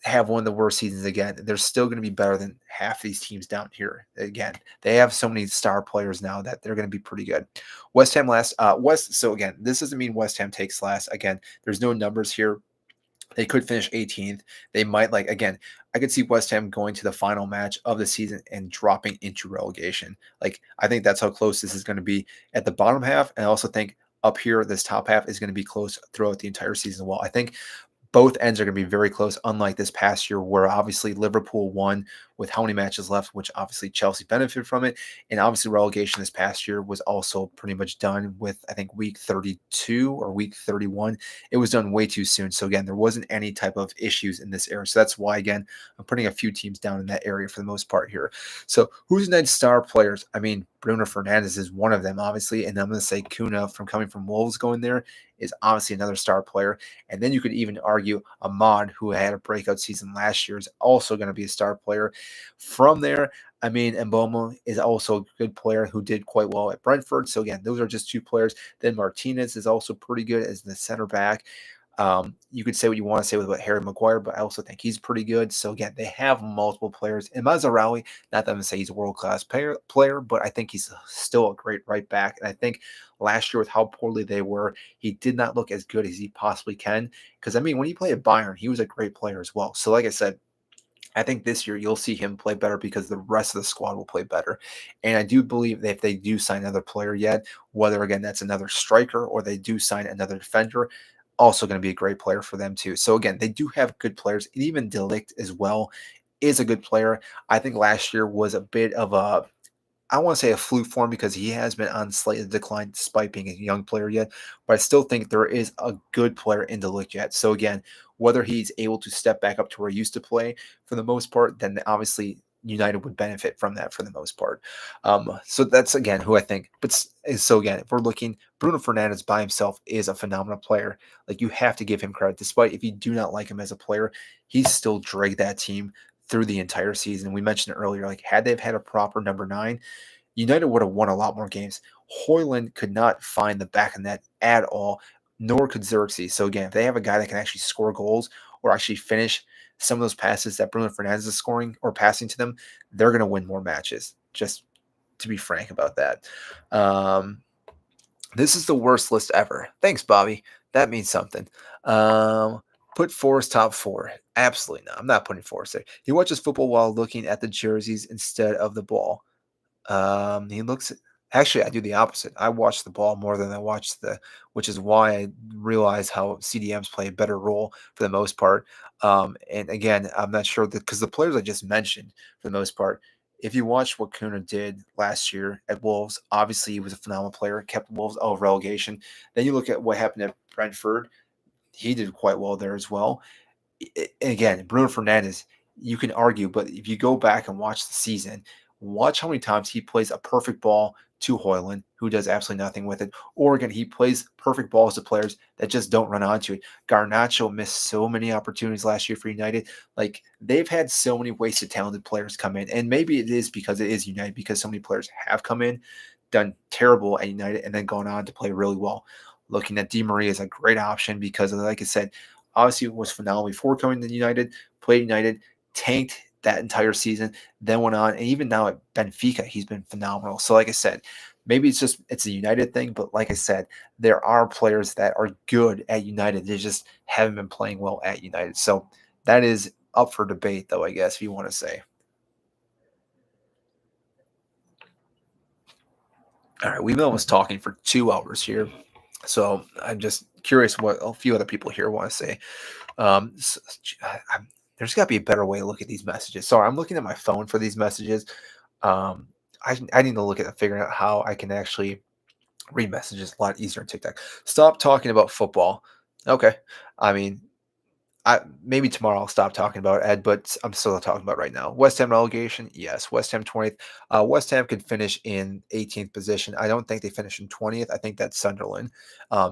[SPEAKER 1] have one of the worst seasons again. They're still going to be better than half these teams down here. Again, they have so many star players now that they're going to be pretty good. West Ham last. West. So again, this doesn't mean West Ham takes last. Again, there's no numbers here. They could finish 18th. They might like again. I could see West Ham going to the final match of the season and dropping into relegation. Like I think that's how close this is going to be at the bottom half, and I also think up here, this top half is going to be close throughout the entire season. Well, I think both ends are going to be very close, unlike this past year, where obviously Liverpool won with how many matches left, which obviously Chelsea benefited from it. And obviously, relegation this past year was also pretty much done with, I think, week 32 or week 31. It was done way too soon. So, again, there wasn't any type of issues in this area. So, that's why, again, I'm putting a few teams down in that area for the most part here. So, who's Ned's star players? I mean, Bruno Fernandes is one of them, obviously. And I'm going to say Kuna from coming from Wolves going there is obviously another star player. And then you could even argue Ahmad, who had a breakout season last year, is also going to be a star player. From there, I mean, Mboma is also a good player who did quite well at Brentford. So again, those are just 2 players. Then Martinez is also pretty good as the center back. You could say what you want to say with Harry Maguire, but I also think he's pretty good. So again, they have multiple players. And Mazzarelli, not that I'm going to say he's a world-class player, but I think he's still a great right back. And I think last year with how poorly they were, he did not look as good as he possibly can. Because I mean, when he played at Bayern, he was a great player as well. So like I said, I think this year you'll see him play better because the rest of the squad will play better. And I do believe that if they do sign another player yet, whether again that's another striker or they do sign another defender, also going to be a great player for them too. So again, they do have good players. And even De Ligt as well is a good player. I think last year was a bit of a I want to say a fluke for him because he has been on slightly decline despite being a young player yet. But I still think there is a good player in the league yet. So again, whether he's able to step back up to where he used to play for the most part, then obviously United would benefit from that for the most part. So that's again who I think. But so again, if we're looking, Bruno Fernandes by himself is a phenomenal player. Like you have to give him credit, despite if you do not like him as a player, he's still dragged that team through the entire season. We mentioned it earlier, like had they've had a proper number 9, United would have won a lot more games. Hoyland could not find the back of net at all, nor could Xerxes. So again, if they have a guy that can actually score goals or actually finish some of those passes that Bruno Fernandes is scoring or passing to them, they're going to win more matches. Just to be frank about that. Um, this is the worst list ever. Thanks, Bobby. That means something. Put Forrest top 4. Absolutely not. I'm not putting Forrest there. He watches football while looking at the jerseys instead of the ball. He looks actually, I do the opposite. I watch the ball more than I watch which is why I realize how CDMs play a better role for the most part. And again, I'm not sure because the players I just mentioned, for the most part, if you watch what Kuna did last year at Wolves, obviously he was a phenomenal player, kept Wolves out of relegation. Then you look at what happened at Brentford, he did quite well there as well. Again, Bruno Fernandes, you can argue, but if you go back and watch the season, watch how many times he plays a perfect ball to Hoyland, who does absolutely nothing with it. Or again, he plays perfect balls to players that just don't run onto it. Garnacho missed so many opportunities last year for United. Like they've had so many wasted talented players come in, and maybe it is because it is United because so many players have come in, done terrible at United, and then gone on to play really well. Looking at Di Maria is a great option because, like I said, obviously it was phenomenal before coming to United, played United, tanked that entire season, then went on, and even now at Benfica, he's been phenomenal. So, like I said, maybe it's a United thing, but like I said, there are players that are good at United. They just haven't been playing well at United. So that is up for debate, though, I guess, if you want to say. All right, we've been almost talking for 2 hours here. So I'm just curious what a few other people here want to say. So, there's got to be a better way to look at these messages. Sorry, I'm looking at my phone for these messages. Um, I need to look at figuring out how I can actually read messages a lot easier on TikTok. Stop talking about football. Okay. I mean, maybe tomorrow I'll stop talking about Ed, but I'm still talking about right now. West Ham relegation, yes. West Ham 20th. West Ham could finish in 18th position. I don't think they finish in 20th. I think that's Sunderland.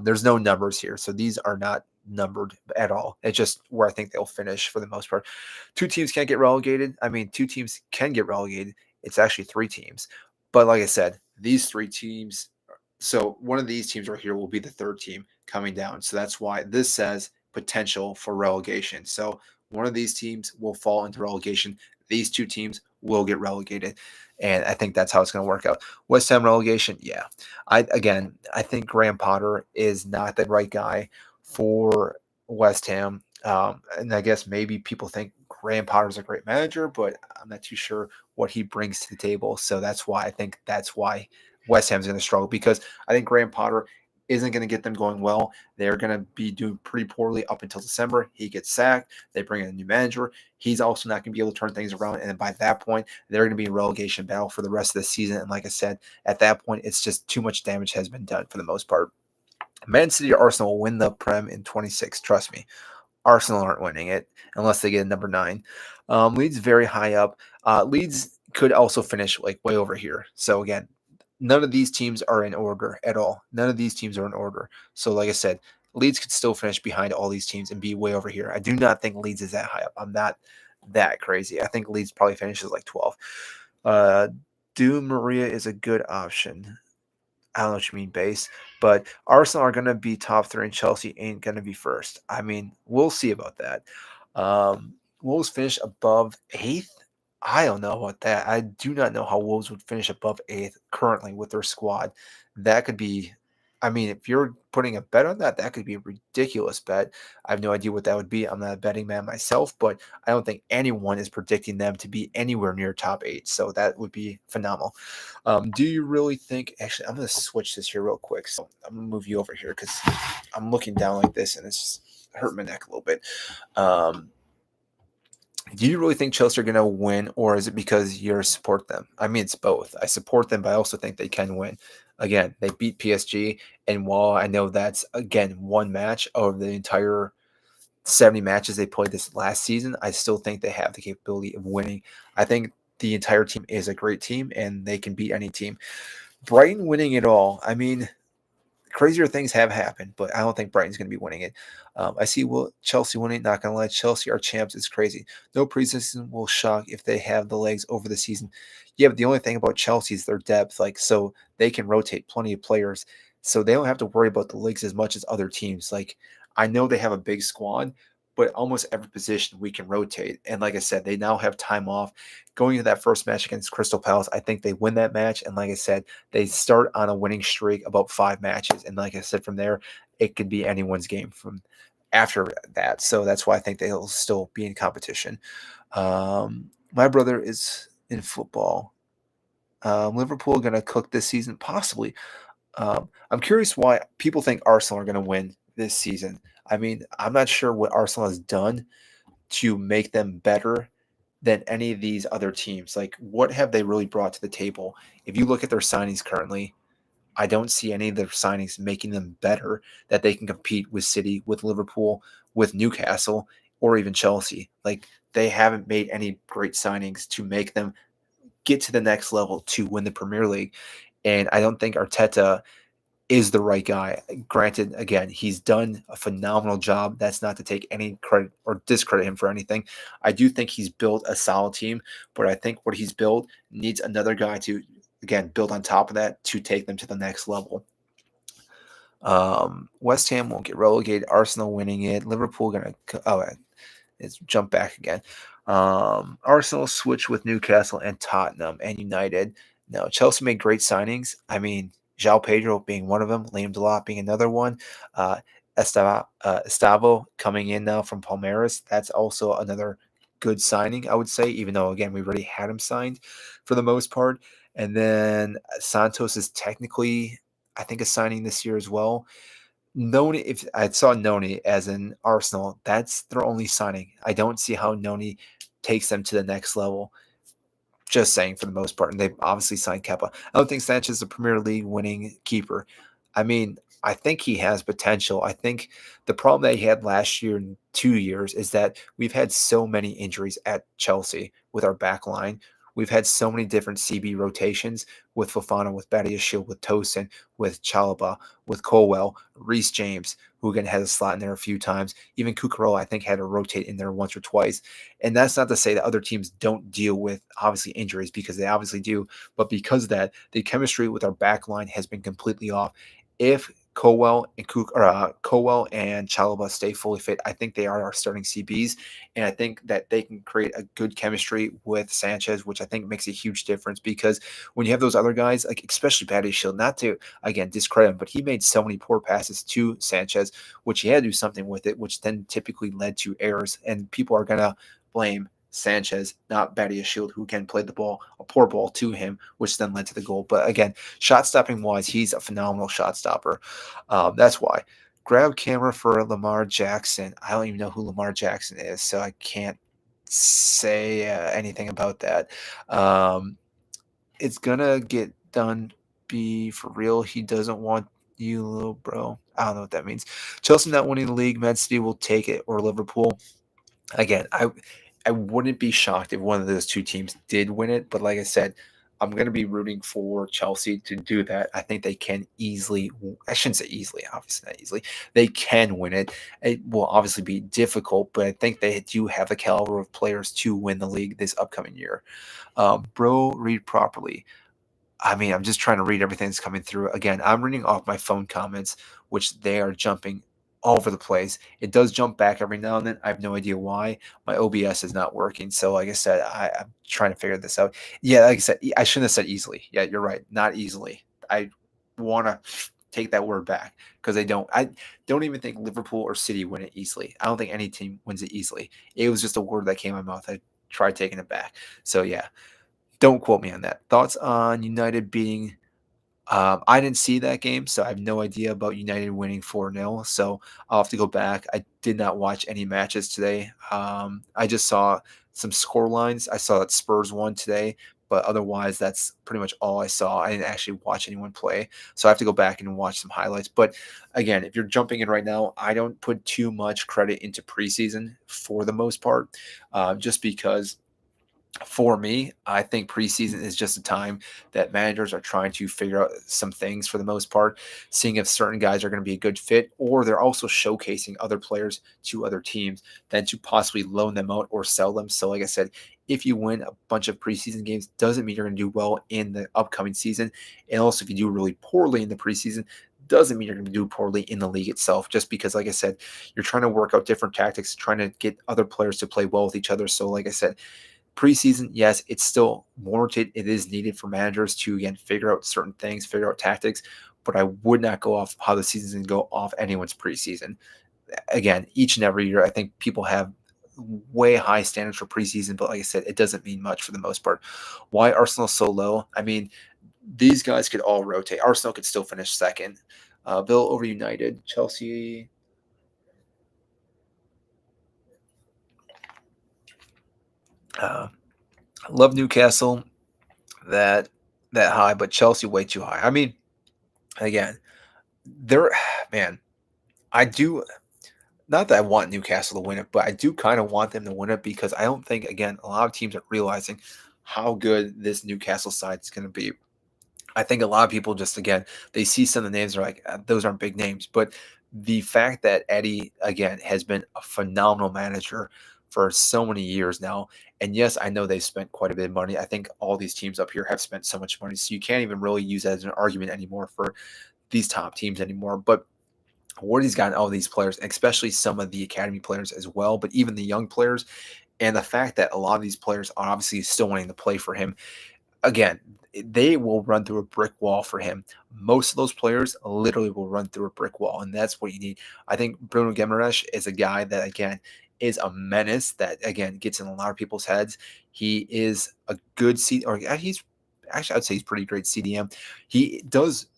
[SPEAKER 1] There's no numbers here, so these are not numbered at all. It's just where I think they'll finish for the most part. Two teams can't get relegated. I mean, two teams can get relegated. It's actually three teams. But like I said, these three teams. So one of these teams right here will be the third team coming down. So that's why this says potential for relegation. So one of these teams will fall into relegation. These two teams will get relegated. And I think that's how it's going to work out. West Ham relegation, yeah. I think Graham Potter is not the right guy for West Ham. And I guess maybe people think Graham Potter's a great manager, but I'm not too sure what he brings to the table. So that's why West Ham's going to struggle because I think Graham Potter isn't going to get them going well. They're going to be doing pretty poorly up until December. He gets sacked. They bring in a new manager. He's also not going to be able to turn things around. And by that point, they're going to be in relegation battle for the rest of the season. And like I said, at that point, it's just too much damage has been done for the most part. Man City or Arsenal will win the Prem in 26. Trust me. Arsenal aren't winning it unless they get a number 9. Leeds very high up. Leeds could also finish like way over here. So again, none of these teams are in order at all. None of these teams are in order. So like I said, Leeds could still finish behind all these teams and be way over here. I do not think Leeds is that high up. I'm not that crazy. I think Leeds probably finishes like 12. Uh, Maria is a good option. I don't know what you mean base, but Arsenal are going to be top 3 and Chelsea ain't going to be first. I mean, we'll see about that. Wolves finish above 8th. I don't know about that. I do not know how Wolves would finish above 8th currently with their squad. That could be, I mean, if you're putting a bet on that, that could be a ridiculous bet. I have no idea what that would be. I'm not a betting man myself, but I don't think anyone is predicting them to be anywhere near top 8. So that would be phenomenal. Do you really think? Actually, I'm going to switch this here real quick. So I'm going to move you over here because I'm looking down like this and it's hurting my neck a little bit. Do you really think Chelsea are going to win, or is it because you support them? I mean, it's both. I support them, but I also think they can win. Again, they beat PSG, and while I know that's again one match over the entire 70 matches they played this last season, I still think they have the capability of winning. I think the entire team is a great team, and they can beat any team. Brighton winning it all. I mean, crazier things have happened, but I don't think Brighton's going to be winning it. I see Chelsea winning. Not going to lie, Chelsea are champs. It's crazy. No preseason will shock if they have the legs over the season. Yeah, but the only thing about Chelsea is their depth. Like, so they can rotate plenty of players, so they don't have to worry about the leagues as much as other teams. Like, I know they have a big squad, but almost every position we can rotate. And like I said, they now have time off. Going into that first match against Crystal Palace, I think they win that match. And like I said, they start on a winning streak about 5 matches. And like I said, from there, it could be anyone's game from after that. So that's why I think they'll still be in competition. My brother is in football. Liverpool going to cook this season? Possibly. I'm curious why people think Arsenal are going to win this season. I mean, I'm not sure what Arsenal has done to make them better than any of these other teams. Like, what have they really brought to the table? If you look at their signings currently, I don't see any of their signings making them better that they can compete with City, with Liverpool, with Newcastle, or even Chelsea. Like, they haven't made any great signings to make them get to the next level to win the Premier League. And I don't think Arteta is the right guy. Granted, again, he's done a phenomenal job. That's not to take any credit or discredit him for anything. I do think he's built a solid team, but I think what he's built needs another guy to, again, build on top of that to take them to the next level. West Ham won't get relegated. Arsenal winning it. Liverpool gonna let's jump back again. Arsenal switch with Newcastle and Tottenham and United. No, Chelsea made great signings. I mean, João Pedro being one of them, Liam Delap being another one. Estavo coming in now from Palmeiras. That's also another good signing, I would say, even though, again, we already had him signed for the most part. And then Santos is technically, I think, a signing this year as well. Noni, if I saw Noni as an Arsenal, that's their only signing. I don't see how Noni takes them to the next level. Just saying for the most part. And they've obviously signed Kepa. I don't think Sanchez is a Premier League winning keeper. I mean, I think he has potential. I think the problem that he had last year and 2 years is that we've had so many injuries at Chelsea with our back line. We've had so many different CB rotations with Fofana, with Badiashile, with Tosin, with Chalaba, with Colwell, Reece James, who again had a slot in there a few times. Even Cucurella, I think, had to rotate in there once or twice. And that's not to say that other teams don't deal with obviously injuries, because they obviously do. But because of that, the chemistry with our back line has been completely off. If Colwell and Chalaba stay fully fit, I think they are our starting CBs, and I think that they can create a good chemistry with Sanchez, which I think makes a huge difference. Because when you have those other guys, like especially Badiashile, not to again discredit him, but he made so many poor passes to Sanchez, which he had to do something with it, which then typically led to errors, and people are gonna blame Sanchez, not Badiashile, who can play the ball, a poor ball to him, which then led to the goal. But again, shot stopping wise, he's a phenomenal shot stopper. That's why. Grab camera for Lamar Jackson. I don't even know who Lamar Jackson is, so I can't say anything about that. It's gonna get done. Be for real. He doesn't want you, little bro. I don't know what that means. Chelsea not winning the league. Man City will take it, or Liverpool. Again, I wouldn't be shocked if one of those two teams did win it, but like I said, I'm going to be rooting for Chelsea to do that. I think they can easily, I shouldn't say easily, obviously not easily. They can win it. It will obviously be difficult, but I think they do have the caliber of players to win the league this upcoming year. Bro, read properly. I mean, I'm just trying to read everything that's coming through. Again, I'm reading off my phone comments, which they are jumping all over the place. It does jump back every now and then. I have no idea why. My OBS is not working. So, like I said, I'm trying to figure this out. Yeah, like I said, I shouldn't have said easily. Yeah, you're right. Not easily. I want to take that word back because they don't. I don't even think Liverpool or City win it easily. I don't think any team wins it easily. It was just a word that came out of my mouth. I tried taking it back. So, yeah. Don't quote me on that. Thoughts on United beating I didn't see that game, so I have no idea about United winning 4-0. So I'll have to go back. I did not watch any matches today. I just saw some score lines. I saw that Spurs won today, but otherwise, that's pretty much all I saw. I didn't actually watch anyone play. So I have to go back and watch some highlights. But again, if you're jumping in right now, I don't put too much credit into preseason for the most part, just because for me, I think preseason is just a time that managers are trying to figure out some things for the most part, seeing if certain guys are going to be a good fit, or they're also showcasing other players to other teams than to possibly loan them out or sell them. So, like I said, if you win a bunch of preseason games, doesn't mean you're going to do well in the upcoming season. And also, if you do really poorly in the preseason, doesn't mean you're going to do poorly in the league itself, just because, like I said, you're trying to work out different tactics, trying to get other players to play well with each other. So, like I said, preseason, yes, it's still warranted. It is needed for managers to, again, figure out certain things, figure out tactics, but I would not go off how the season's going to go off anyone's preseason. Again, each and every year, I think people have way high standards for preseason, but like I said, it doesn't mean much for the most part. Why Arsenal so low? I mean, these guys could all rotate. Arsenal could still finish second. Bill over United, Chelsea. Love Newcastle that high, but Chelsea way too high. I mean, again, they're man. I do not that I want Newcastle to win it, but I do kind of want them to win it because I don't think again a lot of teams are realizing how good this Newcastle side is going to be. I think a lot of people just again they see some of the names they're like those aren't big names, but the fact that Eddie again has been a phenomenal manager for so many years now, and yes, I know they've spent quite a bit of money. I think all these teams up here have spent so much money, so you can't even really use that as an argument anymore for these top teams anymore. But what he's gotten all these players, especially some of the academy players as well, but even the young players, and the fact that a lot of these players are obviously still wanting to play for him again, they will run through a brick wall for him. Most of those players literally will run through a brick wall, and that's what you need. I think Bruno Guimaraes is a guy that again is a menace that again gets in a lot of people's heads. He is a good or he's actually I'd say he's pretty great CDM. He does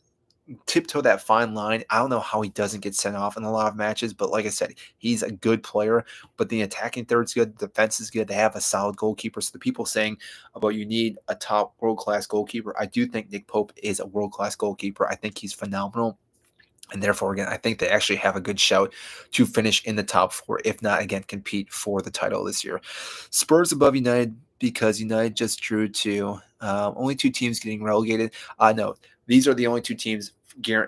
[SPEAKER 1] tiptoe that fine line. I don't know how he doesn't get sent off in a lot of matches, but like I said, he's a good player. But the attacking third's good, the defense is good. They have a solid goalkeeper. So the people saying about you need a top world class goalkeeper, I do think Nick Pope is a world class goalkeeper. I think he's phenomenal. And therefore, again, I think they actually have a good shout to finish in the top four, if not, again, compete for the title this year. Spurs above United because United just drew to only two teams getting relegated. No, these are the only two teams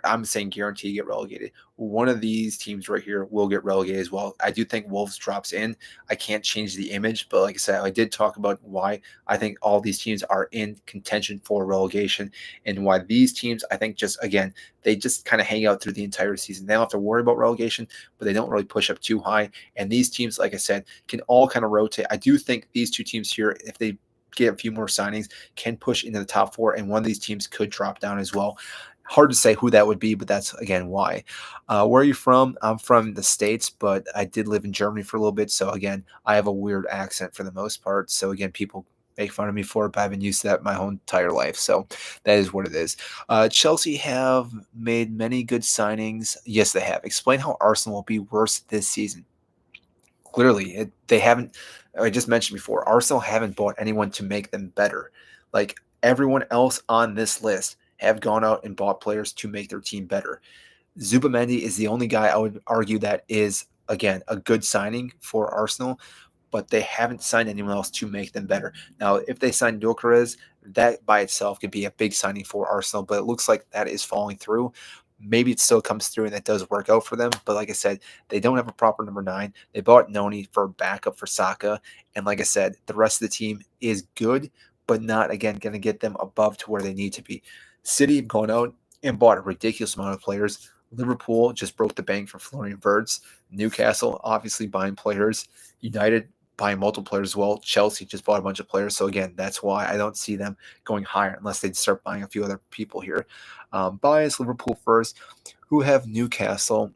[SPEAKER 1] I'm saying guarantee to get relegated. One of these teams right here will get relegated as well. I do think Wolves drops in. I can't change the image, but like I said, I did talk about why I think all these teams are in contention for relegation and why these teams, I think just, again, they just kind of hang out through the entire season. They don't have to worry about relegation, but they don't really push up too high. And these teams, like I said, can all kind of rotate. I do think these two teams here, if they get a few more signings, can push into the top four, and one of these teams could drop down as well. Hard to say who that would be, but that's again why. Where are you from? I'm from the States, but I did live in Germany for a little bit. So again, I have a weird accent for the most part. So again, people make fun of me for it, but I've been used to that my whole entire life. So that is what it is. Chelsea have made many good signings. Yes, they have. Explain how Arsenal will be worse this season. Clearly, they haven't. I just mentioned before, Arsenal haven't bought anyone to make them better. Like everyone else on this list have gone out and bought players to make their team better. Zubamendi is the only guy I would argue that is again a good signing for Arsenal, but they haven't signed anyone else to make them better. Now, if they sign Gyökeres, that by itself could be a big signing for Arsenal, but it looks like that is falling through. Maybe it still comes through and that does work out for them. But like I said, they don't have a proper number 9. They bought Noni for backup for Saka. And like I said, the rest of the team is good, but not, again, going to get them above to where they need to be. City have gone out and bought a ridiculous amount of players. Liverpool just broke the bank for Florian Wirtz. Newcastle obviously buying players. United buying multiple players as well. Chelsea just bought a bunch of players. So again, that's why I don't see them going higher unless they start buying a few other people here. Bias Liverpool first. Who have Newcastle?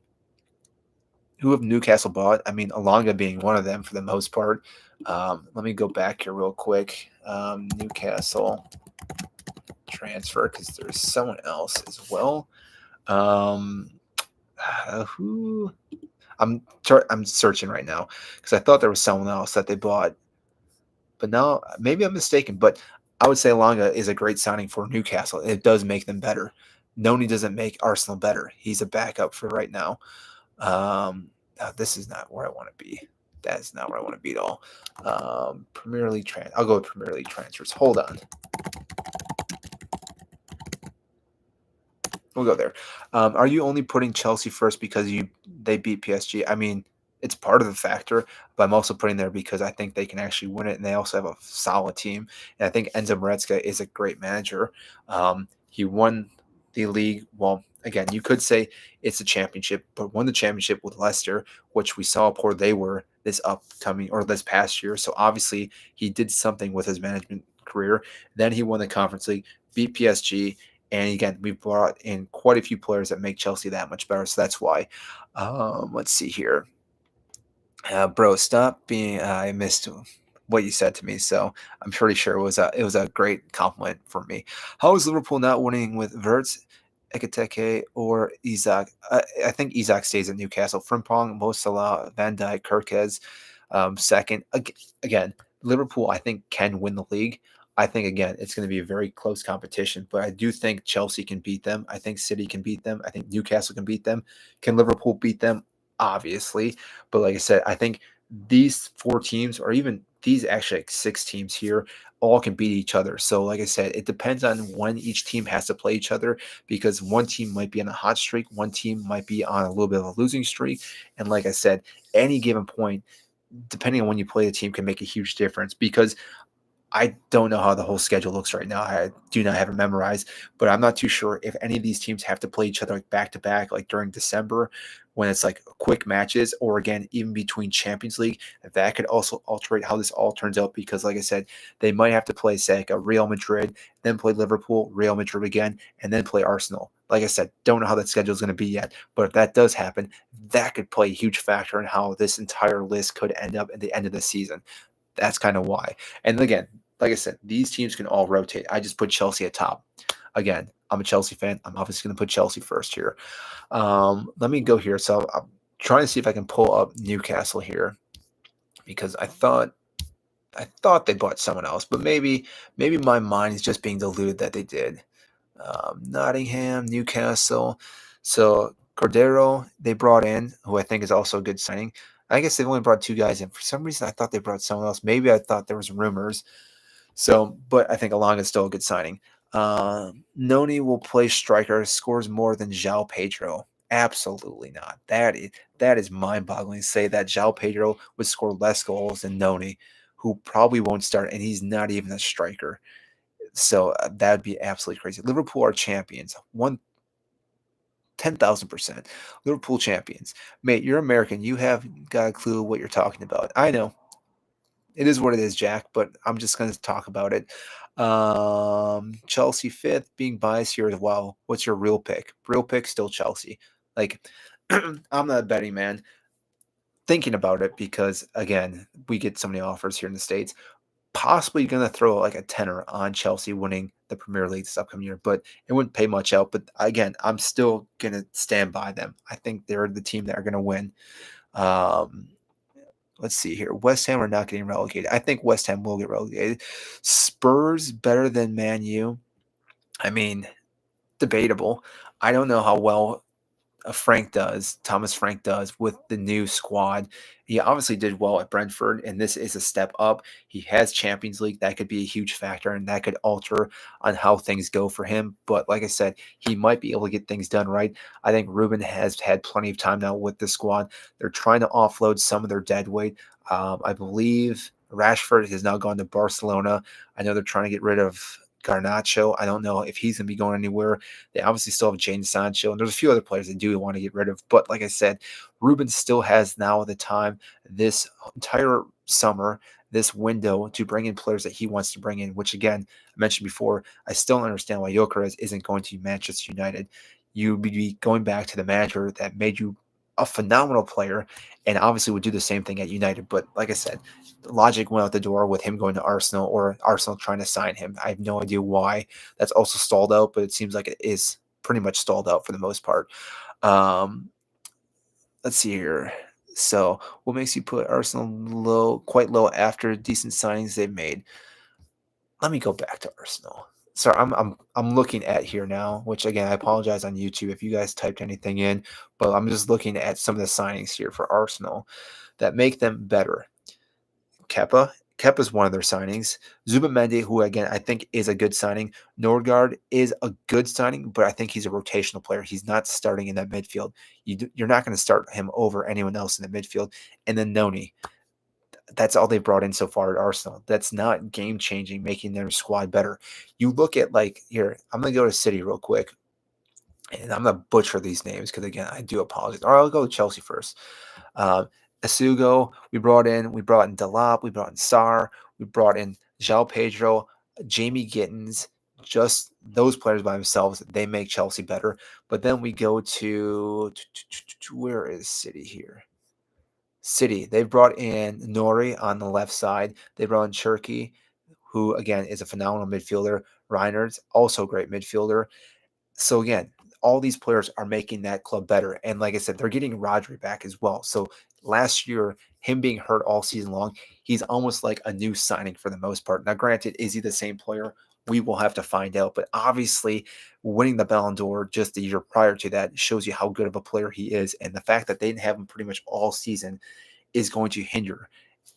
[SPEAKER 1] Who have Newcastle bought? I mean, Alonga being one of them for the most part. Let me go back here real quick. Newcastle transfer because there's someone else as well. Who? I'm searching right now because I thought there was someone else that they bought, but now maybe I'm mistaken. But I would say Longa is a great signing for Newcastle. It does make them better. Noni doesn't make Arsenal better. He's a backup for right now. This is not where I want to be. That is not where I want to be at all. Premier League I'll go with Premier League transfers. Hold on. We'll go there. Are you only putting Chelsea first because they beat PSG? I mean, it's part of the factor, but I'm also putting there because I think they can actually win it, and they also have a solid team. And I think Enzo Maresca is a great manager. He won the league. Well, again, you could say it's a championship, but won the championship with Leicester, which we saw how poor they were this past year. So obviously, he did something with his management career. Then he won the Conference League, beat PSG. And again, we've brought in quite a few players that make Chelsea that much better. So that's why. Let's see here. Bro, stop being. I missed what you said to me, so I'm pretty sure it was a great compliment for me. How is Liverpool not winning with Wirtz, Ekiteke, or Isak? I think Isak stays at Newcastle. Frimpong, Mo Salah, Van Dijk, Kirkez, second. Again, Liverpool, I think, can win the league. I think, again, it's going to be a very close competition, but I do think Chelsea can beat them. I think City can beat them. I think Newcastle can beat them. Can Liverpool beat them? Obviously. But like I said, I think these 4 teams, or even these actually like 6 teams here all can beat each other. So, like I said, it depends on when each team has to play each other because one team might be on a hot streak, one team might be on a little bit of a losing streak. And like I said, any given point, depending on when you play the team, can make a huge difference because I don't know how the whole schedule looks right now. I do not have it memorized, but I'm not too sure if any of these teams have to play each other like back to back, like during December when it's like quick matches, or again, even between Champions League. That could also alter how this all turns out because, like I said, they might have to play, say, like a Real Madrid, then play Liverpool, Real Madrid again, and then play Arsenal. Like I said, don't know how that schedule is going to be yet, but if that does happen, that could play a huge factor in how this entire list could end up at the end of the season. That's kind of why. And again, like I said, these teams can all rotate. I just put Chelsea at top. Again, I'm a Chelsea fan. I'm obviously going to put Chelsea first here. Let me go here. So I'm trying to see if I can pull up Newcastle here because I thought they bought someone else, but maybe my mind is just being deluded that they did. Nottingham, Newcastle. So Cordero they brought in, who I think is also a good signing. I guess they've only brought 2 guys in. For some reason, I thought they brought someone else. Maybe I thought there was rumors. So, but I think Along is still a good signing. Noni will play striker, scores more than João Pedro. Absolutely not. That is mind-boggling to say that João Pedro would score less goals than Noni, who probably won't start, and he's not even a striker. So that would be absolutely crazy. Liverpool are champions. 10,000%. Liverpool champions. Mate, you're American. You have got a clue what you're talking about. I know. It is what it is, Jack, but I'm just going to talk about it. Chelsea fifth, being biased here as well. What's your real pick? Real pick, still Chelsea. Like, I'm not a betting man. Thinking about it because, again, we get so many offers here in the States. Possibly going to throw like a tenner on Chelsea winning the Premier League this upcoming year, but it wouldn't pay much out. But again, I'm still going to stand by them. I think they're the team that are going to win. Um, let's see here. West Ham are not getting relegated. I think West Ham will get relegated. Spurs better than Man U. I mean, debatable. I don't know how well Thomas Frank does with the new squad. He obviously did well at Brentford, and this is a step up. He has Champions League. That could be a huge factor, and that could alter on how things go for him. But like I said, he might be able to get things done right. I think Ruben has had plenty of time now with the squad. They're trying to offload some of their dead weight. I believe Rashford has now gone to Barcelona. I know they're trying to get rid of Garnacho. I don't know if he's going to be going anywhere. They obviously still have Jadon Sancho, and there's a few other players they do want to get rid of. But like I said, Ruben still has now the time this entire summer, this window to bring in players that he wants to bring in, which again, I mentioned before, I still don't understand why Gyökeres isn't going to Manchester United. You'd be going back to the manager that made you a phenomenal player and obviously would do the same thing at United. But like I said, logic went out the door with him going to Arsenal or Arsenal trying to sign him. I have no idea why that's also stalled out, but it seems like it is pretty much stalled out for the most part. Um, let's see here. So, what makes you put Arsenal low, quite low after decent signings they've made? Let me go back to Arsenal. Sorry, I'm looking at here now, which again I apologize on YouTube if you guys typed anything in, but I'm just looking at some of the signings here for Arsenal that make them better. Kepa. Kepa's one of their signings. Zubimendi, who again I think is a good signing. Nordgaard is a good signing, but I think he's a rotational player. He's not starting in that midfield. You're not going to start him over anyone else in the midfield. And then Noni. That's all they brought in so far at Arsenal. That's not game changing, making their squad better. You look at like here. I'm going to go to City real quick, and I'm going to butcher these names because again I do apologize. Or I'll go with Chelsea first. Asugo, we brought in Delap, we brought in Sarr, we brought in João Pedro, Jamie Gittins, just those players by themselves, they make Chelsea better. But then we go to where is City here? City, they brought in Nori on the left side. They brought in Cherky, who again is a phenomenal midfielder. Reiners, also a great midfielder. So again, all these players are making that club better. And like I said, they're getting Rodri back as well. So last year, him being hurt all season long, he's almost like a new signing for the most part. Now, granted, is he the same player? We will have to find out. But obviously, winning the Ballon d'Or just the year prior to that shows you how good of a player he is. And the fact that they didn't have him pretty much all season is going to hinder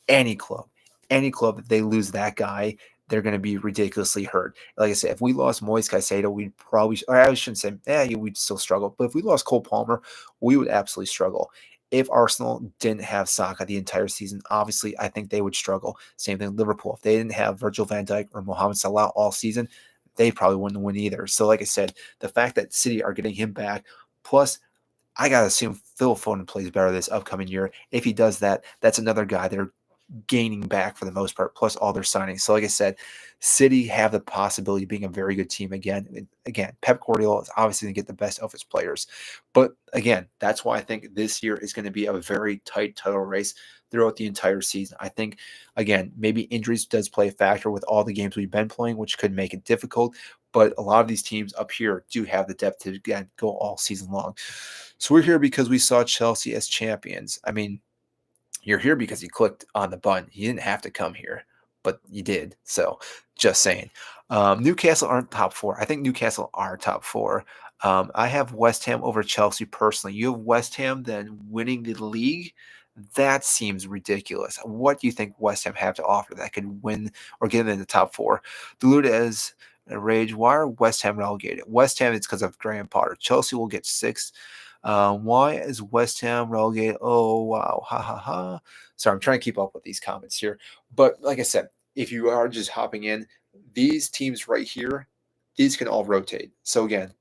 [SPEAKER 1] any club, any club, if they lose that guy, they're going to be ridiculously hurt. Like I said, if we lost Moise Caicedo, we'd probably, or I shouldn't say, we'd still struggle. But if we lost Cole Palmer, we would absolutely struggle. If Arsenal didn't have Saka the entire season, obviously, I think they would struggle. Same thing with Liverpool. If they didn't have Virgil van Dijk or Mohamed Salah all season, they probably wouldn't win either. So, like I said, the fact that City are getting him back, plus I gotta assume Phil Foden plays better this upcoming year. If he does that, that's another guy they're gaining back for the most part, plus all their signings. So, like I said, City have the possibility of being a very good team again. And again, Pep Guardiola is obviously going to get the best of his players. But again, that's why I think this year is going to be a very tight title race throughout the entire season. I think, again, maybe injuries does play a factor with all the games we've been playing, which could make it difficult. But a lot of these teams up here do have the depth to, again, go all season long. So we're here because we saw Chelsea as champions. I mean, you're here because you clicked on the button. You didn't have to come here, but you did. So just saying. Newcastle aren't top four. I think Newcastle are top four. I have West Ham over Chelsea personally. You have West Ham then winning the league. That seems ridiculous. What do you think West Ham have to offer that could win or get them in the top four? Diluted as a rage. Why are West Ham relegated? West Ham, it's because of Graham Potter. Chelsea will get sixth. Why is West Ham relegated? Oh, wow. Ha ha ha. Sorry, I'm trying to keep up with these comments here. But like I said, if you are just hopping in, these teams right here, these can all rotate. So again,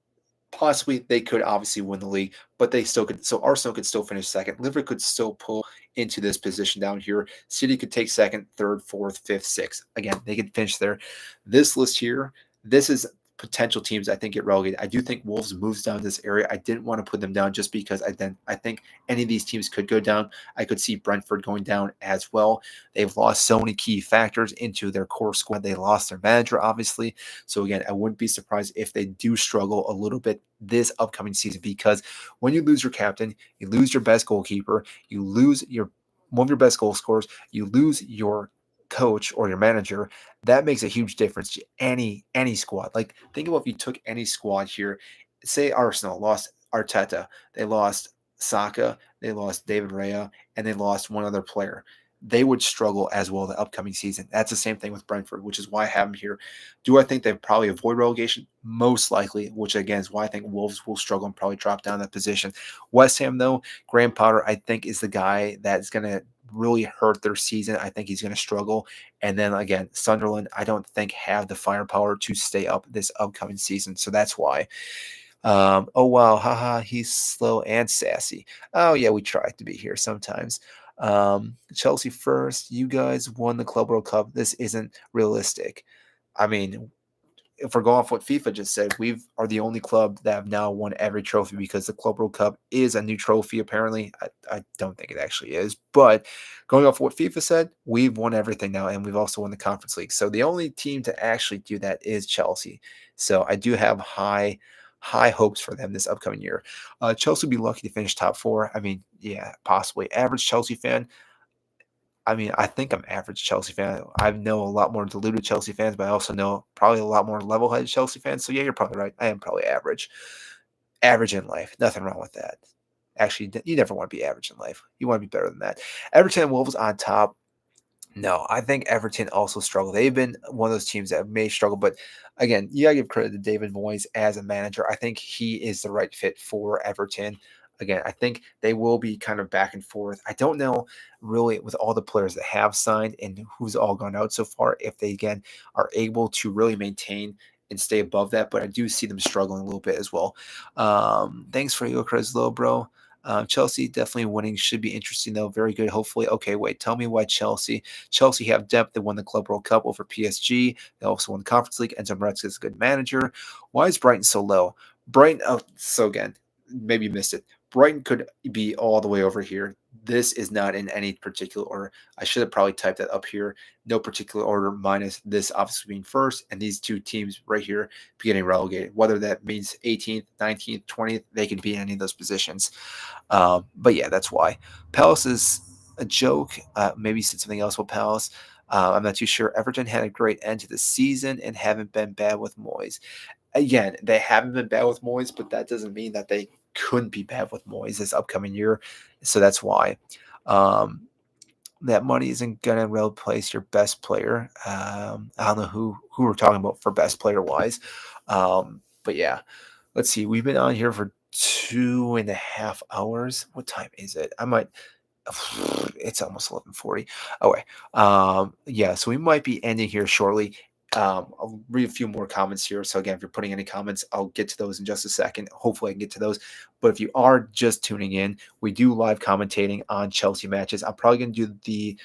[SPEAKER 1] possibly they could obviously win the league, but they still could. So Arsenal could still finish second. Liverpool could still pull into this position down here. City could take second, third, fourth, fifth, sixth. Again, they could finish there. This list here, this is potential teams I think get relegated. I do think Wolves moves down this area. I didn't want to put them down just because I think any of these teams could go down. I could see Brentford going down as well. They've lost so many key factors into their core squad. They lost their manager, obviously. So again, I wouldn't be surprised if they do struggle a little bit this upcoming season, because when you lose your captain, you lose your best goalkeeper, you lose your one of your best goal scorers, you lose your coach or your manager, that makes a huge difference to any squad. Like think about if you took any squad here, say Arsenal lost Arteta, they lost Saka, they lost David Raya, and they lost one other player. They would struggle as well the upcoming season. That's the same thing with Brentford, which is why I have them here. Do I think they probably avoid relegation? Most likely, which again is why I think Wolves will struggle and probably drop down that position. West Ham, though, Graham Potter, I think, is the guy that's going to really hurt their season. I think he's going to struggle. And then again, Sunderland, I don't think have the firepower to stay up this upcoming season. So that's why. Oh wow, haha, he's slow and sassy. Oh yeah, we try to be here sometimes. Chelsea first. You guys won the Club World Cup. This isn't realistic. I mean, if we're going off what FIFA just said, we are the only club that have now won every trophy because the Club World Cup is a new trophy, apparently. I don't think it actually is. But going off what FIFA said, we've won everything now, and we've also won the Conference League. So the only team to actually do that is Chelsea. So I do have high hopes for them this upcoming year. Chelsea will be lucky to finish top four. I mean, yeah, possibly. Average Chelsea fan, I mean, I think I'm average Chelsea fan. I know a lot more deluded Chelsea fans, but I also know probably a lot more level-headed Chelsea fans. So yeah, you're probably right. I am probably average. Average in life. Nothing wrong with that. Actually, you never want to be average in life. You want to be better than that. Everton and Wolves on top. No, I think Everton also struggle. They've been one of those teams that may struggle, but again, you gotta give credit to David Moyes as a manager. I think he is the right fit for Everton. Again, I think they will be kind of back and forth. I don't know really with all the players that have signed and who's all gone out so far, if they again are able to really maintain and stay above that, but I do see them struggling a little bit as well. Thanks for your Creslow, bro. Chelsea definitely winning should be interesting though. Very good. Hopefully. Okay, wait. Tell me why Chelsea. Chelsea have depth. They won the Club World Cup over PSG. They also won the Conference League. Enzo Maresca is a good manager. Why is Brighton so low? Brighton. Oh, so again, maybe you missed it. Brighton could be all the way over here. This is not in any particular order. I should have probably typed that up here. No particular order, minus this obviously being first, and these two teams right here getting relegated. Whether that means 18th, 19th, 20th, they can be in any of those positions. But yeah, that's why. Palace is a joke. Maybe said something else with Palace. I'm not too sure. Everton had a great end to the season and haven't been bad with Moyes. Again, they haven't been bad with Moyes, but that doesn't mean that they couldn't be bad with Moyes this upcoming year. So that's why. Um, that money isn't gonna replace your best player. I don't know who we're talking about for best player wise, but yeah, let's see. We've been on here for 2.5 hours. What time is it? I might. It's almost 11:40. Okay. Yeah, so we might be ending here shortly. I'll read a few more comments here. So again, if you're putting any comments, I'll get to those in just a second. Hopefully I can get to those. But if you are just tuning in, we do live commentating on Chelsea matches. I'm probably going to do the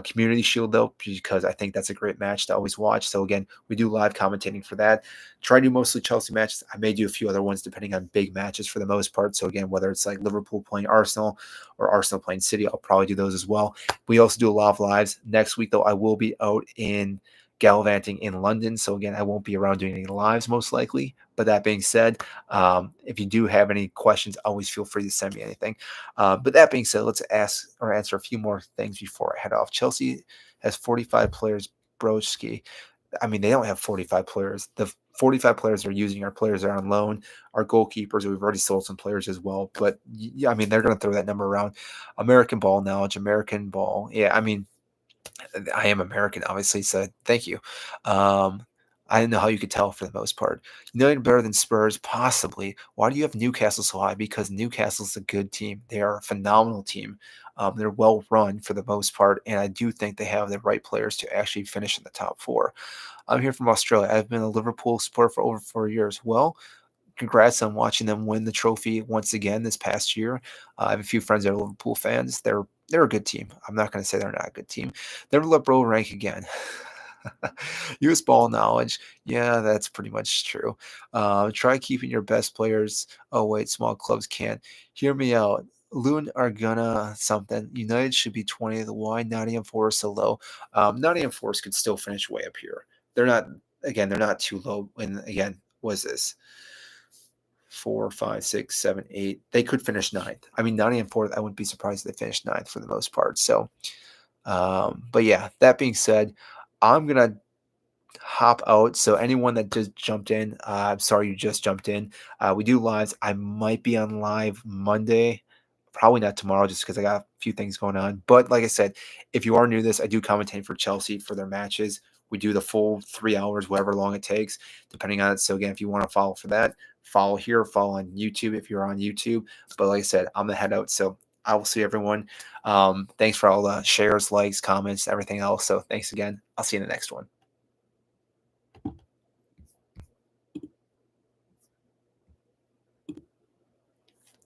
[SPEAKER 1] Community Shield though, because I think that's a great match to always watch. So again, we do live commentating for that. Try to do mostly Chelsea matches. I may do a few other ones depending on big matches for the most part. So again, whether it's like Liverpool playing Arsenal or Arsenal playing City, I'll probably do those as well. We also do a lot of lives. Next week though, I will be out in gallivanting in London. So again, I won't be around doing any lives most likely. But that being said, if you do have any questions, always feel free to send me anything. But that being said, let's ask or answer a few more things before I head off. Chelsea has 45 players. Broski. I mean, they don't have 45 players. The 45 players they're using are players that are on loan, our goalkeepers. We've already sold some players as well. But yeah, I mean, they're going to throw that number around. American ball knowledge, American ball. Yeah, I mean, I am American, obviously, so thank you. Um, I didn't know how you could tell for the most part. United better than Spurs, possibly. Why do you have Newcastle so high? Because Newcastle's a good team. They are a phenomenal team. They're well run for the most part, and I do think they have the right players to actually finish in the top four. I'm here from Australia. I've been a Liverpool supporter for over 4 years. Well, congrats on watching them win the trophy once again this past year. I have a few friends that are Liverpool fans. They're a good team. I'm not going to say they're not a good team. They're let bro rank again. US ball knowledge. Yeah, that's pretty much true. Try keeping your best players. Oh, wait, small clubs can't. Hear me out. Loon are gonna something. United should be 20th. Why Nottingham Forest so low? Nottingham Forest could still finish way up here. They're not, again, they're not too low. And again, was this? 4, 5, 6, 7, 8. They could finish ninth. I mean, Nottingham fourth. I wouldn't be surprised if they finished ninth for the most part. So, but yeah. That being said, I'm gonna hop out. So anyone that just jumped in, I'm sorry you just jumped in. We do lives. I might be on live Monday. Probably not tomorrow, just because I got a few things going on. But like I said, if you are new to this, I do commentate for Chelsea for their matches. We do the full 3 hours, whatever long it takes, depending on it. So again, if you want to follow for that, follow here, follow on YouTube if you're on YouTube. But like I said, I'm the head out. So I will see everyone. Thanks for all the shares, likes, comments, everything else. So thanks again. I'll see you in the next one.